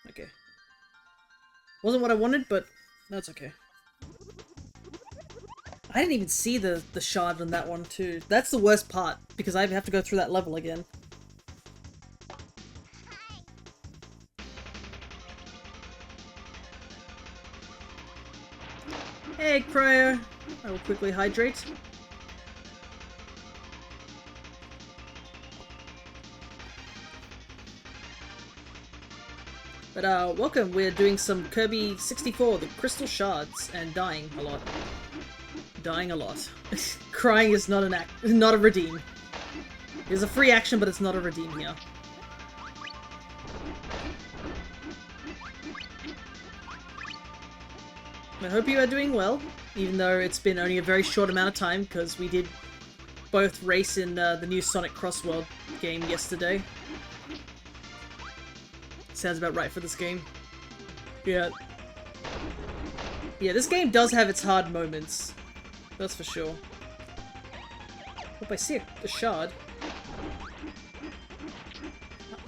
Okay. Wasn't what I wanted, but that's okay. I didn't even see the shard on that one too. That's the worst part, because I have to go through that level again. Hey, Cryo! I will quickly hydrate. But welcome, we're doing some Kirby 64, the Crystal Shards, and dying a lot. Dying a lot. Crying is not not a redeem. It's a free action, but it's not a redeem here. I hope you are doing well, even though it's been only a very short amount of time, because we did both race in the new Sonic Crossworld game yesterday. Sounds about right for this game. Yeah. Yeah, this game does have its hard moments. That's for sure. Hope I see a shard.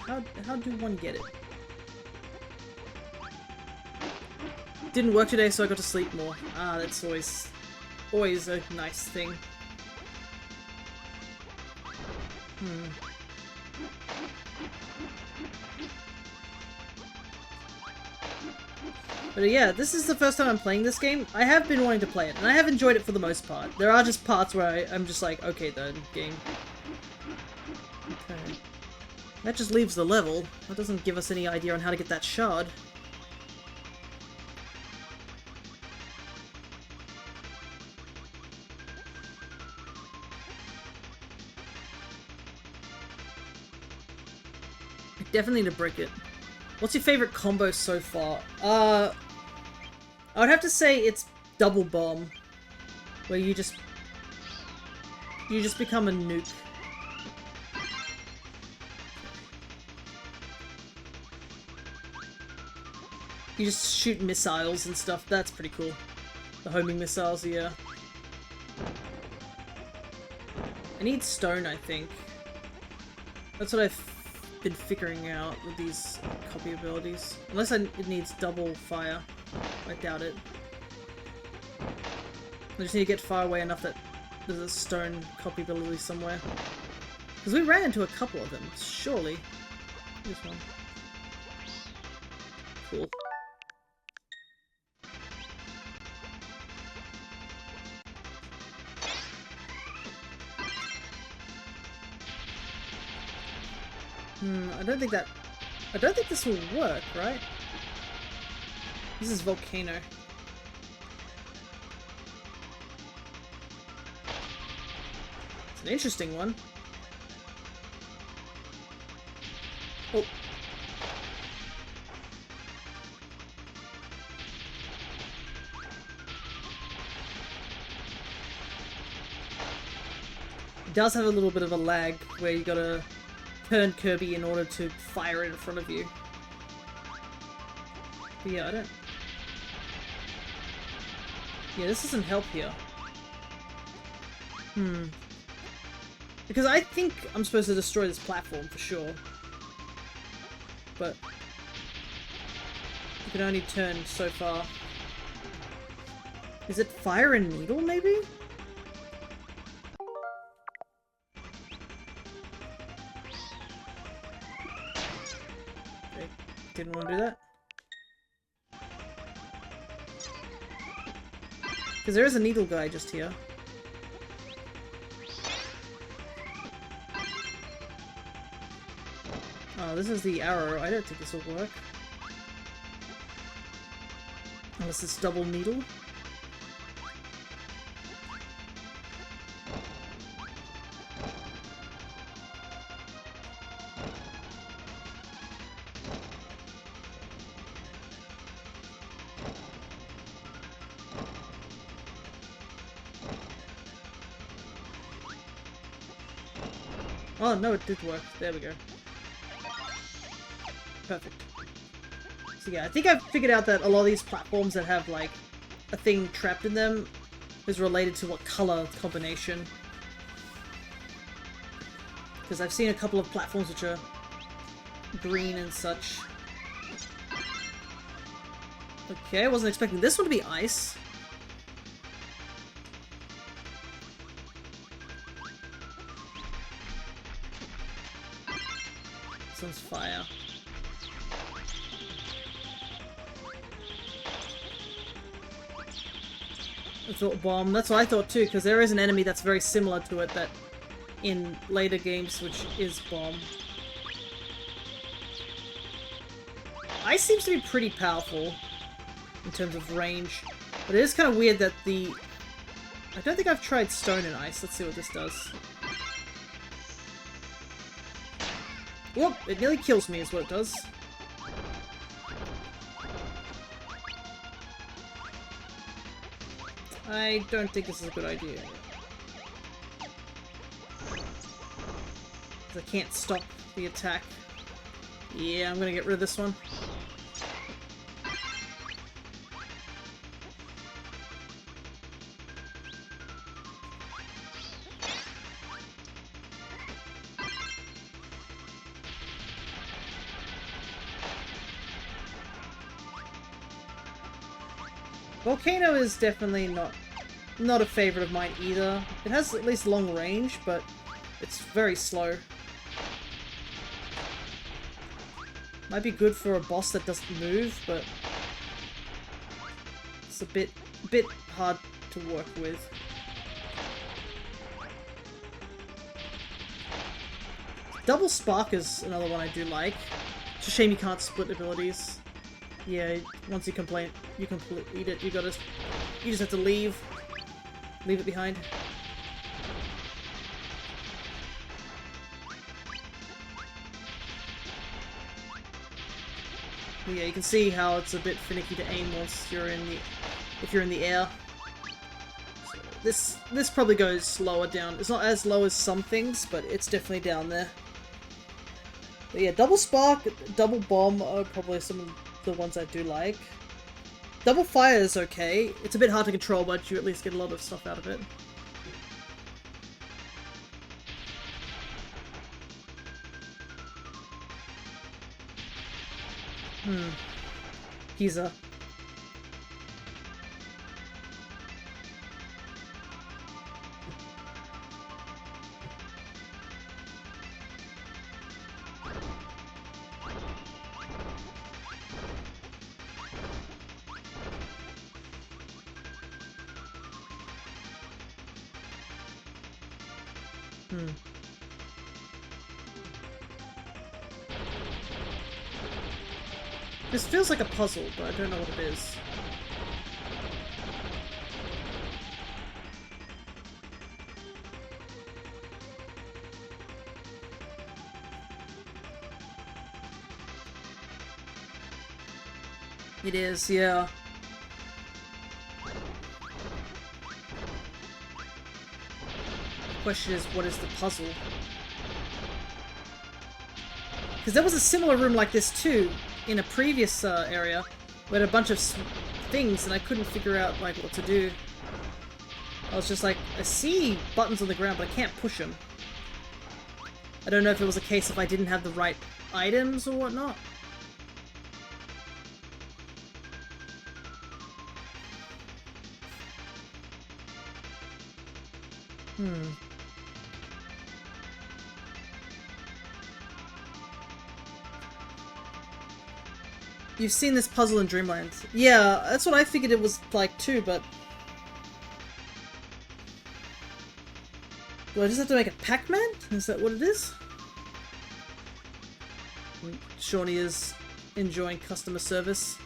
How do one get it? Didn't work today, so I got to sleep more. Ah, that's always a nice thing. But yeah, this is the first time I'm playing this game. I have been wanting to play it, and I have enjoyed it for the most part. There are just parts where I'm just like, okay then, game. Okay. That just leaves the level. That doesn't give us any idea on how to get that shard. I definitely need to break it. What's your favorite combo so far? I would have to say it's double bomb, where you just become a nuke. You just shoot missiles and stuff. That's pretty cool. The homing missiles, yeah. I need stone, I think. That's what I've been figuring out with these copy abilities. Unless it needs double fire. I doubt it. I just need to get far away enough that there's a stone copy ability somewhere. Because we ran into a couple of them, surely. This one. Cool. I don't think this will work, right? This is Volcano. It's an interesting one. Oh. It does have a little bit of a lag where you gotta turn Kirby in order to fire it in front of you. But yeah, I don't... Yeah, this doesn't help here. Because I think I'm supposed to destroy this platform for sure. But you can only turn so far. Is it fire and needle, maybe? Okay, didn't want to do that. Because there is a needle guy just here. Oh, this is the arrow. I don't think this will work. Unless it's double needle. Oh, no, it did work. There we go. Perfect. So yeah, I think I've figured out that a lot of these platforms that have, like, a thing trapped in them is related to what color combination. Because I've seen a couple of platforms which are green and such. Okay, I wasn't expecting this one to be ice. This one's fire. I thought bomb. That's what I thought too, because there is an enemy that's very similar to it that in later games, which is bomb. Ice seems to be pretty powerful in terms of range, but it is kind of weird that the... I don't think I've tried stone and ice. Let's see what this does. Whoop! It nearly kills me is what it does. I don't think this is a good idea. I can't stop the attack. Yeah, I'm gonna get rid of this one. Volcano is definitely not a favorite of mine either. It has at least long range, but it's very slow. Might be good for a boss that doesn't move, but it's a bit hard to work with. Double Spark is another one I do like. It's a shame you can't split abilities. Yeah, once you complete it, you just have to leave it behind. But yeah, you can see how it's a bit finicky to aim once you're in the if you're in the air. So this probably goes slower down. It's not as low as some things, but it's definitely down there. But yeah, Double Spark, Double Bomb are probably some of the ones I do like. Double Fire is okay. It's a bit hard to control, but you at least get a lot of stuff out of it. Pizza. This feels like a puzzle, but I don't know what it is. It is, yeah. The question is, what is the puzzle? Because there was a similar room like this too, in a previous area, where had a bunch of things, and I couldn't figure out like what to do. I was just like, I see buttons on the ground, but I can't push them. I don't know if it was a case if I didn't have the right items or whatnot. You've seen this puzzle in Dreamland. Yeah, that's what I figured it was like too, but... Do I just have to make a Pac-Man? Is that what it is? Shawnee is enjoying customer service.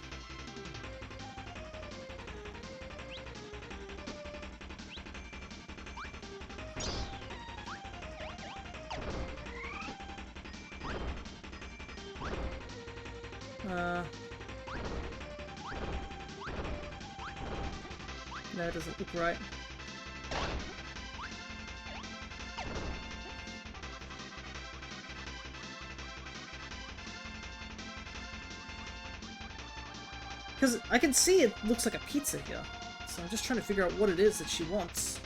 No, it doesn't look right. Because I can see it looks like a pizza here. So I'm just trying to figure out what it is that she wants.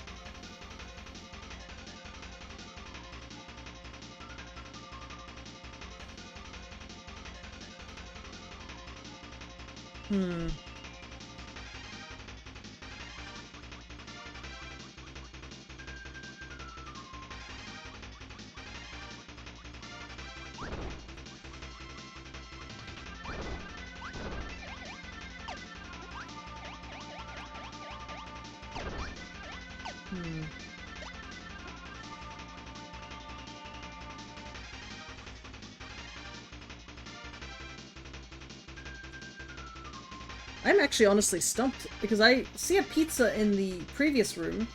I'm actually honestly stumped, because I see a pizza in the previous room,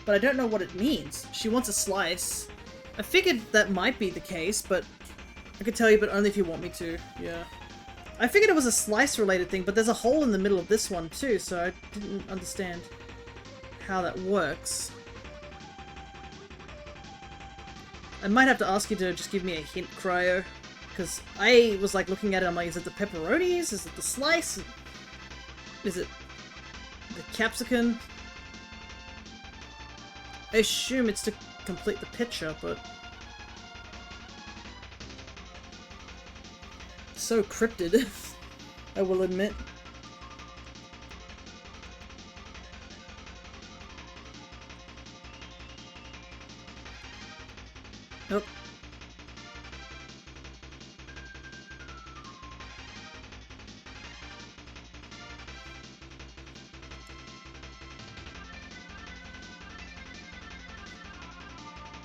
but I don't know what it means. She wants a slice. I figured that might be the case, but I could tell you, but only if you want me to. Yeah. I figured it was a slice-related thing, but there's a hole in the middle of this one too, so I didn't understand how that works. I might have to ask you to just give me a hint, Cryo, because I was like looking at it, I'm like, is it the pepperonis? Is it the slice? Is it the capsicum? I assume it's to complete the picture, but... so cryptid, I will admit. Nope.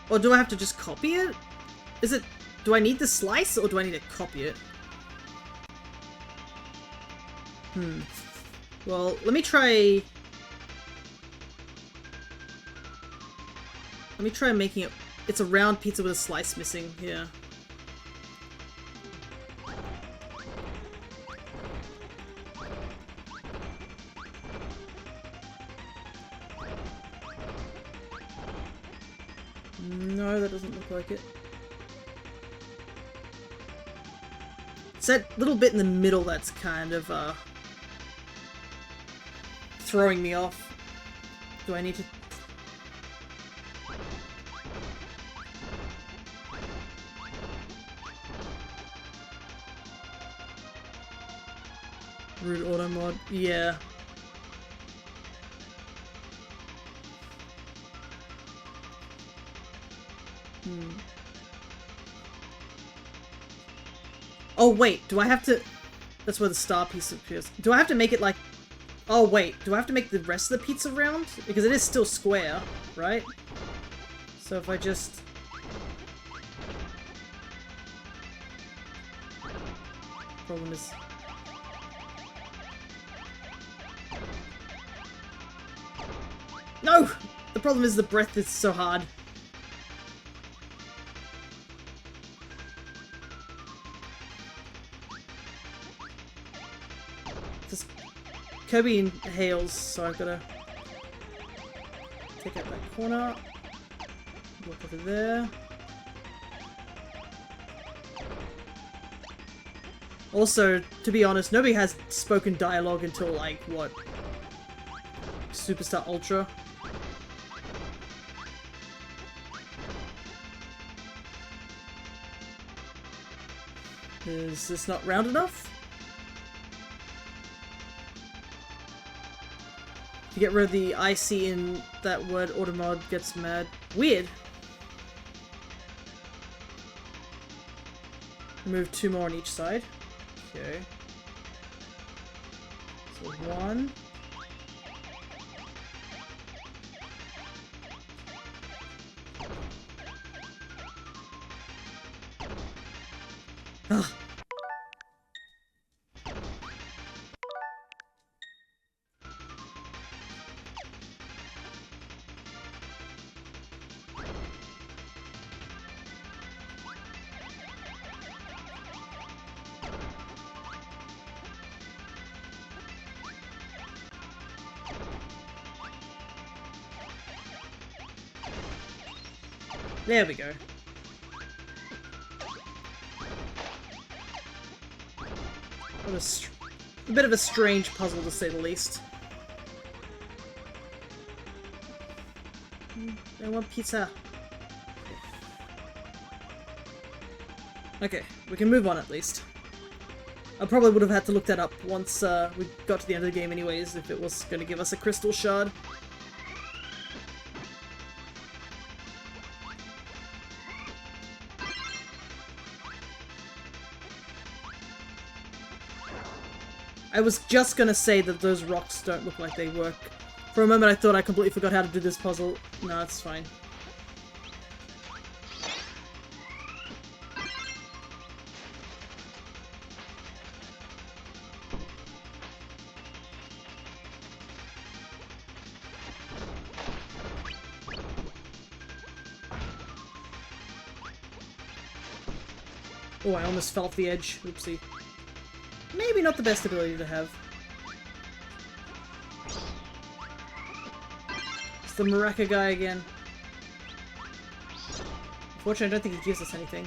Or do I have to just copy it? Is it do I need the slice or do I need to copy it? Well, let me try making it... It's a round pizza with a slice missing, yeah. No, that doesn't look like it. It's that little bit in the middle that's kind of, throwing me off. Do I need to... Root auto mod? Yeah. Oh wait, do I have to... That's where the star piece appears. Do I have to make it like... Oh wait, do I have to make the rest of the pizza round? Because it is still square, right? So if I just... Problem is... No! The problem is the breath is so hard. Just Kirby inhales, so I've gotta take out that corner. Walk over there. Also, to be honest, nobody has spoken dialogue until like, what? Superstar Ultra? Is this not round enough? To get rid of the IC in that word, Automod gets mad. Weird. Remove 2 more on each side. Okay. So 1. Ugh. There we go. What a bit of a strange puzzle, to say the least. I want pizza. Okay, we can move on at least. I probably would have had to look that up once we got to the end of the game anyways, if it was going to give us a crystal shard. I was just gonna say that those rocks don't look like they work. For a moment I thought I completely forgot how to do this puzzle. No, it's fine. Oh, I almost fell off the edge. Oopsie. Maybe not the best ability to have. It's the Maraca guy again. Unfortunately, I don't think he gives us anything.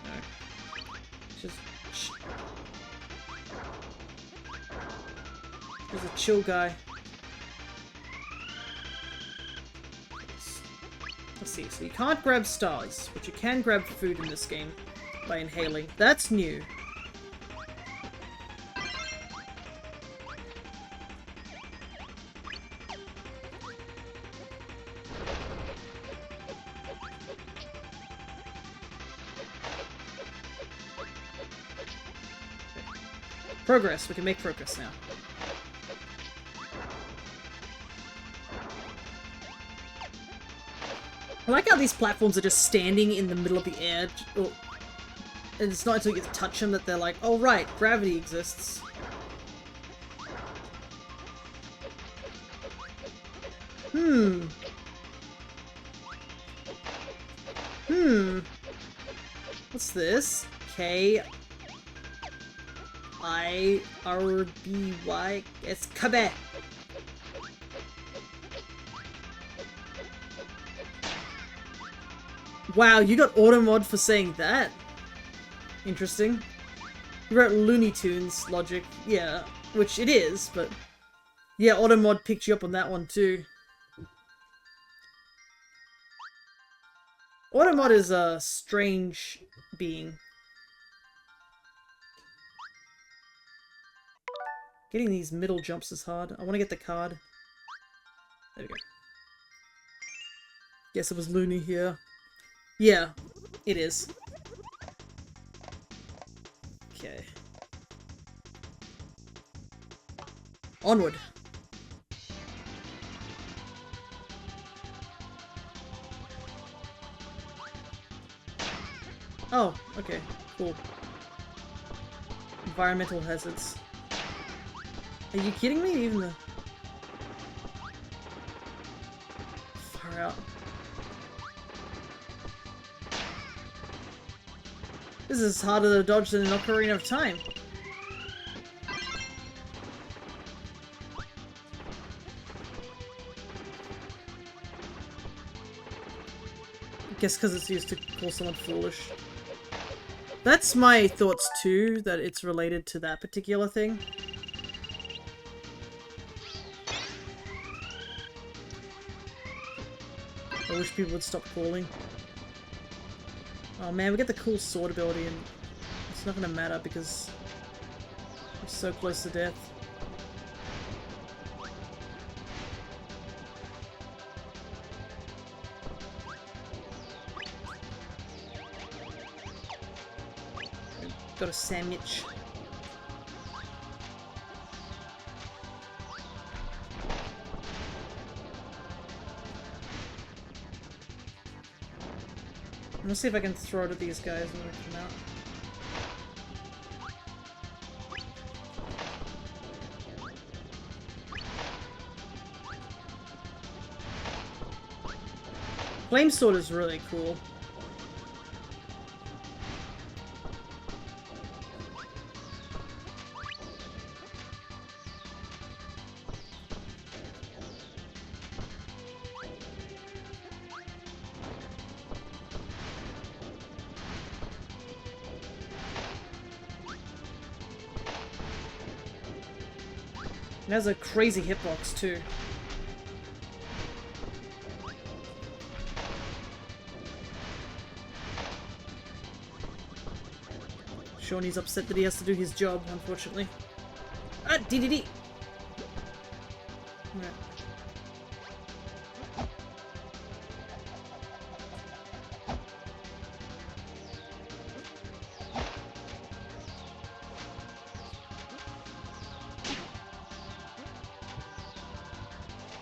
No. It's just... He's a chill guy. Let's see. So you can't grab stars, but you can grab food in this game by inhaling. That's new. Progress. We can make progress now. I like how these platforms are just standing in the middle of the air. Oh, And it's not until you get to touch them that they're like, oh right, gravity exists. What's this? Kirby. It's Kabe. Wow, you got automod for saying that? Interesting. You wrote Looney Tunes logic. Yeah, which it is, but... Yeah, automod picked you up on that one too. Automod is a strange being. Getting these middle jumps is hard. I want to get the card. There we go. Guess it was Looney here. Yeah, it is. Okay. Onward. Oh, okay, cool. Environmental hazards. Are you kidding me? Even the... Far out. This is harder to dodge than an Ocarina of Time. I guess because it's used to call someone foolish. That's my thoughts too, that it's related to that particular thing. I wish people would stop calling. Oh man, we get the cool sword ability and it's not gonna matter because we're so close to death. Got a sandwich. I'm gonna see if I can throw it at these guys when they come out. Flame sword is really cool. It has a crazy hitbox too. Shawnee's upset that he has to do his job, unfortunately. Ah, DDD! Right.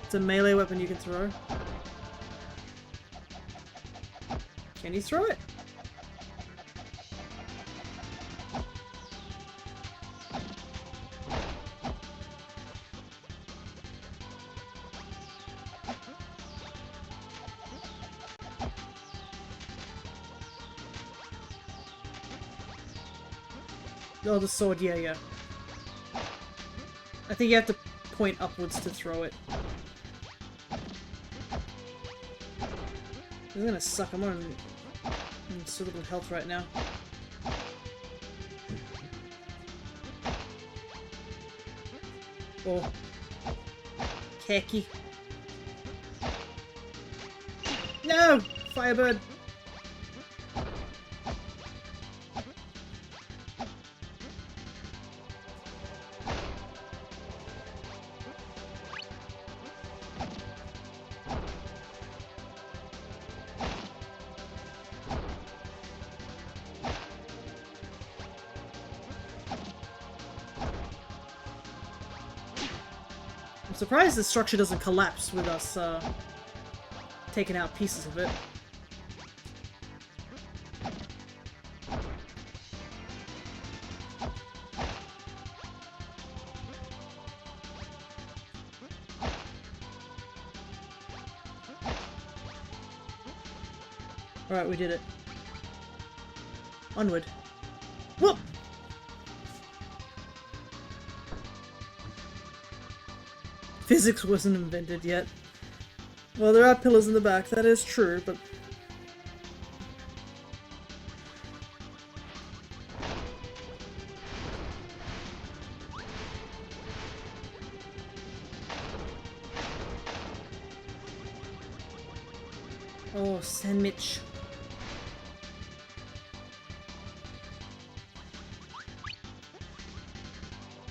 It's a melee weapon you can throw. Can you throw it? Oh, the sword, yeah, yeah. I think you have to point upwards to throw it. This is gonna suck. I'm on so little health right now. Oh. Khaki. No! Firebird! I'm surprised the structure doesn't collapse with us taking out pieces of it. Alright, we did it. Onward. Whoop! Physics wasn't invented yet. Well, there are pillars in the back, that is true, but... Oh, sandwich.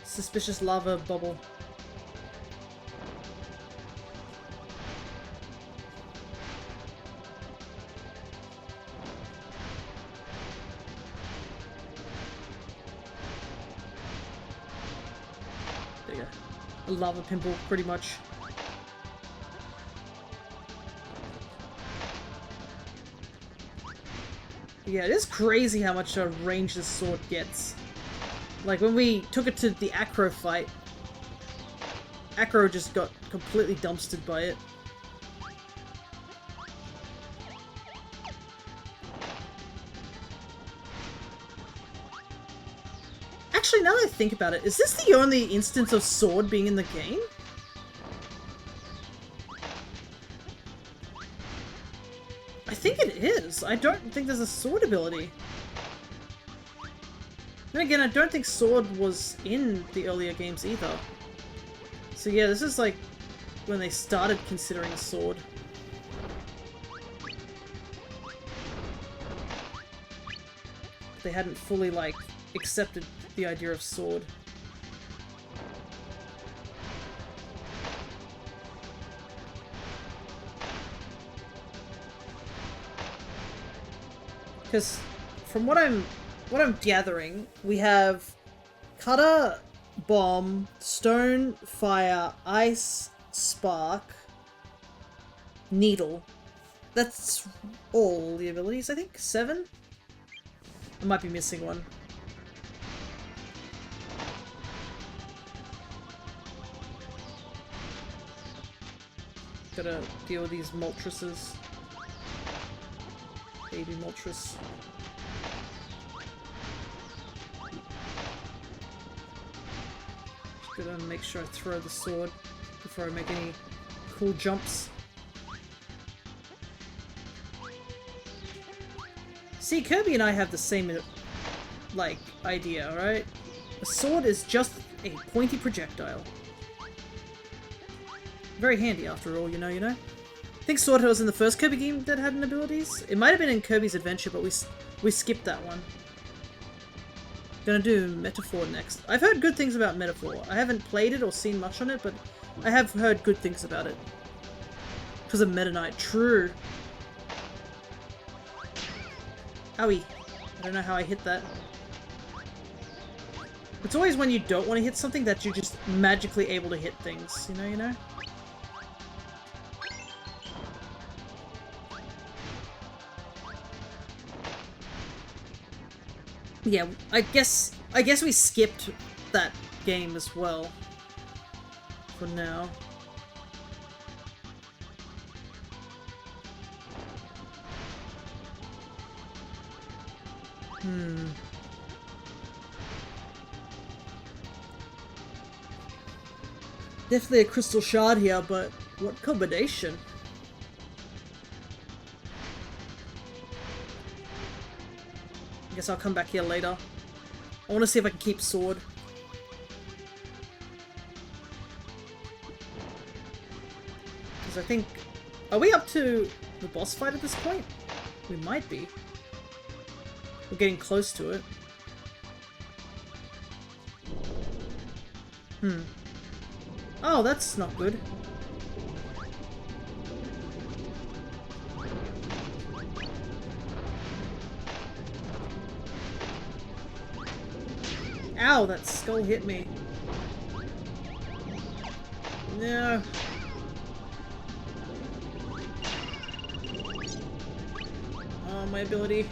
Suspicious lava bubble. There you go. A lava pimple, pretty much. Yeah, it is crazy how much range this sword gets. Like, when we took it to the Acro fight, Acro just got completely dumpstered by it. Actually, now that I think about it, is this the only instance of sword being in the game? I think it is. I don't think there's a sword ability. Then again, I don't think sword was in the earlier games either. So yeah, this is like when they started considering a sword. They hadn't fully like accepted the idea of sword. Because from what I'm gathering, we have cutter, bomb, stone, fire, ice, spark, needle. That's all the abilities, I think? 7? I might be missing one. Gotta deal with these Moltresses. Baby Moltres. Just gotta make sure I throw the sword before I make any cool jumps. See, Kirby and I have the same, like, idea, right? A sword is just a pointy projectile. Very handy after all, you know? I think Sword was in the first Kirby game that had abilities. It might have been in Kirby's Adventure, but we skipped that one. Gonna do Metaphor next. I've heard good things about Metaphor. I haven't played it or seen much on it, but I have heard good things about it. Because of Meta Knight. True. Owie. I don't know how I hit that. It's always when you don't want to hit something that you're just magically able to hit things. You know? Yeah, I guess we skipped that game as well. For now. Definitely a crystal shard here, but what combination? I guess I'll come back here later. I want to see if I can keep sword. Because I think... Are we up to the boss fight at this point? We might be. We're getting close to it. Oh, that's not good. Ow, that skull hit me. No. Oh, my ability.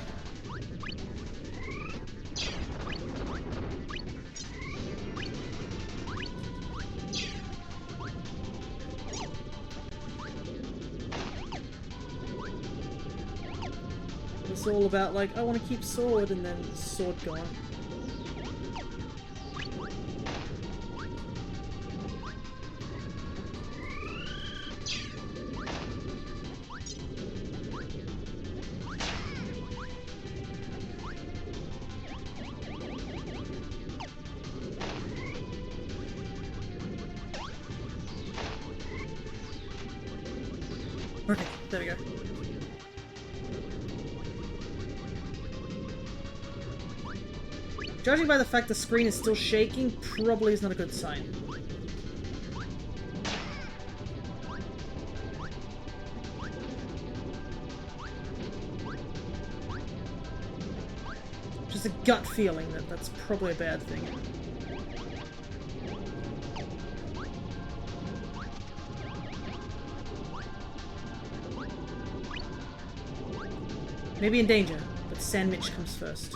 it's all about like, I want to keep sword, and then sword gone. Okay, there we go. Judging by the fact the screen is still shaking, probably is not a good sign. Just a gut feeling that that's probably a bad thing. Maybe in danger, but Sandwich comes first.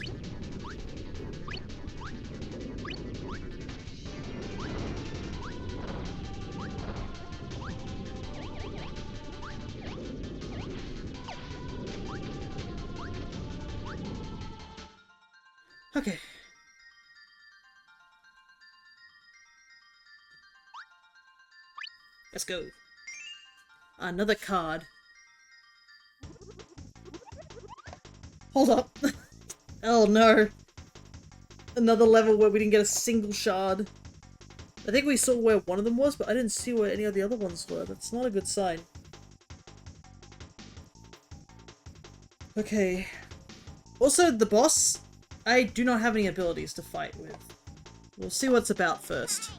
Okay. Let's go. Another card. Hold up. Oh no. Another level where we didn't get a single shard. I think we saw where one of them was, but I didn't see where any of the other ones were. That's not a good sign. Okay. Also, the boss, I do not have any abilities to fight with. We'll see what's about first.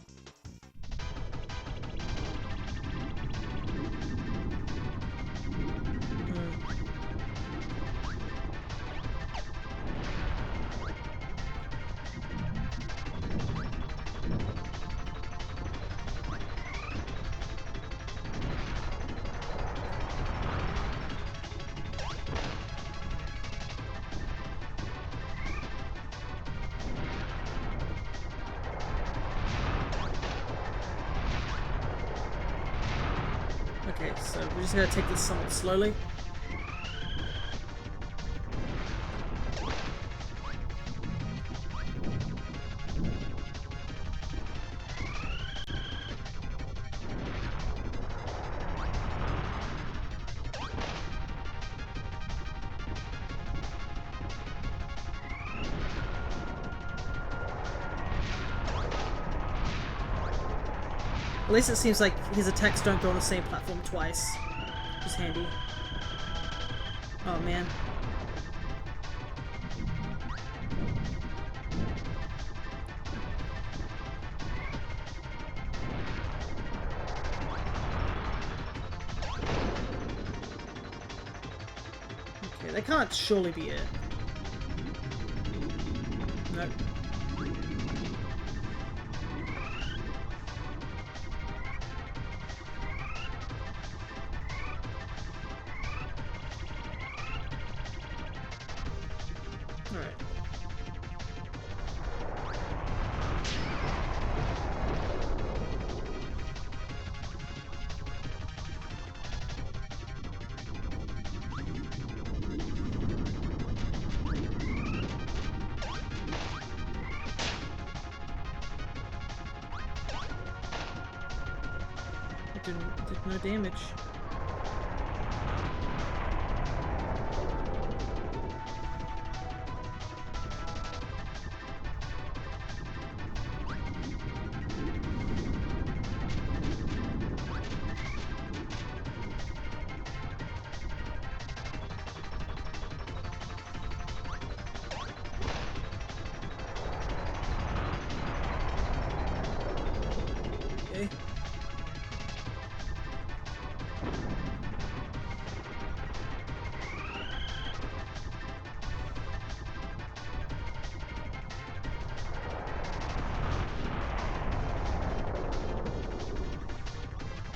Okay, so we're just gonna take this somewhat slowly. At least it seems like his attacks don't go on the same platform twice. Which is handy. Oh man. Okay, that can't surely be it. Nope. Alright. It did no damage. Okay.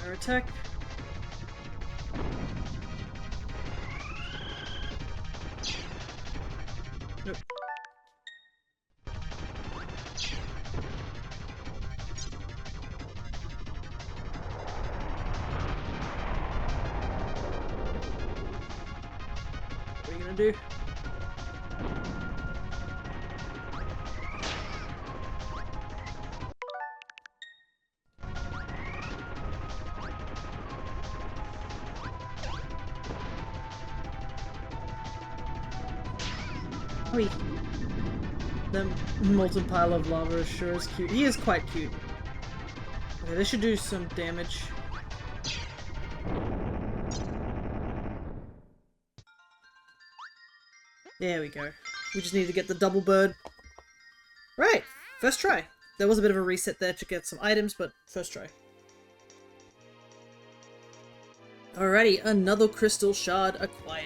Air attack. Nope. What are you gonna do? Wait. The molten pile of lava sure is cute. He is quite cute. Okay, this should do some damage. There we go. We just need to get the double bird. Right, first try. There was a bit of a reset there to get some items, but first try. Alrighty, another crystal shard acquired.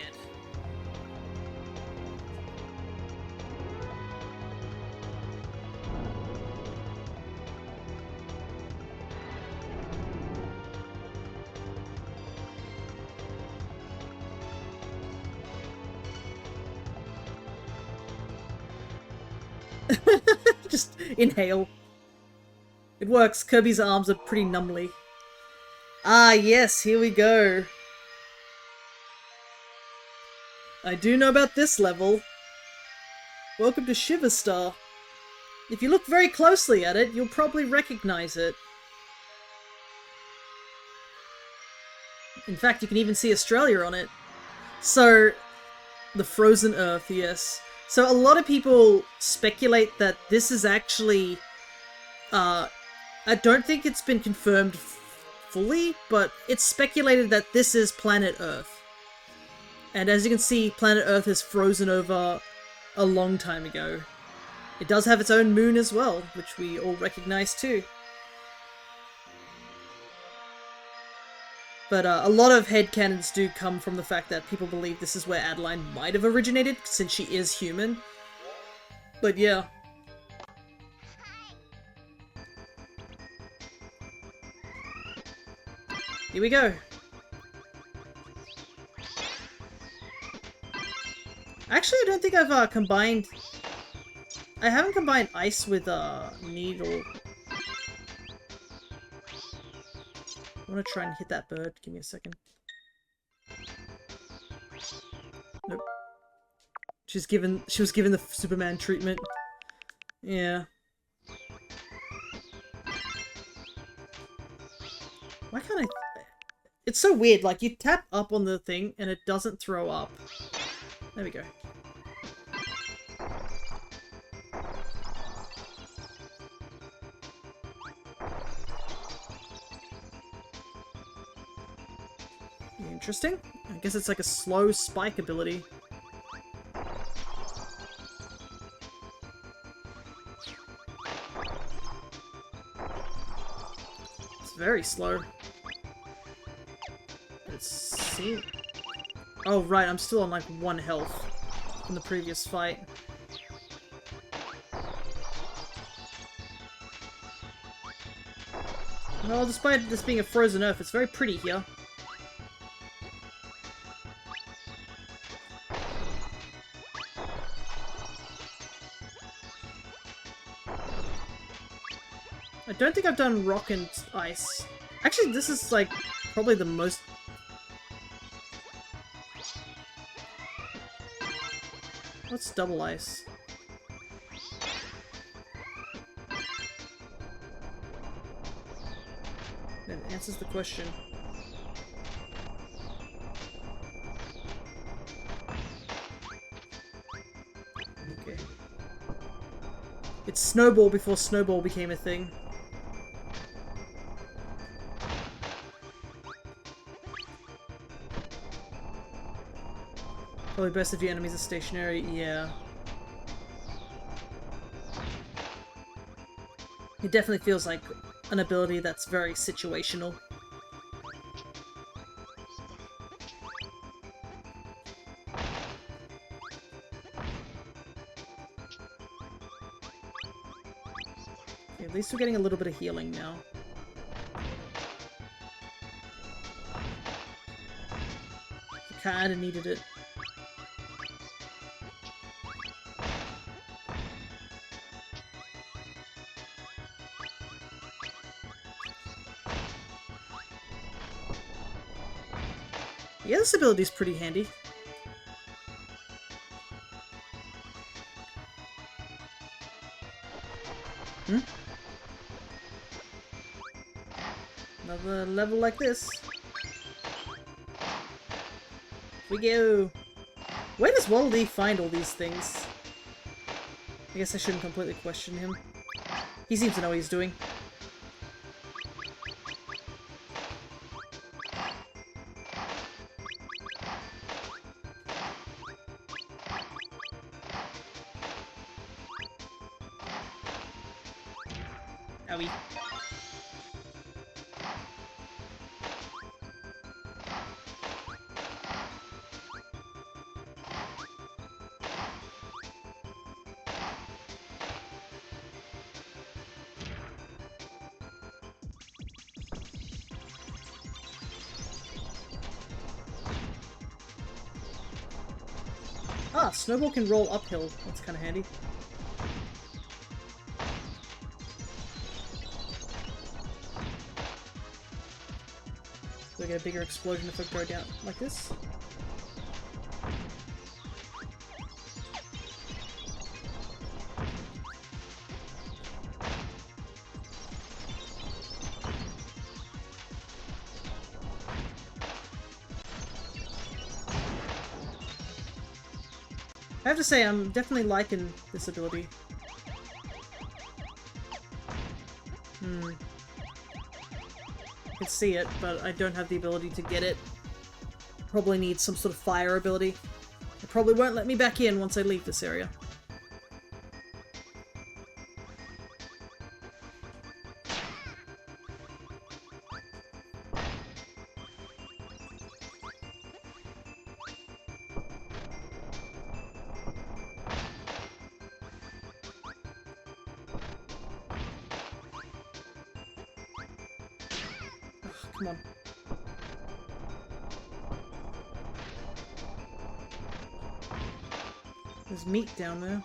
Just inhale. It works. Kirby's arms are pretty numbly. Ah, yes, here we go. I do know about this level. Welcome to Shiver Star. If you look very closely at it, you'll probably recognize it. In fact, you can even see Australia on it. So, the frozen Earth, yes. So a lot of people speculate that this is actually, I don't think it's been confirmed fully, but it's speculated that this is planet Earth. And as you can see, planet Earth is frozen over a long time ago. It does have its own moon as well, which we all recognize too. But a lot of headcanons do come from the fact that people believe this is where Adeline might have originated, since she is human. But yeah. Here we go. Actually, I don't think I've combined... I haven't combined ice with needle. I want to try and hit that bird. Give me a second. Nope. She was given the Superman treatment. Yeah. Why can't I... It's so weird, like, you tap up on the thing and it doesn't throw up. There we go. Interesting. I guess it's like a slow spike ability. It's very slow. Let's see. Oh right, I'm still on like 1 health from the previous fight. Well, despite this being a frozen Earth, it's very pretty here. I don't think I've done rock and ice. Actually, this is like probably the most... What's double ice? That answers the question. Okay. It's Snowball before Snowball became a thing. Probably best if your enemies are stationary, yeah. It definitely feels like an ability that's very situational. Okay, at least we're getting a little bit of healing now. I kinda needed it. Yeah, this ability is pretty handy. Hmm? Another level like this. We go. Where does Wallaby find all these things? I guess I shouldn't completely question him. He seems to know what he's doing. Owie. Ah, Snowball can roll uphill. That's kind of handy. Do I get a bigger explosion if I go down like this? I have to say, I'm definitely liking this ability. I can see it, but I don't have the ability to get it. Probably need some sort of fire ability. It probably won't let me back in once I leave this area. Come on. There's meat down there.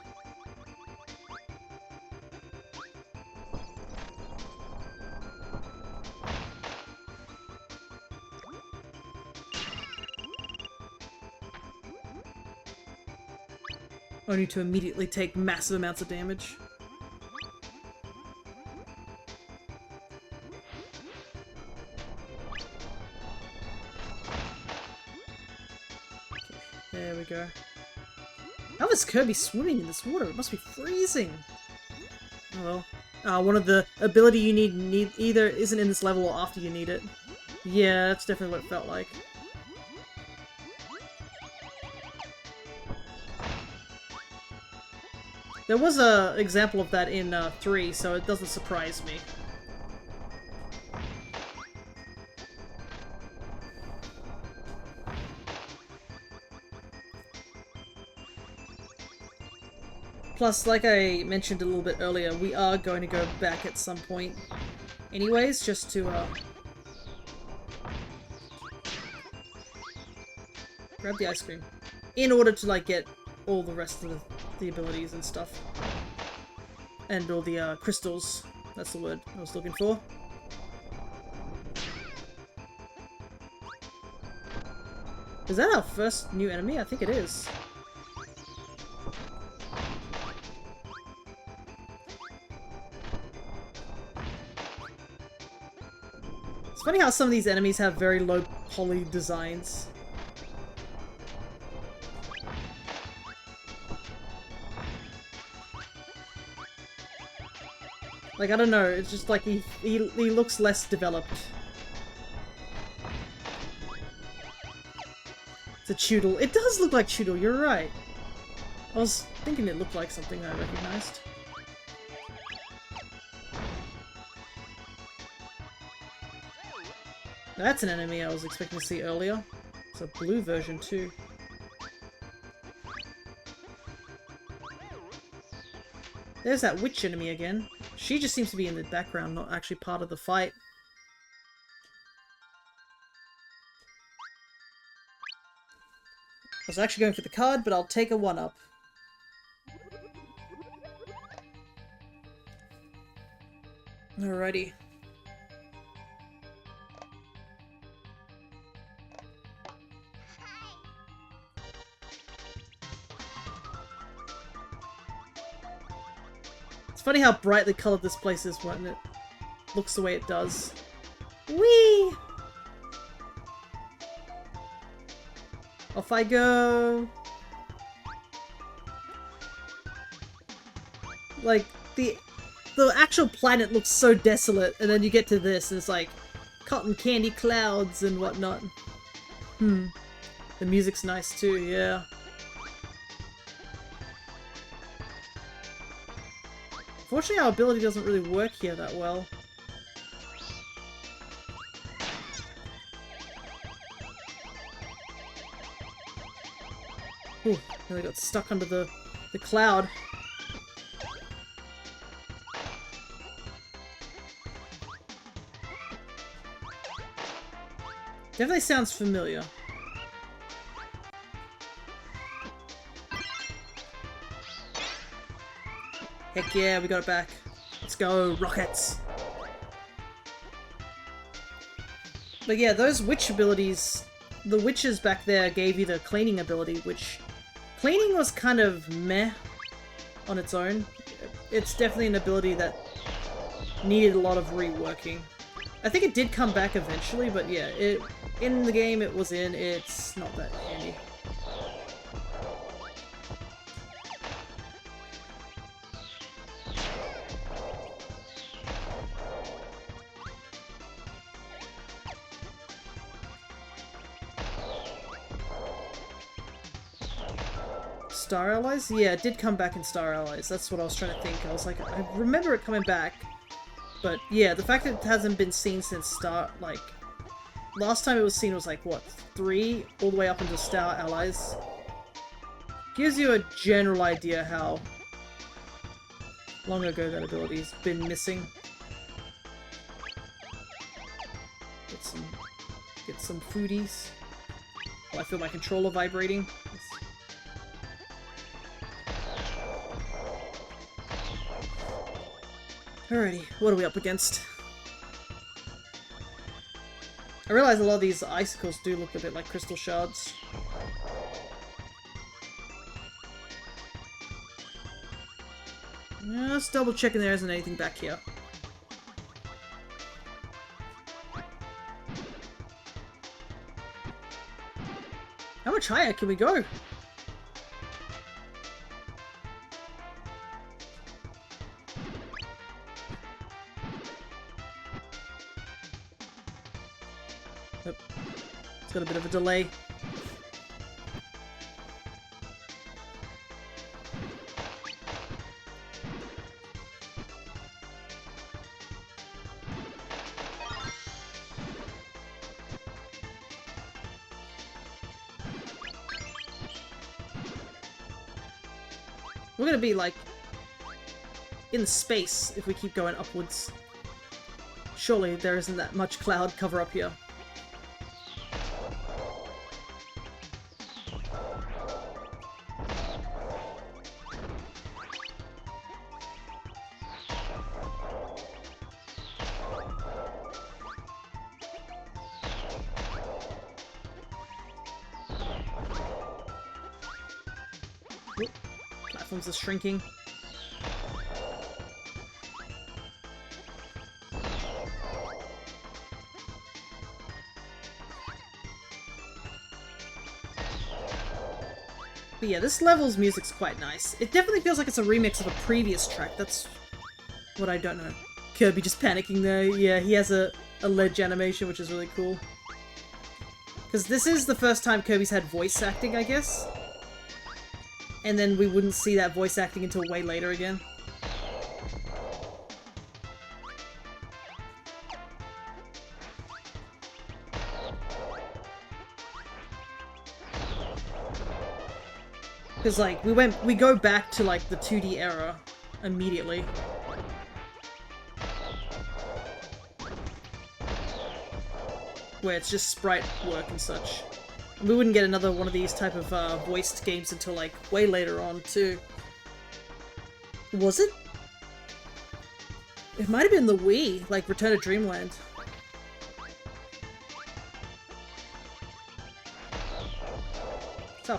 Only to immediately take massive amounts of damage. There we go. How is Kirby swimming in this water? It must be freezing! Oh well. One of the ability you need either isn't in this level or after you need it. Yeah, that's definitely what it felt like. There was a example of that in 3, so it doesn't surprise me. Plus, like I mentioned a little bit earlier, we are going to go back at some point anyways, just to grab the ice cream. In order to, like, get all the rest of the abilities and stuff. And all the crystals. That's the word I was looking for. Is that our first new enemy? I think it is. It's funny how some of these enemies have very low poly designs. Like, I don't know, it's just like he looks less developed. It's a Choodle. It does look like Choodle, you're right. I was thinking it looked like something I recognized. That's an enemy I was expecting to see earlier. It's a blue version too. There's that witch enemy again. She just seems to be in the background, not actually part of the fight. I was actually going for the card, but I'll take a 1-up. Alrighty. It's funny how brightly colored this place is when it looks the way it does. Whee! Off I go! Like, the actual planet looks so desolate, and then you get to this, and it's like cotton candy clouds and whatnot. The music's nice too, yeah. Fortunately, our ability doesn't really work here that well. Ooh, nearly got stuck under the cloud. Definitely sounds familiar. Heck yeah, we got it back. Let's go, rockets! But yeah, those witch abilities, the witches back there gave you the cleaning ability, which cleaning was kind of meh on its own. It's definitely an ability that needed a lot of reworking. I think it did come back eventually, but yeah, in the game it was in, it's not that handy. Star Allies? Yeah, it did come back in Star Allies. That's what I was trying to think. I was like, I remember it coming back. But yeah, the fact that it hasn't been seen since like, last time it was seen was like, what, 3? All the way up into Star Allies. Gives you a general idea how long ago that ability's been missing. Get some foodies. Oh, I feel my controller vibrating. Alrighty, what are we up against? I realize a lot of these icicles do look a bit like crystal shards. Just double checking there isn't anything back here. How much higher can we go? Nope. It's got a bit of a delay. We're gonna be, like, in space if we keep going upwards. Surely there isn't that much cloud cover up here. Platforms are shrinking. But yeah, this level's music's quite nice. It definitely feels like it's a remix of a previous track. That's what I don't know. Kirby just panicking there. Yeah, he has a ledge animation, which is really cool. Because this is the first time Kirby's had voice acting, I guess. And then we wouldn't see that voice acting until way later again. Because, like, we go back to, like, the 2D era immediately. Where it's just sprite work and such. And we wouldn't get another one of these type of voiced games until, like, way later on, too. Was it? It might have been the Wii, like Return to Dreamland. That's how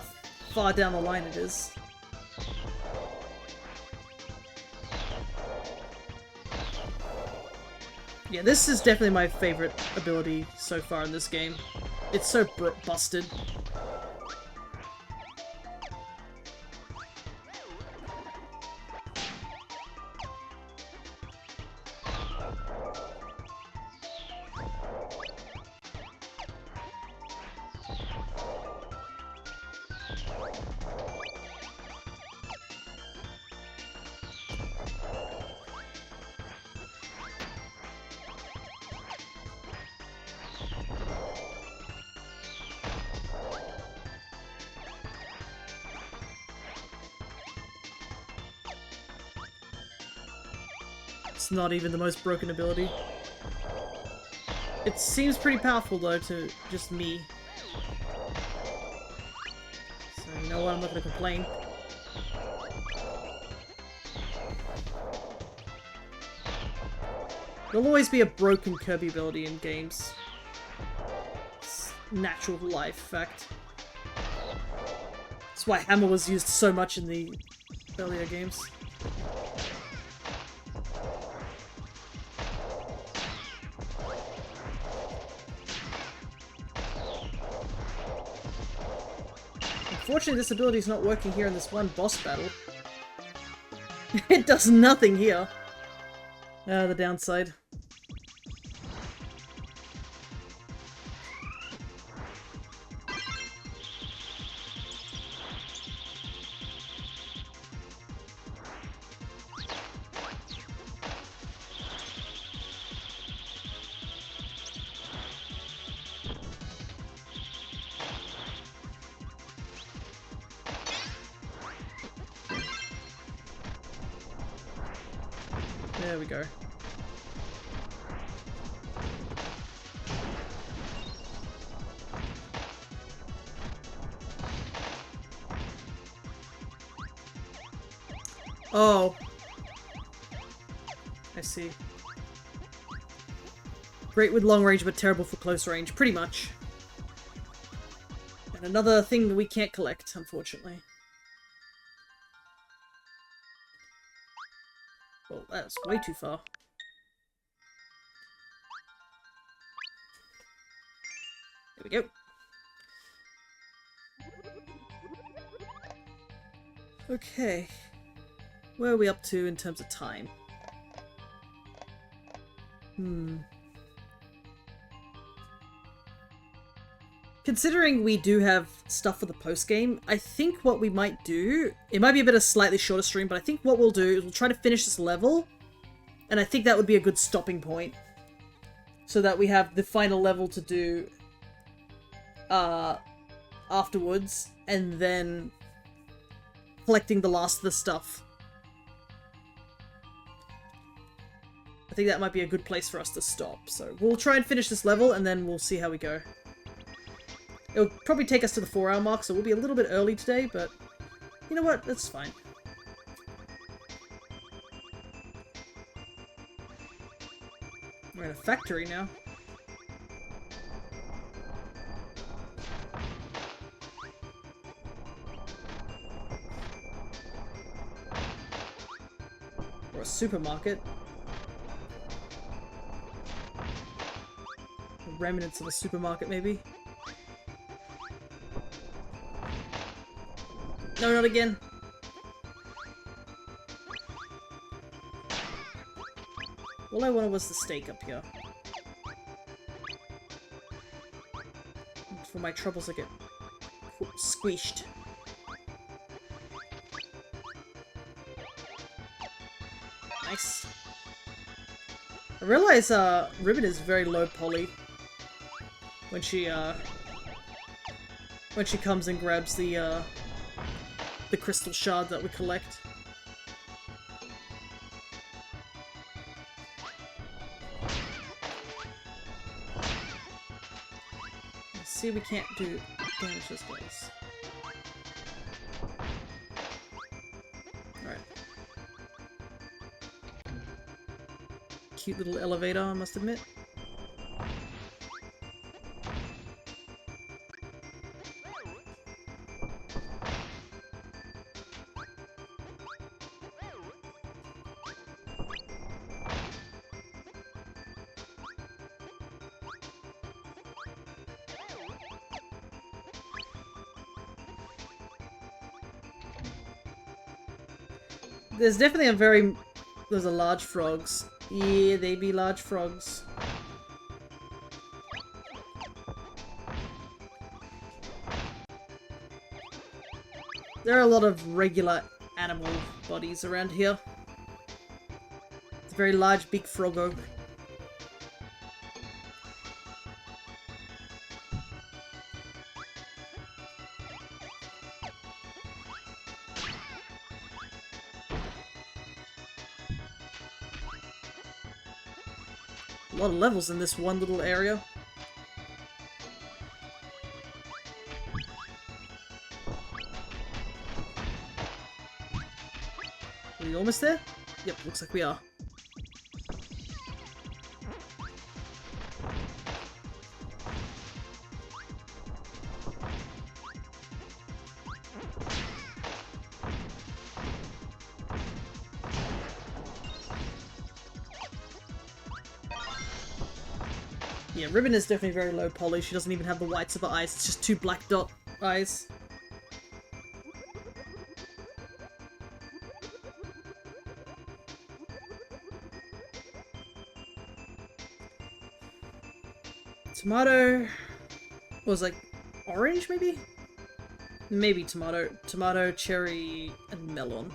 far down the line it is. Yeah, this is definitely my favorite ability so far in this game. It's so busted. It's not even the most broken ability. It seems pretty powerful though to just me. So you know what, I'm not gonna complain. There'll always be a broken Kirby ability in games. It's natural life fact. That's why Hammer was used so much in the earlier games. Unfortunately, this ability is not working here in this one boss battle. It does nothing here. The downside. There we go. Oh. I see. Great with long range, but terrible for close range. Pretty much. And another thing that we can't collect, unfortunately. Well, that's way too far. There we go. Okay. Where are we up to in terms of time? Considering we do have stuff for the post-game, I think what we might do... It might be a bit of a slightly shorter stream, but I think what we'll do is we'll try to finish this level. And I think that would be a good stopping point. So that we have the final level to do... afterwards. And then... collecting the last of the stuff. I think that might be a good place for us to stop. So we'll try and finish this level, and then we'll see how we go. It'll probably take us to the 4-hour mark, so we'll be a little bit early today, but you know what? That's fine. We're in a factory now. Or a supermarket. The remnants of a supermarket, maybe. No, not again. All I wanted was the steak up here. For my troubles, I get squished. Nice. I realize Ribbon is very low poly when she comes and grabs the crystal shard that we collect. Let's see, we can't do damage those guys. Alright. Cute little elevator, I must admit. There's definitely those are large frogs. Yeah, they be large frogs. There are a lot of regular animal bodies around here. It's a very large, big froggo. A lot of levels in this one little area. Are we almost there? Yep, looks like we are. Yeah, Ribbon is definitely very low poly. She doesn't even have the whites of her eyes. It's just 2 black dot eyes. Tomato was like orange, maybe? Maybe tomato. Tomato, cherry, and melon.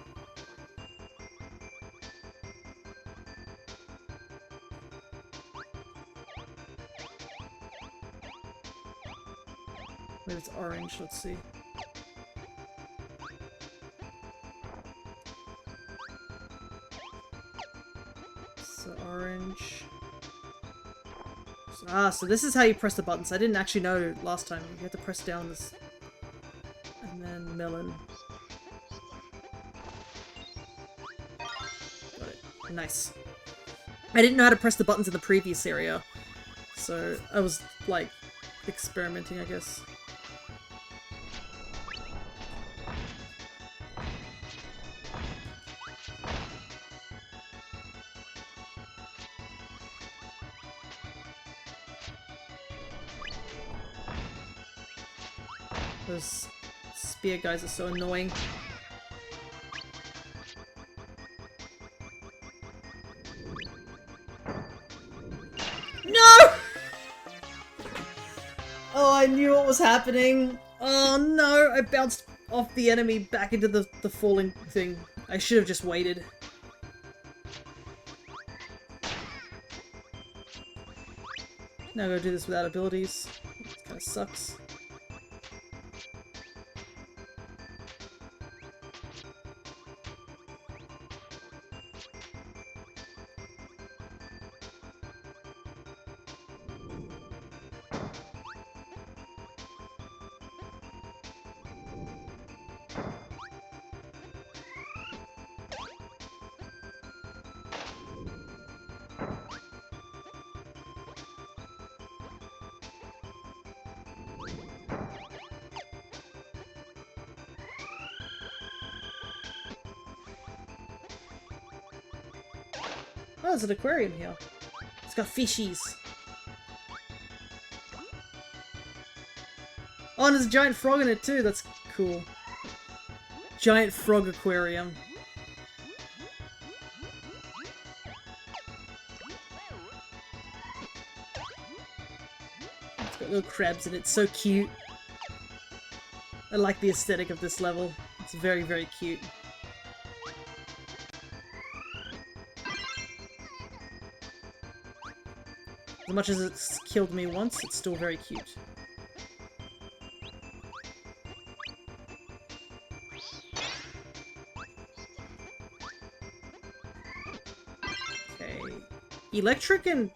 Maybe it's orange, let's see. So orange. So this is how you press the buttons. I didn't actually know last time. You have to press down this. And then melon. Got it. Nice. I didn't know how to press the buttons in the previous area. So I was, like, experimenting, I guess. Those spear guys are so annoying. No! Oh, I knew what was happening. Oh no, I bounced off the enemy back into the falling thing. I should have just waited. Now I gotta do this without abilities. It kinda sucks. Oh, there's an aquarium here. It's got fishies. Oh, and there's a giant frog in it too. That's cool. Giant frog aquarium. It's got little crabs in it. It's so cute. I like the aesthetic of this level. It's very, very cute. As much as it's killed me once, it's still very cute. Okay. Electric and...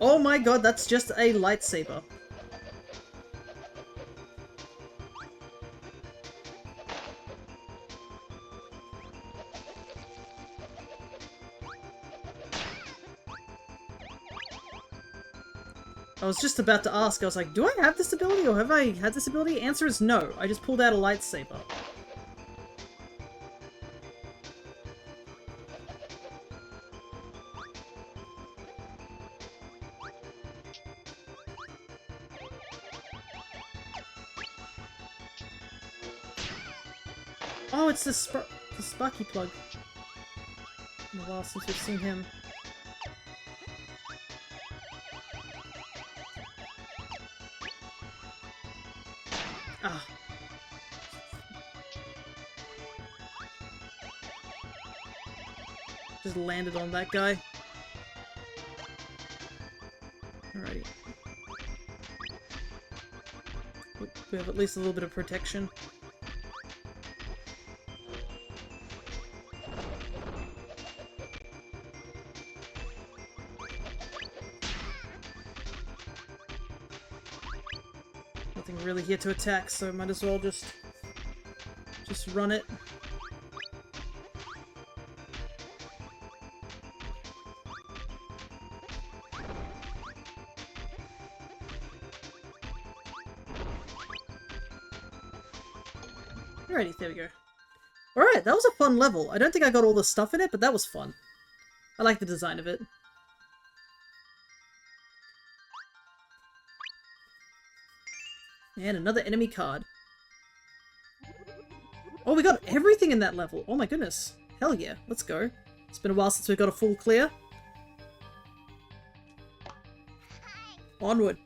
Oh my god, that's just a lightsaber. I was just about to ask, I was like, do I have this ability or have I had this ability? Answer is no. I just pulled out a lightsaber. Oh, it's the Sparky Plug. Been a while since we've seen him. Ah. Just landed on that guy. Alrighty. We have at least a little bit of protection. nothing really here to attack, so might as well just run it. Alrighty, there we go. Alright, that was a fun level. I don't think I got all the stuff in it, but that was fun. I like the design of it. And another enemy card. Oh, we got everything in that level. Oh my goodness. Hell yeah, let's go. It's been a while since we got a full clear. Onward.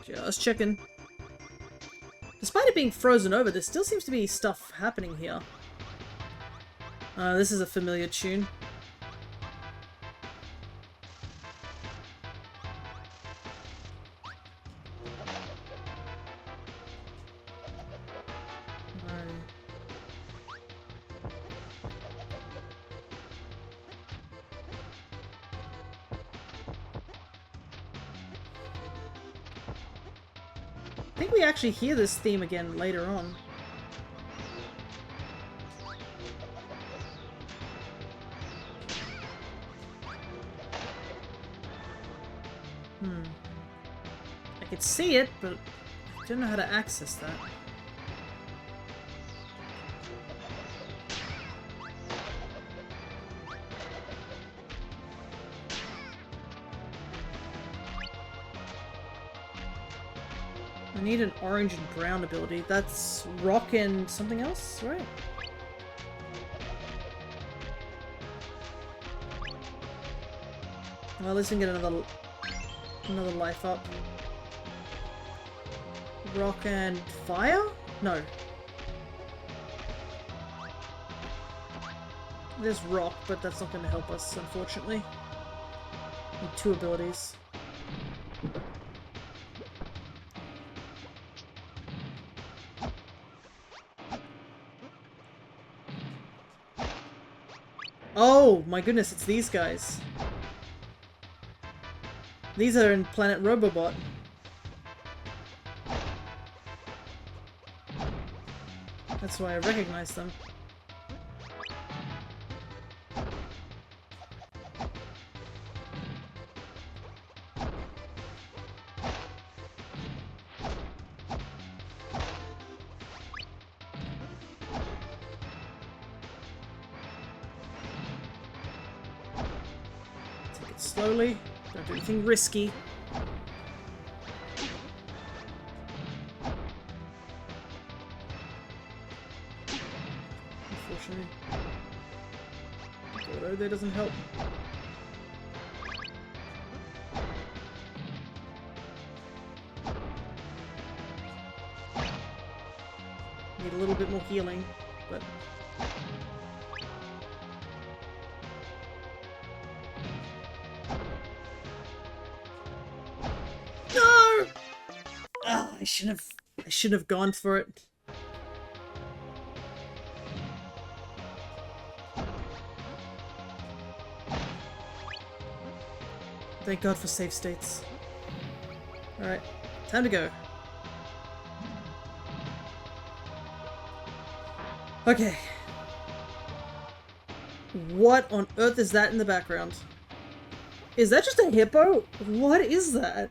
Just checking. Despite it being frozen over, there still seems to be stuff happening here. This is a familiar tune. I think we actually hear this theme again later on. I could see it, but I don't know how to access that. I need an orange and brown ability. That's rock and something else, right? Well, at least we can get another life up. Rock and fire? No. There's rock, but that's not going to help us, unfortunately. Need 2 abilities. Oh my goodness, it's these guys. These are in Planet Robobot. That's why I recognize them. Take it slowly. Don't do anything risky. Unfortunately, auto there doesn't help. Need a little bit more healing, but no! Oh, I should have gone for it. Thank God for save states. Alright, time to go. Okay. What on earth is that in the background? Is that just a hippo? What is that?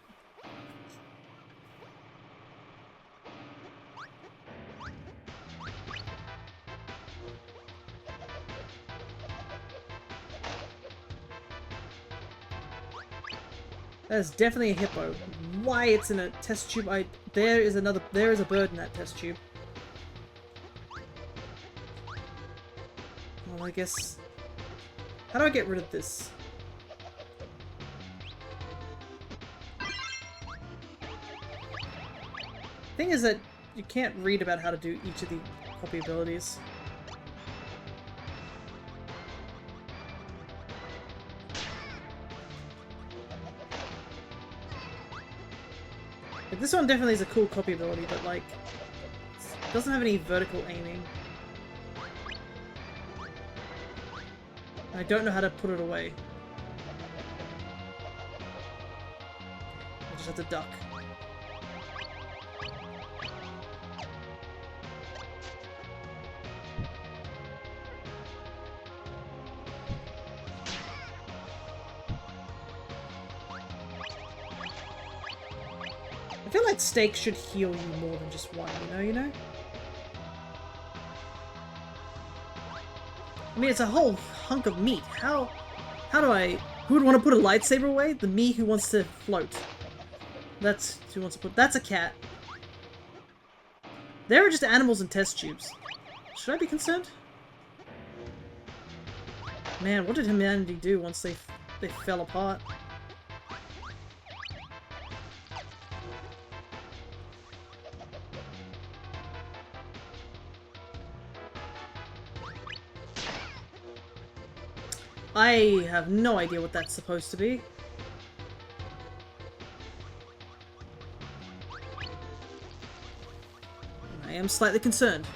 That is definitely a hippo. Why it's in a test tube? There is a bird in that test tube. Well, I guess... How do I get rid of this? Thing is that you can't read about how to do each of the copy abilities. Like, this one definitely is a cool copy ability, but like, it doesn't have any vertical aiming. I don't know how to put it away. I just have to duck. I feel like steak should heal you more than just one, you know? I mean, it's a whole hunk of meat. How do I... Who would want to put a lightsaber away? The me who wants to float. That's who wants to put... That's a cat. There are just animals in test tubes. Should I be concerned? Man, what did humanity do once they fell apart? I have no idea what that's supposed to be. I am slightly concerned.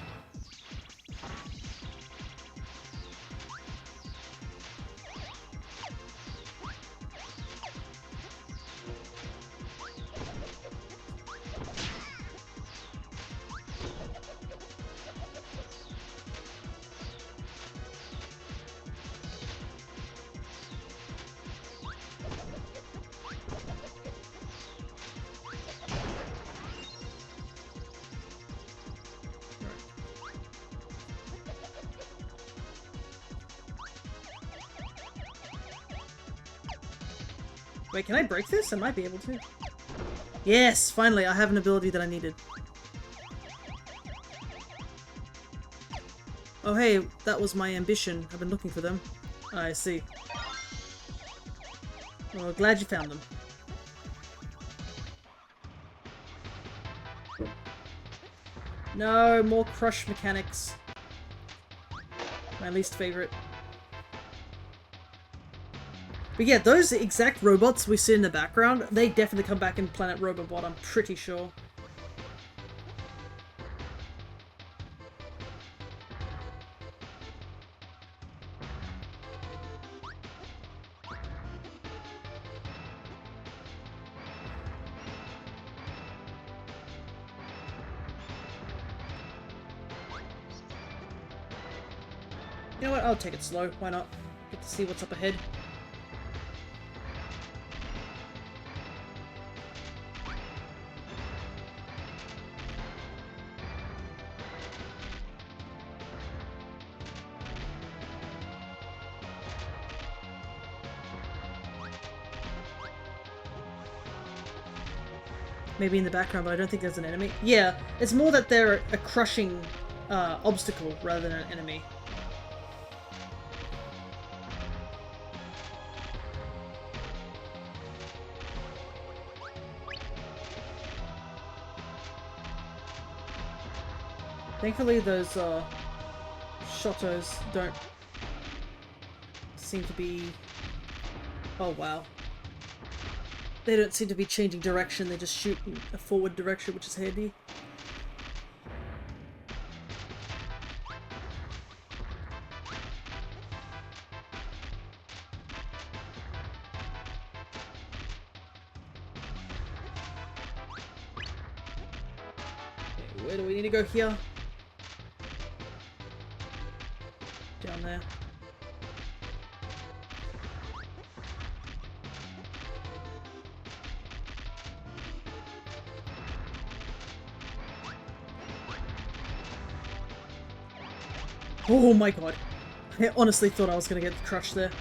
Wait, can I break this? I might be able to. Yes! Finally, I have an ability that I needed. Oh hey, that was my ambition. I've been looking for them. I see. Well, glad you found them. No, more crush mechanics. My least favorite. But yeah, those exact robots we see in the background, they definitely come back in Planet Robobot, I'm pretty sure. You know what, I'll take it slow, why not? Get to see what's up ahead. Maybe in the background, but I don't think there's an enemy. Yeah, it's more that they're a crushing obstacle rather than an enemy. Thankfully, those Shotos don't seem to be... Oh, wow. They don't seem to be changing direction, they just shoot in a forward direction, which is handy. Okay, where do we need to go here? Down there. Oh my god. I honestly thought I was gonna get crushed there.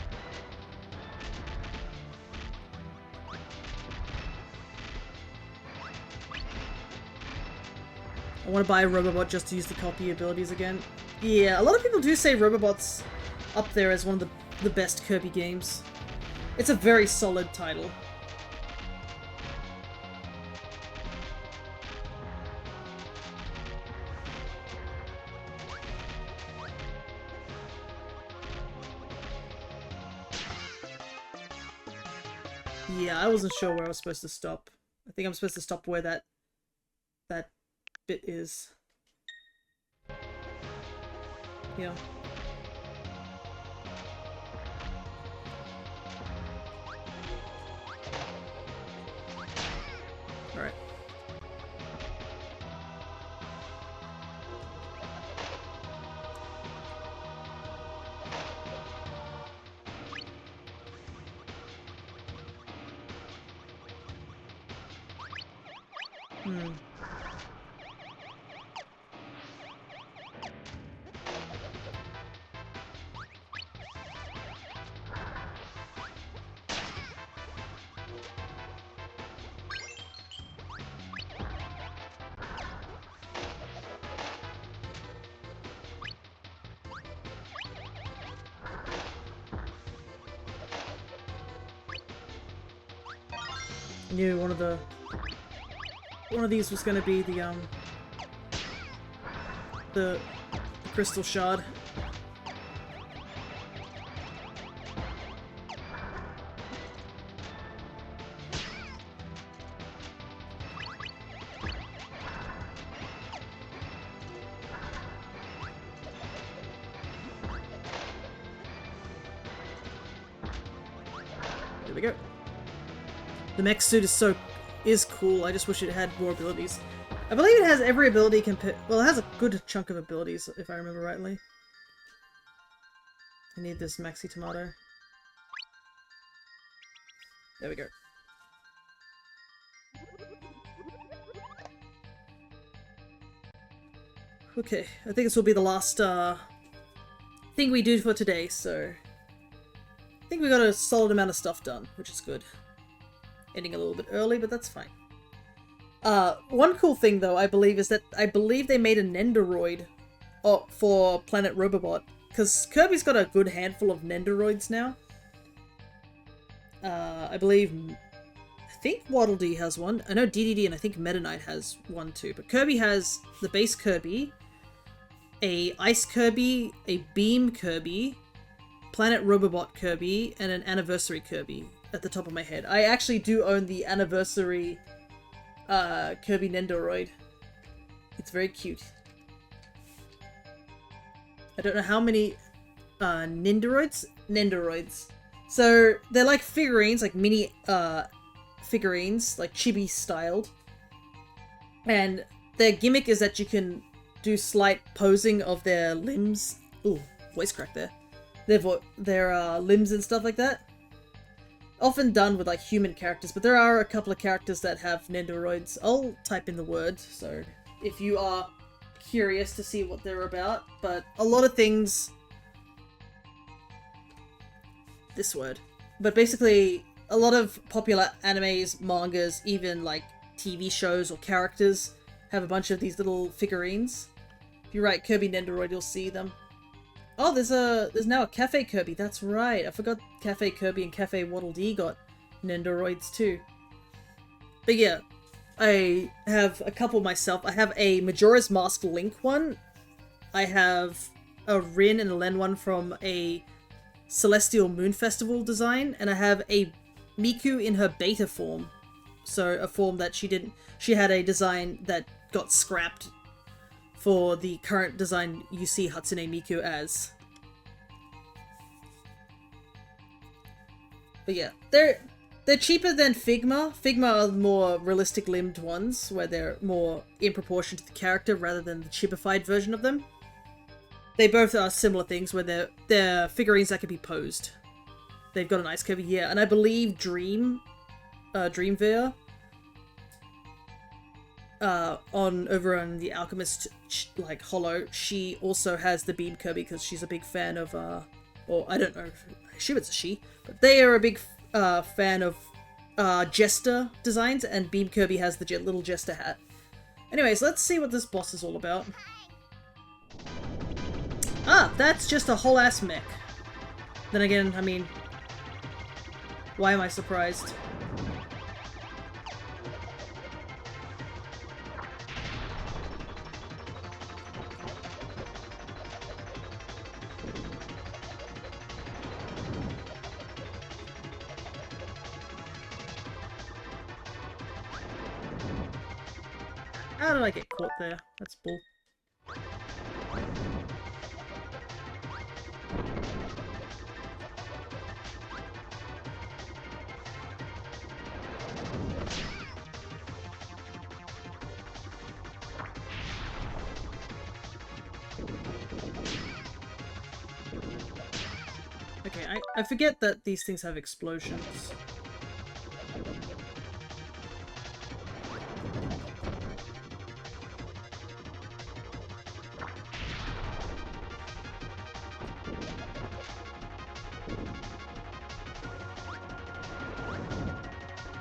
I want to buy a Robobot just to use the copy abilities again. Yeah, a lot of people do say Robobot's up there as one of the best Kirby games. It's a very solid title. Yeah, I wasn't sure where I was supposed to stop. I think I'm supposed to stop where that bit is. Yeah. Knew one of these was gonna be the crystal shard. There we go. The mech suit is cool. I just wish it had more abilities. I believe it has every ability well, it has a good chunk of abilities, if I remember rightly. I need this maxi tomato. There we go. Okay, I think this will be the last thing we do for today, so I think we got a solid amount of stuff done, which is good. Ending a little bit early, but that's fine. One cool thing though, I believe, is that I believe they made a Nendoroid for Planet Robobot, because Kirby's got a good handful of Nendoroids now. I think Waddle Dee has one. I know DDD and I think Meta Knight has one too, but Kirby has the base Kirby, a Ice Kirby, a Beam Kirby, Planet Robobot Kirby, and an Anniversary Kirby. At the top of my head, I actually do own the Anniversary Kirby Nendoroid. It's very cute. I don't know how many Nendoroids? Nendoroids. So they're like figurines, like mini figurines, like chibi styled. And their gimmick is that you can do slight posing of their limbs. Ooh, voice crack there. Their limbs and stuff like that. Often done with like human characters, but there are a couple of characters that have Nendoroids. I'll type in the word, so if you are curious to see what they're about. But a lot of things... This word. But basically, a lot of popular animes, mangas, even like TV shows or characters have a bunch of these little figurines. If you write Kirby Nendoroid, you'll see them. Oh, there's now a Cafe Kirby. That's right. I forgot Cafe Kirby and Cafe Waddle Dee got Nendoroids too. But yeah, I have a couple myself. I have a Majora's Mask Link one. I have a Rin and a Len one from a Celestial Moon Festival design, and I have a Miku in her beta form. So a form that she had a design that got scrapped for the current design you see Hatsune Miku as. But yeah, they're cheaper than Figma. Figma are the more realistic limbed ones, where they're more in proportion to the character rather than the chibified version of them. They both are similar things, where they're figurines that can be posed. They've got an Ice Kirby, yeah, and I believe Dreamveer, over on the Alchemist, like Hollow, she also has the Beam Kirby because she's a big fan of, or I don't know, I assume it's a she, but they are a big fan of Jester designs, and Beam Kirby has the little Jester hat. Anyways, let's see what this boss is all about. Ah, that's just a whole ass mech. Then again, I mean, why am I surprised? How did I get caught there? That's bull. Okay, I forget that these things have explosions.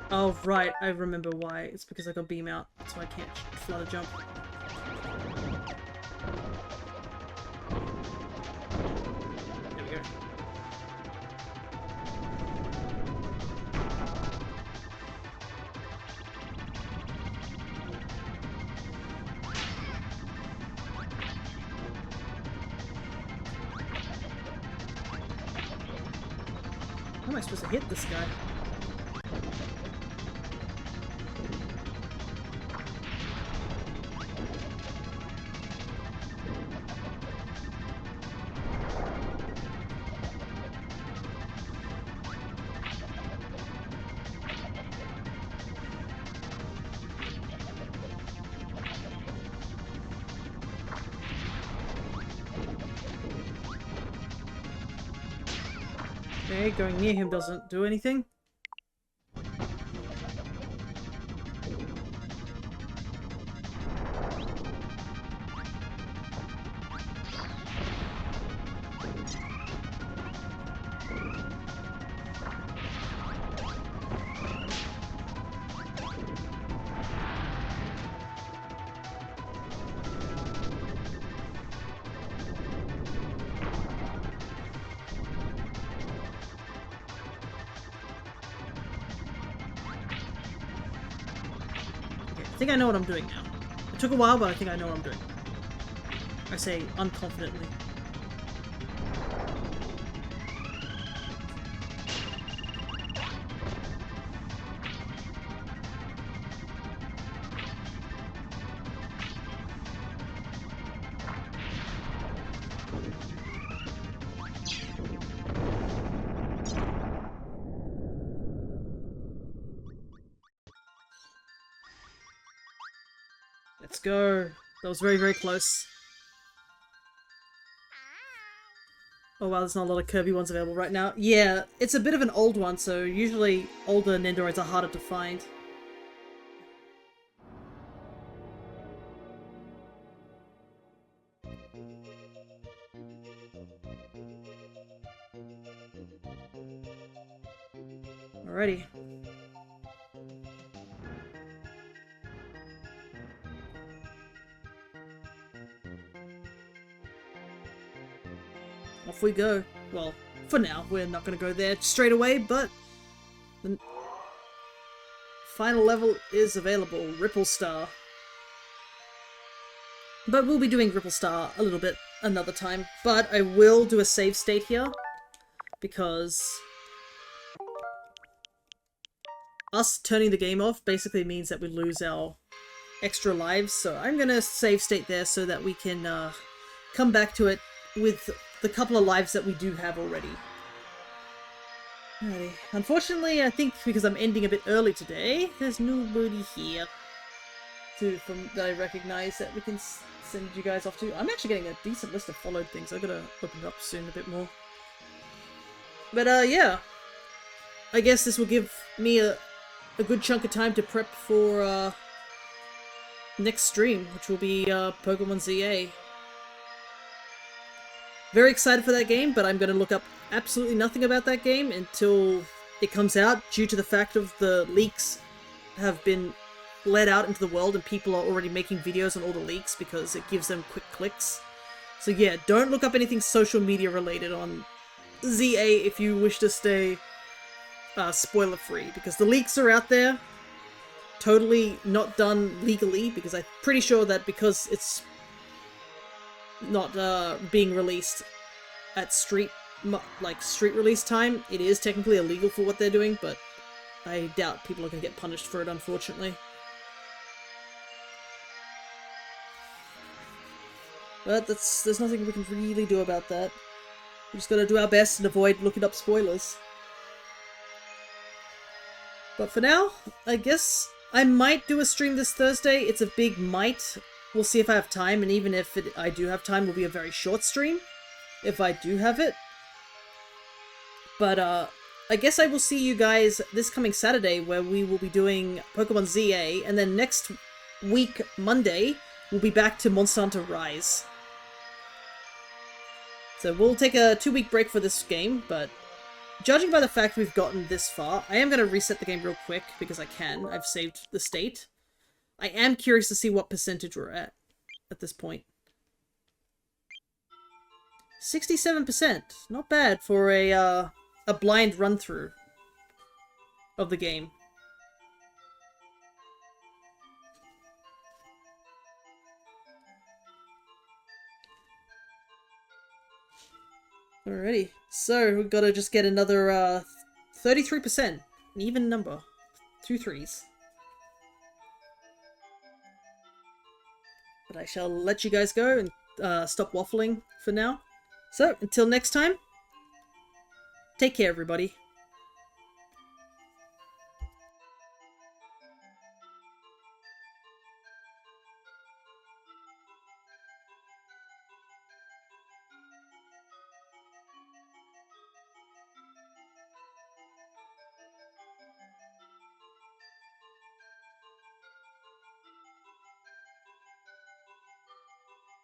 Oh, right, I remember why. It's because I got beam out, so I can't flutter jump. There we go. How am I supposed to hit this guy? Okay, going near him doesn't do anything. I think I know what I'm doing now. It took a while, but I think I know what I'm doing. I say unconfidently. Let's go. That was very, very close. Oh wow, there's not a lot of Kirby ones available right now. Yeah, it's a bit of an old one, so usually older Nendoroids are harder to find. Alrighty. Off we go. Well, for now, we're not going to go there straight away, but the final level is available, Ripple Star. But we'll be doing Ripple Star a little bit another time. But I will do a save state here, because us turning the game off basically means that we lose our extra lives. So I'm going to save state there so that we can come back to it with the couple of lives that we do have already. Alrighty. Unfortunately, I think because I'm ending a bit early today, there's nobody here that I recognize that we can send you guys off to. I'm actually getting a decent list of followed things. I've got to open it up soon a bit more. But yeah, I guess this will give me a good chunk of time to prep for next stream, which will be Pokemon ZA. Very excited for that game, but I'm going to look up absolutely nothing about that game until it comes out, due to the fact of the leaks have been let out into the world and people are already making videos on all the leaks because it gives them quick clicks. So yeah, don't look up anything social media related on ZA if you wish to stay spoiler free, because the leaks are out there, totally not done legally, because I'm pretty sure that because it's not being released at street release time, it is technically illegal for what they're doing, but I doubt people are going to get punished for it, unfortunately. But there's nothing we can really do about that. We just gotta do our best and avoid looking up spoilers. But for now, I guess I might do a stream this Thursday. It's a big might. We'll see if I have time, and even if I do have time, it will be a very short stream, if I do have it. But I guess I will see you guys this coming Saturday, where we will be doing Pokemon ZA, and then next week, Monday, we'll be back to Monster Hunter Rise. So we'll take a 2-week break for this game, but judging by the fact we've gotten this far, I am going to reset the game real quick because I can. I've saved the state. I am curious to see what percentage we're at this point. 67%. Not bad for a blind run-through of the game. Alrighty, so we've got to just get another 33%, an even number, 2 3s. But I shall let you guys go and stop waffling for now. So, until next time, take care everybody.